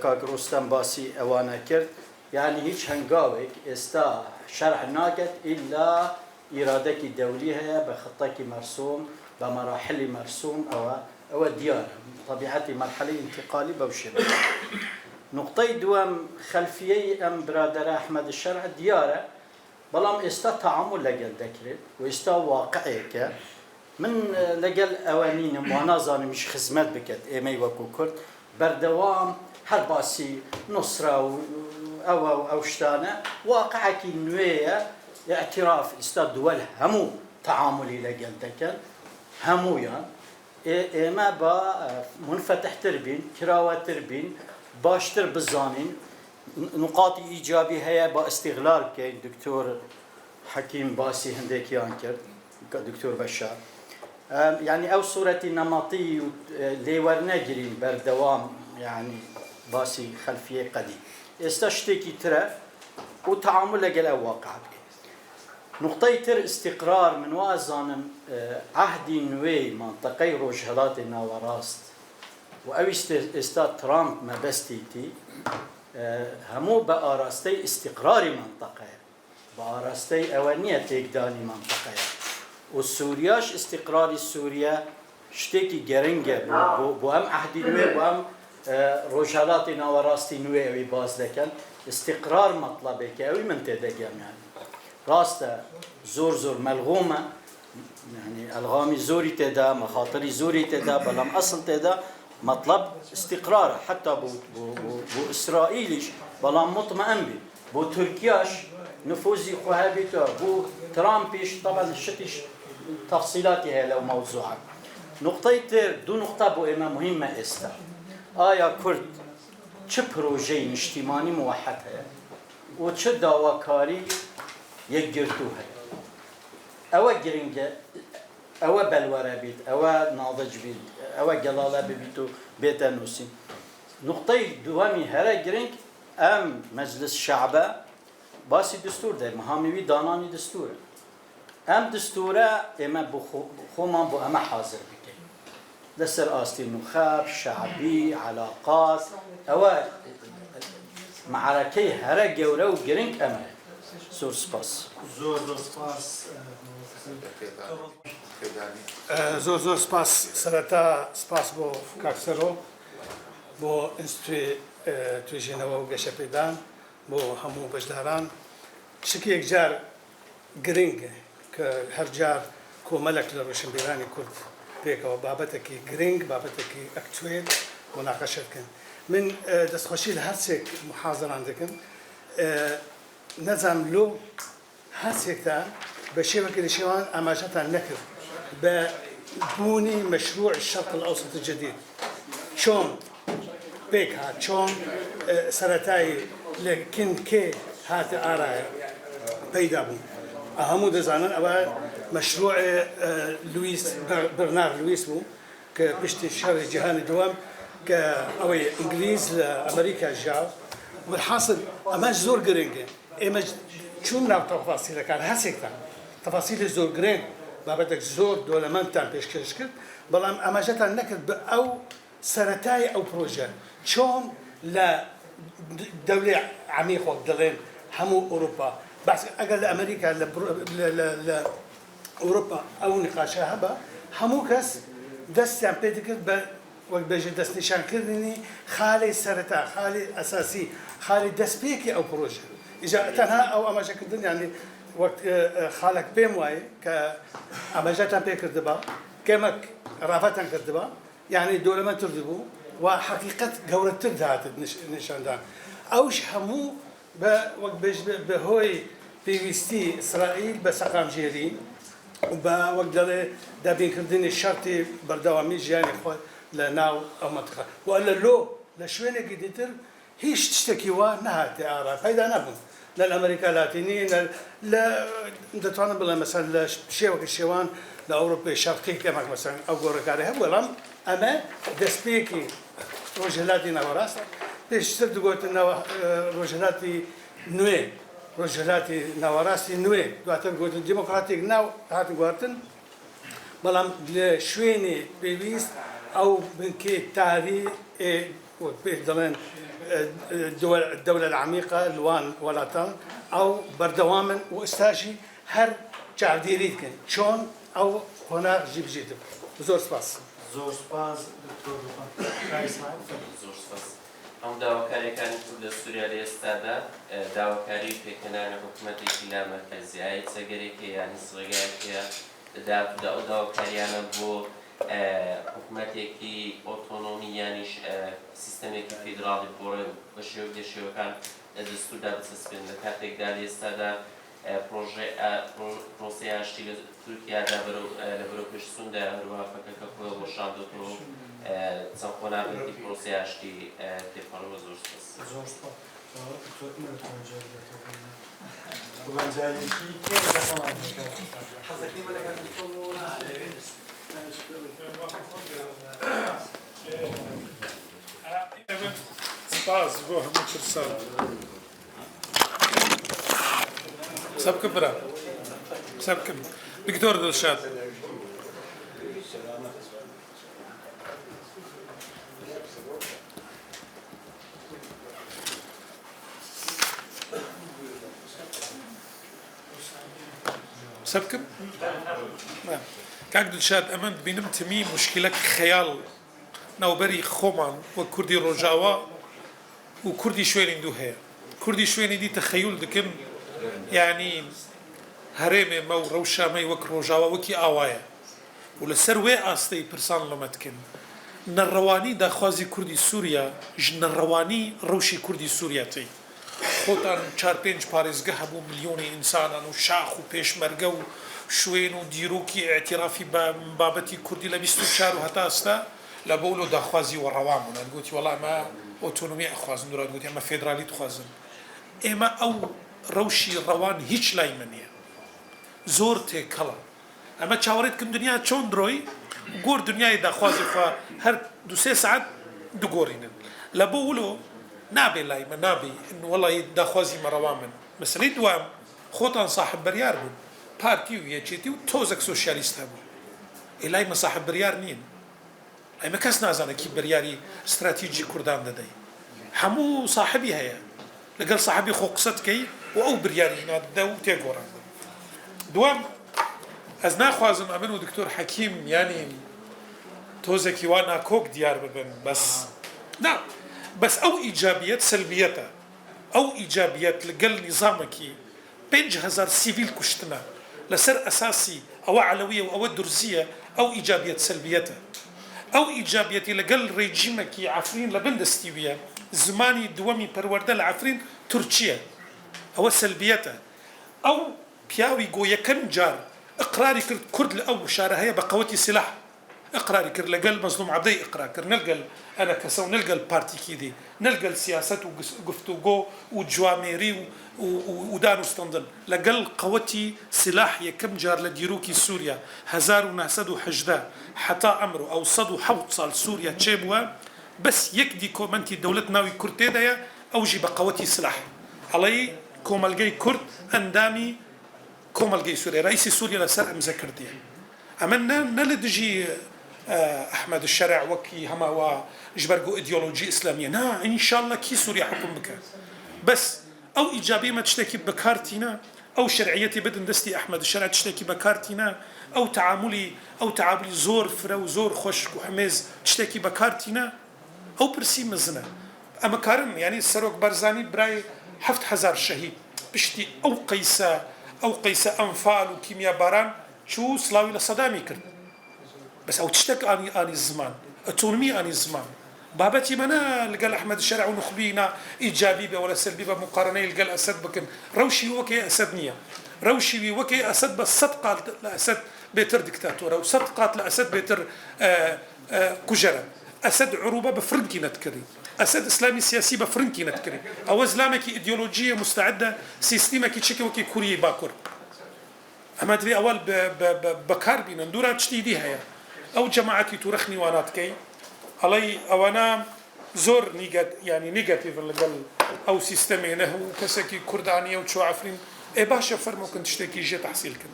J: كاكروستان باسي اوانا كرت يعني هيك هنقاوك استا شرح ناقت إلا إرادك دوليها بخطك مرسوم بمراحل مرسوم أو ديار طبيعتي مرحلة انتقالي بوشر نقطة دوام خلفية أم برادر أحمد الشرع ديارة بلام استا تعامل لقل ذكرت واستا واقعيك من لقل أوانين وانازان مش خزمات بكت إيمي وكو كرد بردوام هرباسي نصرة أو شتانة واقعك نوية اعتراف استاد دول همو تعاملي لقلتك همو يعني إما با منفتح تربين كراوة تربين باشتر بالزانين نقاط إيجابية هي با استغلال كي دكتور حكيم باسي هنديك يانكر دكتور بشار يعني أو صورة نمطية ليورنا جرين بردوام يعني باسي خلفية قديم استشتكي ترى وتعامل لقل واقع نقطة تر استقرار من وازان عهد نوي منطقي روجهلات الناوراست وأو استاد ترامب ما بستيتي همو بأراستي استقرار منطقة بأراستي أوانية تيقداني منطقة والسورياش استقرار سوريا شتكي جرنجة بو أم عهد نوي بو أم روجهلات ناوراستي نوي أوي باز لكن استقرار مطلبك أوي من تدقم يعني راسته زور ملغومة يعني الغامي زوري تدا مخاطري زوري تدا بلام أصل تدا مطلب استقرار حتى بو إسرائيليش بلام مطمئن بي بو تركياش نفوذي خوهابيته بو ترامبيش طبعا الشتيش تفصيلاتها لو موضوعة نقطة دو نقطة بو إما مهمة استا آیا کرد چه پروژه اجتماعی موحد هست و چه داواکاری یک گرتو هست او گرینگه او بلوره بید او ناضج بید او جلاله بید و بیت نوسیم نقطه دومی هر گرینگ ام مجلس شعبه باسی دستور ده مهامیوی دانانی دستوره ام دستوره اما بخومان بو اما حاضر بید لسر آستي نخاب شعبي علاقات أو معركة هرا جورا وجرينك أمل زور سباس
B: زور سباس سرتا سباس بو كاكسرو بو انستري توجينا وقشة بيدان بو همو بجداران شكي جار جرينك كهرجار كو ملك لروشن بيراني كرد بيك وبابتك جرينج بابتك اكتويل مناقشة كان من دستخوشي لهرسك محاضر عندكم نظام له هرسك تا بشيء كده شوان أماجات النكر ببوني مشروع الشرق الأوسط الجديد شون بيك هات شون سرتاي لكن كي هات آراء بيدابون أهمو دزانن أو مشروع لويس برنار لويس بو كبشتي شهر جهان الدوام كأوي إنجليز لأمريكا جاو والحاصل أما زور جرينج إما شو من تفاصيل كان هسيكتا تفاصيل زور جرينج
K: بابەتێک زۆر دۆلەمەندتان پێشکەش کرد بەڵام ئاماژەتان نەکرد بە ئەو سەرەتای ئەو پرۆژە چۆن لە دەولێ عمیقۆ دەڵێن هەموو ئەوروپا باس ئەگەر لە ئەمریکا لە ئەوروپا ئەو نقاشە هەبە هەموو کەس دەستیان پێ دەکرد بە وەک بێژە دەستنیشانکردنی خاڵی سەرەتا خاڵی ئەساسی خاڵی دەستپێکی ئەو پرۆژە ئیجا تەنها ئەو ئاماژەکردن یعنی وەک خاڵک پێم وایە کە ئاماژەتان پێ کردبا کەمەک ڕافتان کردبا یعنی دۆلەمەندتر بوو و حقیقت گەورەتر داهاتت نیشاندان ئەوش هەموو بە وەک بەهۆی پێویستی ئیسرائیل بە سەقامژێری بە وەک دەڵێ دابینکردنی شەرتی بەردەوامی ژیانی خۆی لە ناو ئەو منتیقە و لە شوێنێکی دیتر هیچ شتێکی وا نەهاتێ ئارا پەیدا نەبوو لە ئەمریکا لاتینی لە دەتوانم بڵێم مەسەن لە شێوەکە شێوان لە ئەوروپای شەرقی کەمێک مەسەن ئەو گۆڕەکاری هەبوو بەڵام ئەمە دەستپێکی ڕۆژهەلاتی ناوەڕاستە پێشتر دەگوتن ڕۆژهەلاتی نوێ ڕۆژهەلاتی ناوەڕاستی نوێ دواتر گوتن دیموکراتیک ناو هاتن گواردن بەڵام لە شوێنی پێویست ئەو بنکەی تاری پێ دەڵێن دەولە العمیقە لوان وڵاتان ئەو بەردەوامن و ئێستاشی هەر چاودێری دکەن چۆن ئەو هۆنار ژی بژێتە زۆر سپاس
J: زۆر سپاس
L: زۆر سپاس ئەم داواکاریەکانی لە سووریا لە ئێستادا داواکاری پێکەنانە حکوومەتێکی لا مەرکەزیایە چەگەرێکی یانی سڕێگایەکە دەداتدا ئەو داواکاریانە بۆ حکوومەتێکی ئۆتۆنۆمی یانیش سیستەمێکی فیدراڵی بۆڕێ بە شێوەکان لە دەستوردا بچەسپێن لە کاتێکدا لە ئێستادا پرۆسەی ئاشتی لە تورکیادا لە بەرەو پێشچووندا هەروەها فەکەکە خۆی ڕۆژاندۆتەوە چەند خۆنابێتی پرۆسەی ئاشتی تێپەڕەوە زۆر سپاس.
D: سپاس بۆ هەموو پرسان سەبکە برا سەبکە دکتۆر دڵشاد سەبکەم کاک دڵشاد ئەمە بینم تمی مشکلەک خەیاڵ ناوبەری خۆمان وە کوردی ڕۆژاوا و کوردی شوێنی دوو هەیە کوردی شوێنی دی تەخەیول دکن یعنی هەرێمێ مە و ڕەوشامەی وەک ڕۆژاوا وەکی ئاوایە و لەسەر وێ ئاستەی پرسان لەمەتکن نەڕەوانی داخوازی کوردی سووریا ژ نەڕەوانی ڕەوشی کوردی سووریاتی خۆتان 4-5 پارێزگە هەبوو ملیۆنی ئینسانان و شاخ و پێشمەرگە و شوێن و دیرۆکی ئاعتیرافی بابەتی کوردی لە 24 و هەتا ئێستا لە بەولۆ داخوازی و ڕەوامونان گوتی وەڵام ئەمە ئۆتۆنۆمی ئەخوازن دوڕات گوتی ئەمە فێدرالی دخوازن ئێمە ئەو ڕەوشی ڕەوان هیچ لای من نییە زۆر تێکەڵە ئەمە چاوەڕێت کەم دنیا چۆن درۆی گۆر دنیای داخوازی خوا هەر 2-3 ساعت دگۆڕینن لە بۆ ولۆ نابێ لای من نابێ وەڵی داخوازی مەڕەوا من مەسەلەی دوام خۆتان صاحب بەریار بوون پارتی و یەکێتی و تۆزێک سۆشیالیست هەبوو ئێلای مە صاحب بەریار نین ئەمە کەس نازانە کی بەریاری استراتیجی کوردان دەدەی هەموو صاحبی هەیە لەگەڵ صاحبی خۆ قسە بکەی و ئەو بریاری نادە و تێگۆڕان دوام ئەس ناخوازم ئەمن و دکتۆر حەکیم ینی تۆزێکی وا ناکۆک دیار ببن بەس ئەو ئیجابیەت سلبیەتە ئەو ئیجابیەت لەگەڵ نیزامێکی 5,000 سیڤیل کوشتنە لەسەر ئەساسی ئەوە عەلەویە و ئەوە دورزیە ئەو ئیجابیەت سلبیەتە ئەو ئیجابیەتی لەگەڵ ڕێجیمێکی عەفرین لە بندستیویە زمانی دووەمی پەروەردە لە عەفرین تورکیە ئەوە سلبیەتە ئەو پیاوی گۆیەکەم جار ئقراری کرد کورد لە ئەو شارە هەیە بە قەوەتی سلاح ئقراری کرد لەگەڵ مەزلوم عەبدەی ئقرار کرد نەلگەل ئەنە کەسە و نەلگەل پارتیکی دی نەلگەل سیاسەت و گفتوگۆ و جوامێری و دانوستاندن لەگەڵ قەوەتی سلاح یەکەم جار لە دیرۆکی سووریا 1970 حتا ئەمڕۆ ئەو 107 ساڵ سووریا چێ بووە بەس یەک دیکۆمەنتی دەوڵەت ناوی کورد تێدایە ئەوژی بە قەوەتی سلاح هەڵەی کۆمەلگەی کورد ئەندامی کۆمەلگەی سووریا ڕئیسی سووریا لەسەر ئەمزە کردیە اما نلدجي احمد الشرع وكي هما وجبرجو ايديولوجي اسلاميه نا ان شاء الله كي سوريا حكم بك بس او ايجابيه ما تشتكي بكارتينا او شرعيتي بدن دستي احمد الشرع تشتكي بكارتينا او تعاملي زور فرا وزور خشك وحميز تشتكي بكارتينا او برسي مزنا اما كارن يعني السروق برزاني براي 7000 شهيد بشتي او قيسة انفال وكيمياء باران شو سلاوي لصدامي كرد بس او تشتك اني الزمان اتونمي اني الزمان بابتي منا لقال احمد الشرع ونخبينا ايجابي ولا سلبي مقارنه لقال اسد بكن روشي وكي اسد نيه روشي وكي اسد بس صدقات لاسد بيتر دكتاتوره وصدقات لاسد بيتر كجره اسد عروبه بفرنكي نتكري اسد اسلامي سياسي بفرنكي نتكري او اسلامكي ايديولوجيه مستعده سيستمكي تشكي وكي كوري باكور اما تبي اول بكار بينا ندورا تشتيدي هيا او جماعتي تورخني واناتكي علي اوانا زور نيجاتيف اللي قال او سيستمي له كسكي كردانيه وشو عفرين اي باشا فرمو كنت تشتكي جي تحصيل كن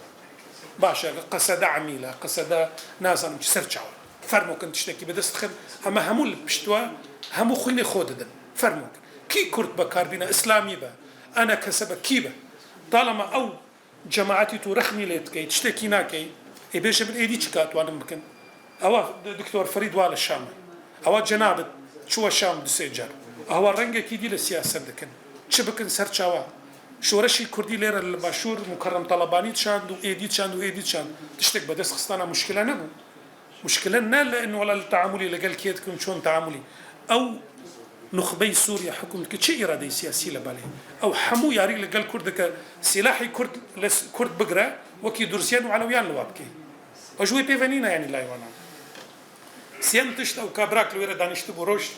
D: باشا قصد عميله قصد نازل مش سرچاو فرمو كنت تشتكي بدستخن اما همول بشتوا همو خويني خوددن فرمو كي كرد بكار بينا اسلامي با انا كسب كيبه طالما او جماعتي تورخني ليتكي تشتكي ناكي اي بيش بالايدي تشكات وانا ممكن او دكتور فريد وال الشام او جنابه شو الشام دسيجر او رنگه كي دي للسياسه دكن شبكن سرچاوا شورشي كردي لير الباشور مكرم طلباني تشاند وايدي تشاند تشتك بدس خصنا مشكله نبو مشكله لانه ولا التعاملي لقال كيتكم شلون تعاملي او نخبي سوريا حكم كشي إرادة سياسية لبالي أو حمو ياري لقال كردك سلاحي كرد بقرة وكي درسيان وعلويان لوابكي وجوي بيفانينا يعني لا يوانا سيانتشت أو كابراك لويرا دانشت بروشت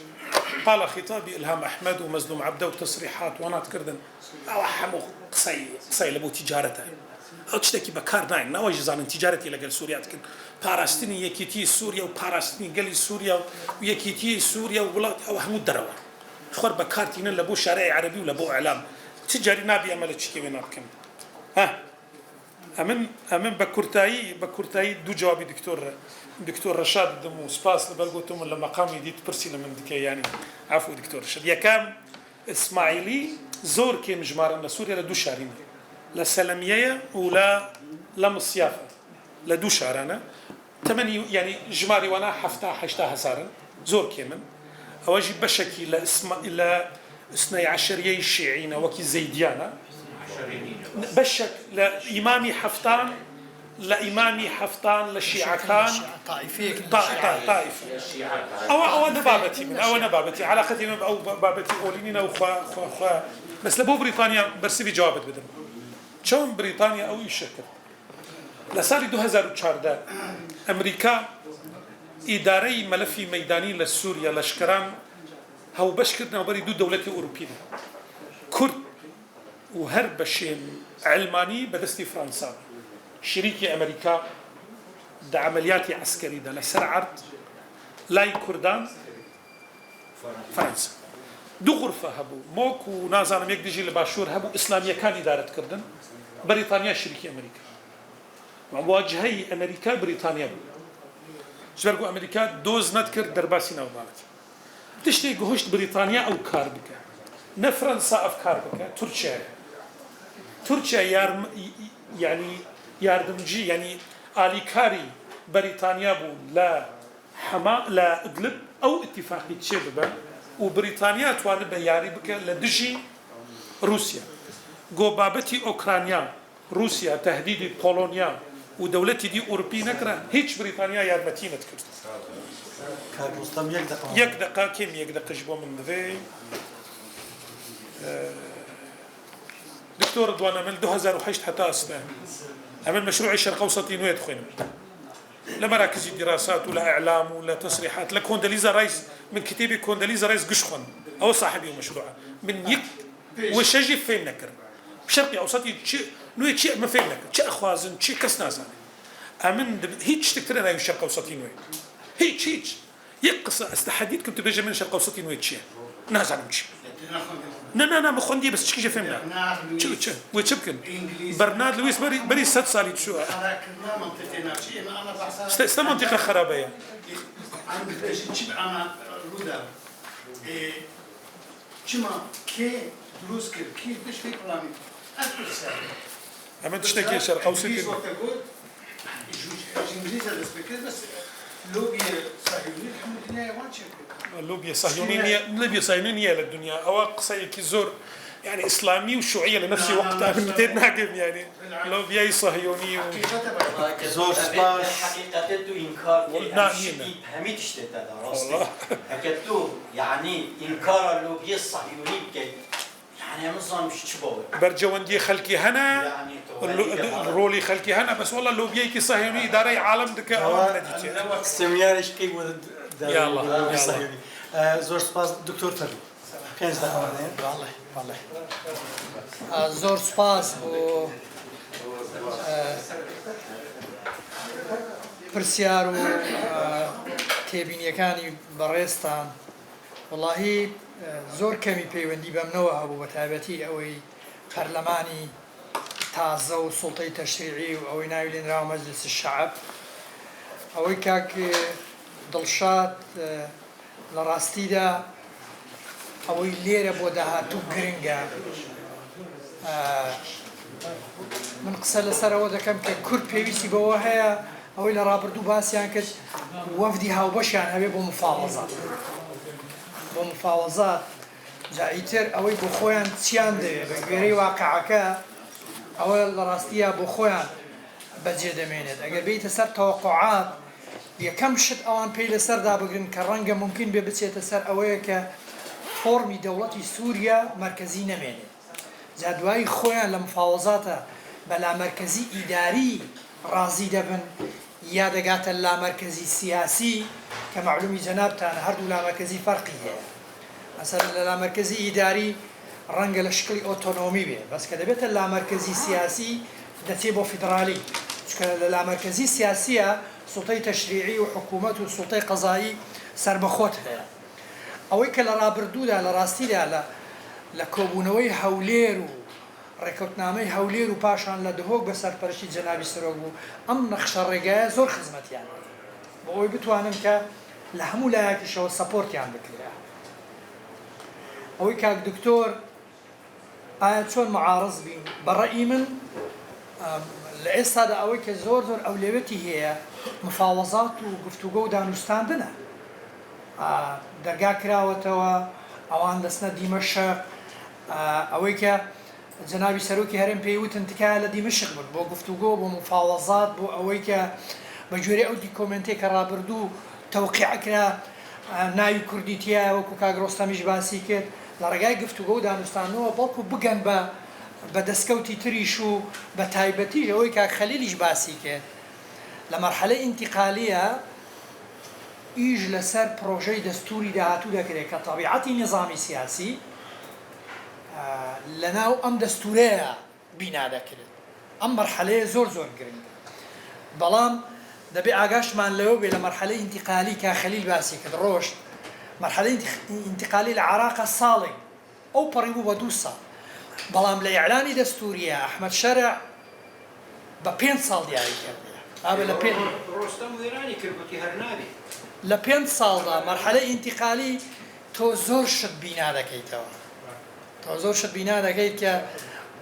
D: قال خطابي إلهام أحمد ومزلوم عبده وتصريحات وانا تكردن أو حمو قصي لبو تجارته أو تشتكي بكار ناين ناوي جزان تجارتي لقال سوريا تكن باراستني يكيتي سوريا وباراستني قال سوريا ويكيتي سوريا وولاد أو حمو الدروة خور بكارتين لبو شارع عربي ولبو إعلام تجاري نابي أمل تشكي وين أبكم أمن بكورتاي دو جوابي دكتور رشاد دمو سباس لبلغوتهم لما قام يديت برسي لمن دكي يعني عفو دكتور رشاد يا كام إسماعيلي زور كي مجمارا لسوريا لدو شارين لسلمية ولا لمصيافة لدو شارنا تمني يعني جماري وانا حشتا هزارا زور كيمن أواجي بشكي إلى 12 الشيعين وكي زيديانا بشك لإمامي حفتان للشيعة طائفة أو نبابتي علاقتي أو بابتي أولينين أو خوا بس لبو بريطانيا برسيبي جوابت بدن شون بريطانيا أو يشكل لسالي 2014 أمريكا إداري ملفي ميداني لسوريا لشكران هاو بشكرنا وبري دو دولة أوروبية كرد وهرب شين علماني بدستي فرنسا شريكي أمريكا دا عملياتي عسكري دا لسر عرض لاي كردان فرنسا دو غرفة هبو موك ونازانا ميك ديجي لباشور هبو إسلامية كان إدارة كردن بريطانيا شريكي أمريكا مواجهي أمريكا بريطانيا بو جبرقو أمريكا دوز نذكر درباسي نوبات تشتي قهشت بريطانيا أو كاربكا نفرنسا أفكار بك تركيا يعني ياردمجي يعني آليكاري بريطانيا بو لا أقلب أو اتفاقي تشبه وبريطانيا تواني بياري بك لدجي روسيا قو بابتي أوكرانيا روسيا تهديد بولونيا ودولتي دي أوروبي نكره هيش بريطانيا يارمتينة كرت
A: كارلوستم
D: يك دقة كم يك دقة جبوا من ذي دكتور رضوان عمل 2008 حتى أصلا عمل مشروع الشرق الأوسط نويت خوينا لمراكز الدراسات ولا إعلام ولا تصريحات لا كونداليزا رايس من كتابي كونداليزا رايس قشخن أو صاحبي مشروعه من يك وشجي فين نكر شرقي أوسطي نويت شيء ما فين نكر شيء أخوازن شيء كسنازان أمن هيج تكترنا يا الشرق الأوسطي نويت هيج يقص استحديد كنت بيجي من الشرق الأوسطي نويت شيء نازل مشي نه مخوندی بس چی فهمنا چه وچبكن برنارد لويس بري 6 سالي شو است منطقه خرابه
K: انا رودا چما كي دروس كي باش في برامج
D: اما تشتكي شرق اوسط
K: بس لوبيا صهيونية
D: لوبيا صهيونية للدنيا أو قصي كزور يعني إسلامي وشيوعية لنفس الوقت أنا متين ناقم يعني لوبيا صهيوني
J: زور سباش حقيقة تو إنكار همي تشتت هذا راسي هكذا يعني إنكار اللوبيا الصهيوني بكي يعني نظام مش تشبه
D: برجواندي خلقي هنا يعني رولي خلقي هنا بس والله اللوبيا كي صهيوني إدارة عالم دك أمام نديتي
M: سميارش كي بود
D: يلا
M: صهيوني زور سپاس دكتور فري 5 دقائق
B: والله زور سپاس بۆ پرسیار و تێبینیەکانی بەڕێستان وڵاهی زۆر کەمی پەیوەندی بەمنەوە هەبوو بە تایبەتی ئەوەی پەرلەمانی تازە و سوڵتەی تەشریعی و ئەوەی ناوی لێنراوە مەجلیس الشەعب ئەوەی کاک دڵشاد لە ڕاستیدا ئەوەی لێرە بۆ داهاتوو گرنگە من قسە لەسەرەوە دەکەم کە کورد پێویستی بەوە هەیە ئەوەی لە ڕابردوو باسییان کرد وەفدی هاوبەشیان هەبێ بۆ مفاوەزات جاییتر ئەوەی بۆ خۆیان چیان دەوێت بە گوێرەی واقعەکە ئەوە لە ڕاستیە بۆ خۆیان بەجێ دەمێنێت ئەگەر بێتە سەر تەوەقعات یەکەم شت ئەوان پێی لەسەردا بگرن کە ڕەنگە ممکن بێ بچێتە سەر ئەوەیە کە فۆرمی دەوڵەتی سووریا مەرکەزی نەمێنێت جا دوای خۆیان لە مفاوەزاتە بە لامەرکەزی ئیداری ڕازی دەبن یا دەگاتە لامەرکەزی سیاسی کە معلومی جەنابتانە هەردوو لامەرکەزی فەرقی هەیە مەسەلەن لە لامەرکەزی ئیداری ڕەنگە لە شکلی ئۆتۆنۆمی بێ بەس کە دەبێتە لامەرکەزی سیاسی دەچێت بۆ فیدرالی چکە لە لامەرکەزی سیاسیە سوڵتەی تەشریعی و حکوومەت و سوڵتەی قەزایی سربەخۆت هەیە ئەوەی کە لە ڕابردوودا لە ڕاستیدا لە کۆبوونەوەی هەولێر و ڕێکەوتنامەی هەولێر و پاشان لە دهۆک بە سەرپەرشتی جەنابی سەرۆک بوو ئەم نەخشە ڕێگایە زۆر خزمەتیان بۆ ئەوەی بتوانن کە لە هەموو لایەکیشەوە سەپۆرتیان بکرێ ئەوەی کاک دکتۆر ئایا چۆن معارض بین بەڕەئی من لە ئێستادا ئەوەی کە زۆر ئەولێوێتی هەیە مفاوەزات و گفتوگۆ و دانوستاندنە دەرگا کراوەتەوە ئەوان دەستنە دیمەشق ئەوەی کە جەنابی سەرۆکی هەرێم پێی وتن تکایە لە دیمەشق بن بۆ گفتوگۆ بۆ مفاوەزات بۆ ئەوەی کە بە گوێرەی ئەو دیکۆمنتێک کە ڕابردوو تەوقیع کرا ناوی کوردی تایە وەکو کاک ڕۆستەمیش باسی کرد لە ڕێگای گفتوگۆ و دانوستانەوە بەڵکو بگەن بە دەستکەوتی تریش و بە تایبەتیش ئەوەی کاک خەلیلیش باسی کرد لە مەرحەلەی ئینتیقالیە ئیش لەسەر پرۆژەی دەستوری داهاتوو دەکرێت کە تەبیعەتی نظامی سیاسی لەناو ئەم دەستورەیە بینا دەکرێت ئەم مەرحەلەیە زۆر گرنگە بەڵام دەبێ ئاگاشمان لەوە بێ لە مەرحەلەی ئینتیقالی کە خەلیل باسی کرد ڕۆشت مەرحەلەی ئینتیقالی لە عێراقە ساڵێک ئەو پەڕی بوو بە 2 ساڵ بەڵام لە ئیعلانی دەستوریە ئەحمەد شەرع بە 5 ساڵ دیاری کردێ لە 5 ساڵدا مەرحەلەی ئینتیقالی تۆ زۆر شت بینا دەکەیتەوە تۆ زۆر شت بینا دەکەیت کە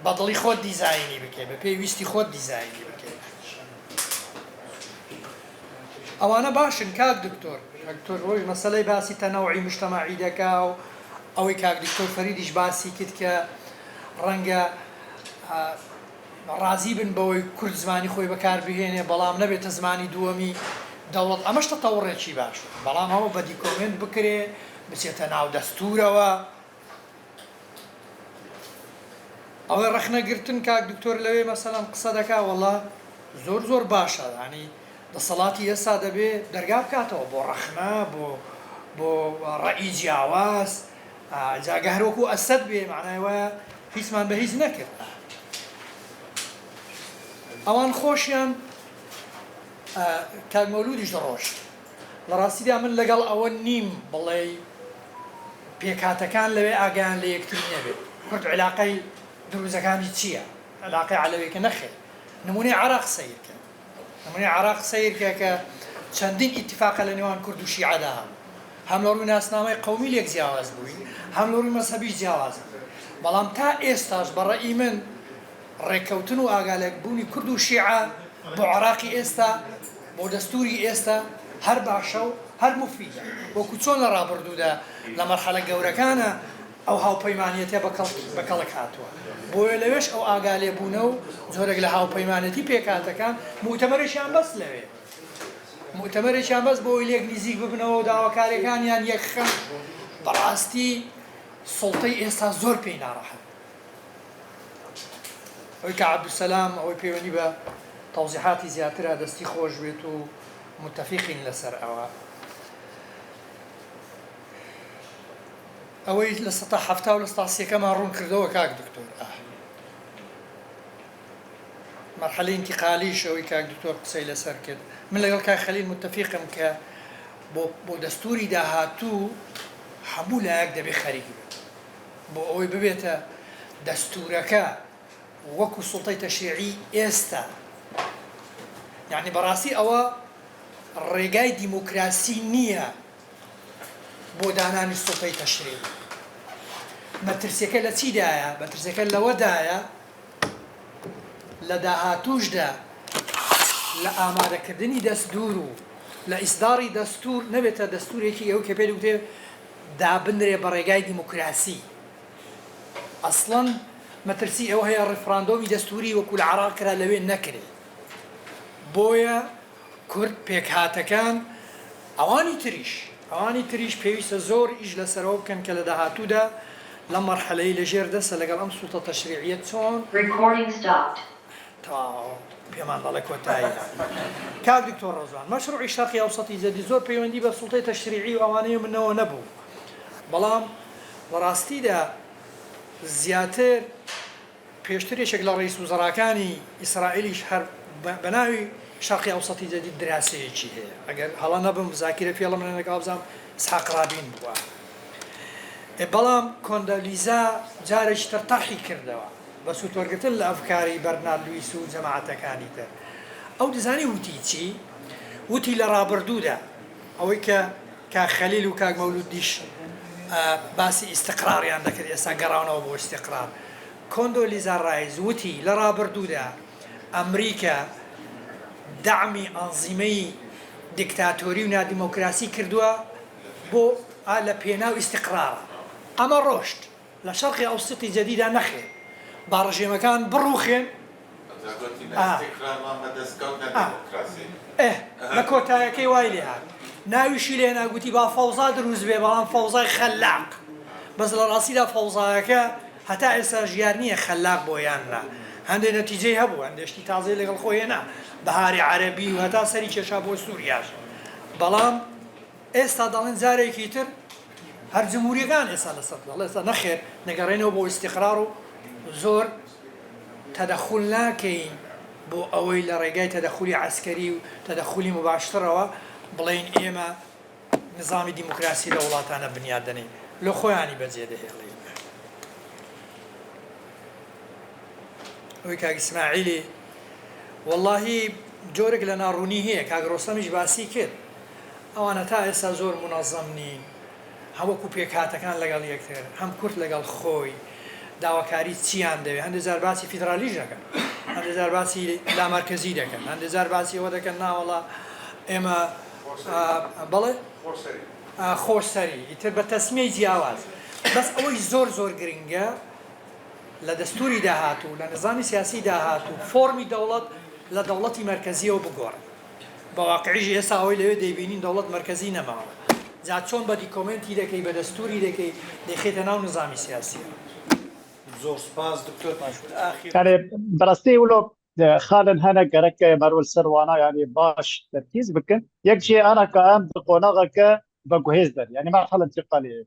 B: بەدڵی خۆت دیزاینی بکەیت بە پێویستی خۆت دیزاینی بکەیت ئەوانە باشن کاک دکتۆر ڕۆژ مەسەلەی باسی تەنەوعی مجتەماعی دەکا و ئەوەی کاک دکتۆر فەریدیش باسی کرد کە ڕەنگە ڕازی بن بەوەی کورد زمانی خۆی بەکاربهێنێ بەڵام نەبێتە زمانی دووەمی دەوڵەت ئەمەش تەتەوڕێکی باش بەڵام ئەوە بە دیکۆمنت بکرێ بچێتە ناو دەستورەوە ئەوەی ڕەخنەگرتن کاک دکتۆر لەوێ مەسەلەن قسە دەکا وەڵا زۆر باشە ینی دەسەڵاتی ئێستا دەبێ دەرگا بکاتەوە بۆ ڕەخنە بۆ ڕەئی جیاواز جاگە هەروەکو ئەسەد بێ معنای وایە هیچمان بە هیچ نەکرد ئەوان خۆشیان کاک مەولودیش دەڕۆشت لە ڕاستیدا من لەگەڵ ئەوە نیم بڵێ پێکاتەکان لەوێ ئاگیان لە یەکتر نەبێت کورد علاقەی دروزەکانی چییە؟ علاقەی علەوەیەکە نەخێ نمونەی عراق سەیرکە نمونەی عراق سەیرکە کە چەندین ئیتیفاقە لە نێوان کورد و شیعەدا هەم لە ڕووی ناسنامەی قەومی لێک جیاواز بووین هەم لە ڕووی مەزهەبیش جیاواز بووین بەڵام تا ئێستاش بەڕێی من ڕێککەوتن و ئاگالێک بوونی کورد و شیعە بۆ عراقی ئێستا بۆ دەستوری ئێستا هەر باشە و هەر مفیدە وەکو چۆن لە ڕابردوودا لە مەرحەلە گەورەکانە ئەو هاوپەیمانیەتە بەکەڵک هاتووە بۆیە لەوێش ئەو ئاگالێ بوونە و زۆرێک لە هاوپەیمانەتی پێکاتەکان موتەمەرێکیان بەس لەوێ موتەمەرێکیان بەس بۆ لێک نزیک ببنەوە و داواکاریەکانیان یەکخەن بەڕاستی سڵتەی ئێستا زۆر پێی ناڕەحەت ئەوەی کە عەبدولسەلام ئەوەی پەیوەندی بە تەوزیحاتی زیاترە دەستی خۆش بێت و متفقین لەسەر ئەوە ئەوەی لە سەتا هەفتا و لە سەتا سێکەمان ڕوون کردەوە کاک دکتۆر مەرحەلەی انتقالیش ئەوەی کاک دکتۆر قسەی لەسەر کرد من لەگەڵ کاک خەلیل متفقم کە بۆ دەستوری داهاتوو هەموو لایەک دەبێ خەریکی بێت بۆ ئەوەی ببێتە دەستورەکە وەکو سوڵتەی تەشریعی ئێستا یعنی بەڕاستی ئەوە ڕێگای دیموکراسی نییە بۆ دانانی سوڵتەی تەشریعی مەترسیەکە لە چیدایە مەترسیەکە لەوەدایە لە داهاتووشدا لە ئامادەکردنی دەستور و لە ئیسداری دەستور نەبێتە دەستورێکی ئەو کە پێ دوتێ دابنرێ بە ڕێگای دیموکراسی ئەسڵەن مەترسی ئەوە هەیە ڕفراندۆمی دەستوری وەکو لە عێراق کرا لەوێ نەکرێت بۆیە کورد پێکهاتەکان ئەوانی تریش پێویستە زۆر ئیش لەسەرەوە بکەن کە لە داهاتوودا لە مەرحەلەی لەژێر دەسە لەگەڵ ئەم سوڵتە تەشریعیە چۆن پێمان دەڵێ کۆتایی کاک دکتۆر ڕەزوان مەشروعی شەرقی ئەوسەطی جەدید زۆر پەیوەندی بە سوڵتەی تەشریعی و ئەوانەیە منەوە نەبوو بەڵام بەڕاستیدا زیاتر پێشترێکێک لە ڕئیس وزەراکانی ئیسرائیلیش هەر بە ناوی شەرقی ئەوسەطی جەدید دراسەیەکی هەیە ئەگەر هەڵا نەبم زاکیرە فێڵە منەکە بزانم ئیسحاق رابین بووە بەڵام کۆندەلیزا جارێکی تر تاحی کردەوە بە سوتۆرگرتن لە ئەفکاری بەرنارد لویس و جەماعەتەکانی تر ئەو دەزانی وتی چی وتی لە ڕابردوودا ئەوەی کە کاک خەلیل و کاک مەولودیش باسی ئیستقراریان دەکرد ئێستا گەڕاونەوە بۆ ئیستقرار کۆندۆلیزا ڕایز وتی لە ڕابردوودا ئەمریکا دعمی ئەنزیمەی دیکتاتۆری و نادیمۆکراسی کردووە بۆ لە پێناو ئیستقرار ئەمە ڕۆشت لە شەرقی ئەوسەطی جەدیدا نەخێت با ڕژێمەکان بڕوخێن لە کۆتایەکەی وای لێ هات ناویشی لێ ناگوتی با فەوزا دروست بێ بەڵام فەوزای خەلاق بەس لە ڕاستیدا فەوزایەکە هەتا ئێستا ژیار نییە خەلاق بۆیان نا هەندێک نەتیجەی هەبوو هەندێشتی تازەی لەگەڵ خۆیەنا بەهاری عەرەبی و هەتا سەری کێشا بۆ سووریاش بەڵام ئێستا دەڵێن جارێکی تر هەر جمهوریەکان ئێستا لەسەر ئێستا نەخێر نەگەڕێنەوە بۆ ئیستیقرار و زۆر تەدەخول ناکەین بۆ ئەوەی لە ڕێگای تەدەخولی عەسکەری و تەدەخولی مباشترەوە بڵێن ئێمە نظامی دیموکراسی لە وڵاتانە بنیاد دەنین لە خۆیانی بەجێ دەهێڵین ئەوەی کاک ئیسماعیلی وەڵڵاهی جۆرێک لە ناڕوونی هەیە کاک ڕۆستەمیش باسی کرد ئەوانە تا ئێستا زۆر منەظەم نین هەوەکو پێکهاتەکان لەگەڵ یەکتر هەم کورد لەگەڵ خۆی داواکاری چیان دەوێت هەندێک جار باسی فیدرالیش دەکەن هەندێک جار باسی لامەرکەزی دەکەن هەندێک جار باسی ئەوە دەکەن ناوەڵا ئێمە بەڵێ خۆشسەری ئیتر بە تەسمیەی جیاواز بەس ئەوەی زۆر زۆر گرنگە لە دەستوری داهاتوو لە نظامی سیاسی داهاتوو فۆرمی دەوڵەت لە دەوڵەتی مەرکەزیەوە بگۆڕن بە واقعیش ئێستا ئەوەی لەوێ دەیبینین دەوڵەت مەرکەزی نەماوە جا چۆن بە دیکۆمنتی دەکەی بە دەستوری دەکەی دەخێتە ناو نظامی سیاسی
M: زۆر سپاس دکتۆر ماشود ئاخیر
E: يعني براستی ولو خالن هنا گرک مرول سروانا يعني باش تركيز بكن يكشي انا كام بقوناغك بجهز در يعني مرحله انتقاليه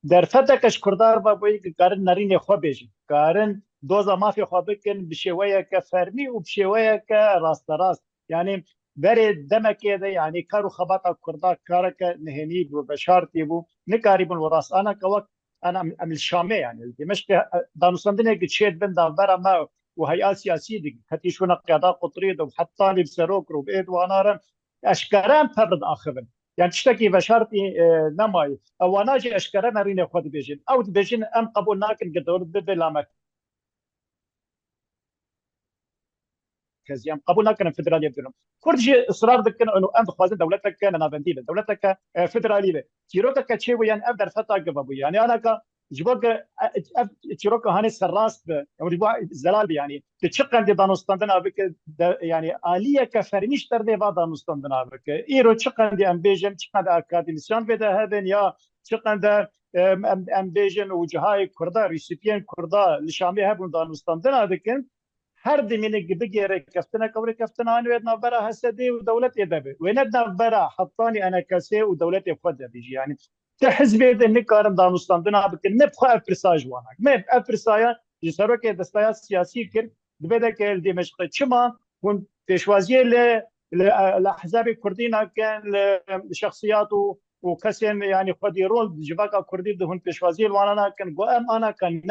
E: در فتكش كردار بابوي قارن نرين خو بيجي قارن دوزا ما في خو بكن بشويه كفرمي وبشويه كراست راست يعني بري دمك هذا يعني كارو خبطة كردا كارك نهني وبشارتي بو نكاريبون وراس أنا كوقت أنا من الشامي يعني دمشق دانوستاندنيا قد شيد بن دابرا ما وهيئات سياسية دي كتيشونا قيادات قطرية وحتى لي بسروك وبيد وانارا أشكران فرد آخرين يعني تشتكي بشارتي نماي أو ناجي أشكران رينا خود بيجين أو بيجين أم قبول ناكن قدور بلا مركزيا قبول ناكن فدرالية بدونهم كرجي إصرار دكنا إنه أم خوازن دولتك أنا بنديله دولتك فدرالية تيروتك تشيوي يعني أبدر فتا قبابو يعني أنا ك جبوك تيروك هاني سراس أو جبوا زلال يعني تشقن دي دانوستاندنا بك يعني آلية كفرنيش تردي بعض دانوستاندنا بك إيرو تشقن دي أمبيجن تشقن دي أكاديميسيان بده هذين يا تشقن دي أمبيجن وجهاي كردا ريسيبيان كردا لشامي هبون دانوستاندنا بكن هر دمينك بيجي كفتنا كوري كفتنا أنا ويدنا برا هسدي ودولة يدبي ويندنا برا حطاني أنا كسي ودولة يفضل بيجي يعني تحزبي إنك كارم دانوستاندنا بكن نبخا أفرساج وانا ما أفرسايا يسرق دستايا سياسي كر بدك دمشق شما هون تشوازيه لأحزاب كردينا كان لشخصيات وكسين يعني خدي رول جباكا كردي دهون تشوازيه وانا كان قام أنا كان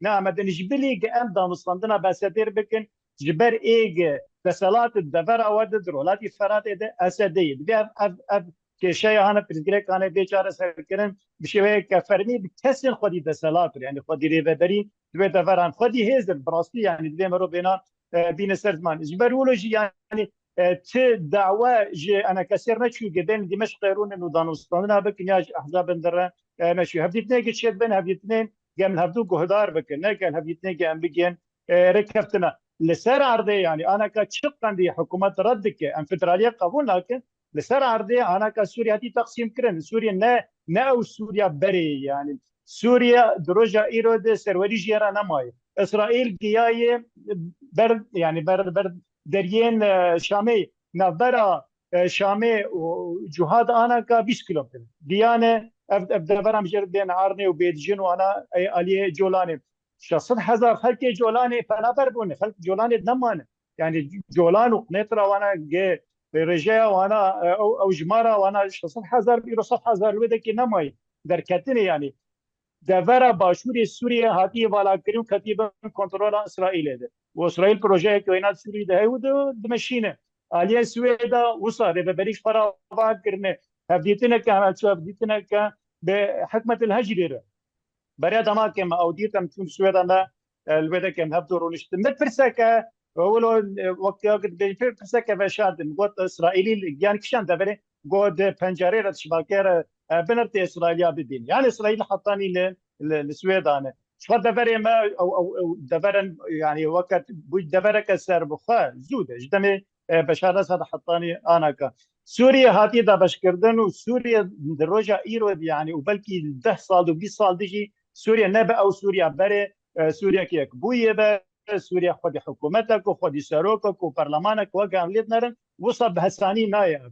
E: نامدني جبلي قام دانوستاندنا بسدير بكن جبر إيج تسالات الدفر أود رولاتي فرات ده أسدي ده كشيء أنا بريسكريك أنا بيشار سكرن بشوية كفرمي بتحسن خدي تسالات يعني خدي ريفدري ده دفران خدي هزر براستي يعني ده مرو بينا بين سرزمان جبرولوجي يعني دعوة أنا كسر نشوي جبين دمشق قيرون إنه دانوستاندنا بكن يا أحزاب اندرا نشوي هبديتنا كشيء بين هبديتنين قام هبدو جهدار بكن نكال هبديتنين قام بيجين ركفتنا لسر عرضي يعني أنا كشق عندي حكومة ردك أن فدرالية قبول لكن لسر عرضي أنا كسوريا دي تقسيم كرن سوريا نا أو سوريا بري يعني سوريا دروجة إيرود سروري جيرا نماي إسرائيل جياي برد يعني برد دريين شامي نبرا شامي وجهاد أنا ك 20 كيلومتر ديانة أبدأ برام جرب بين عارني وبيتجين وأنا عليه جولاني 600,000 خلك جولاني فأنا بربوني خلك جولاني دمانة يعني جولان وقنيطرة وأنا جي رجاء وأنا أو جمارة وأنا 600,000 يورو 600,000 ودك نماي دركتني يعني دفرا باشوري سوريا هاتي والا كريم كتيبة كنترول إسرائيل ده وإسرائيل بروجيه كوينات سوري ده هو دمشينه عليه سويدا وصار ببريش فرا كرنه هبديتنا هبديتنا بحكمة الهجرة بريا دما كم أوديتم تون سويدا ما الودا كم هبدو رولشت متفرسكة ولو وقت بيفرسكة بشاد نقط إسرائيلي يعني كشان دبره قد بنجرة شباكير بنرت إسرائيل بدين يعني إسرائيل حطاني للسويدان شو دبره ما أو دبرن يعني وقت بود دبره كسر بخا زوده جدمي بشارة هذا حطاني أنا ك سوريا هاتي دا بشكردن وسوريا دروجة إيرود يعني وبلكي 10 سال و 20 سال ديجي سوريا نبأ أو سوريا بري سوريا كيك بويه سوريا خود حكومتك وخود سروكك وبرلمانك وقام ليتنرن وصل بهساني نايا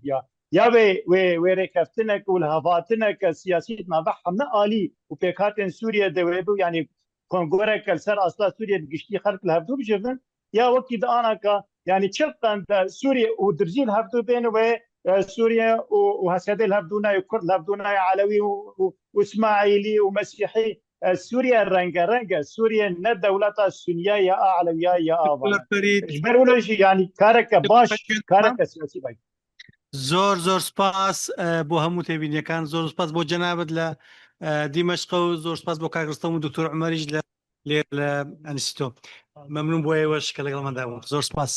E: يا وي ركفتنك والهفاتنك السياسية ما بحنا آلي وبيكاتن سوريا دويبو يعني كونغورك السر أصلا سوريا بقشتي خلق الهبدو بجفن يا وقت أنا ك يعني تشلقن سوريا ودرجي الهبدو بين سوريا وهسيد الهبدونا يكرد الهبدونا علوي وإسماعيلي ومسيحي سوريا رنجا سوريا ند دولتها السنية يا أعلوية يا آبا جبرولوجي يعني كارك باش كارك سياسي باي
M: زۆر سپاس بۆ هەموو تێبینیەکان زۆر سپاس بۆ جەنابەت لە دیمەشق و زۆر سپاس بۆ کاکرستەم و دکتۆر عومەریش لە ئەنستۆ مەمنون بۆ ئێوەش کە لەگەڵماندا بوون زۆر سپاس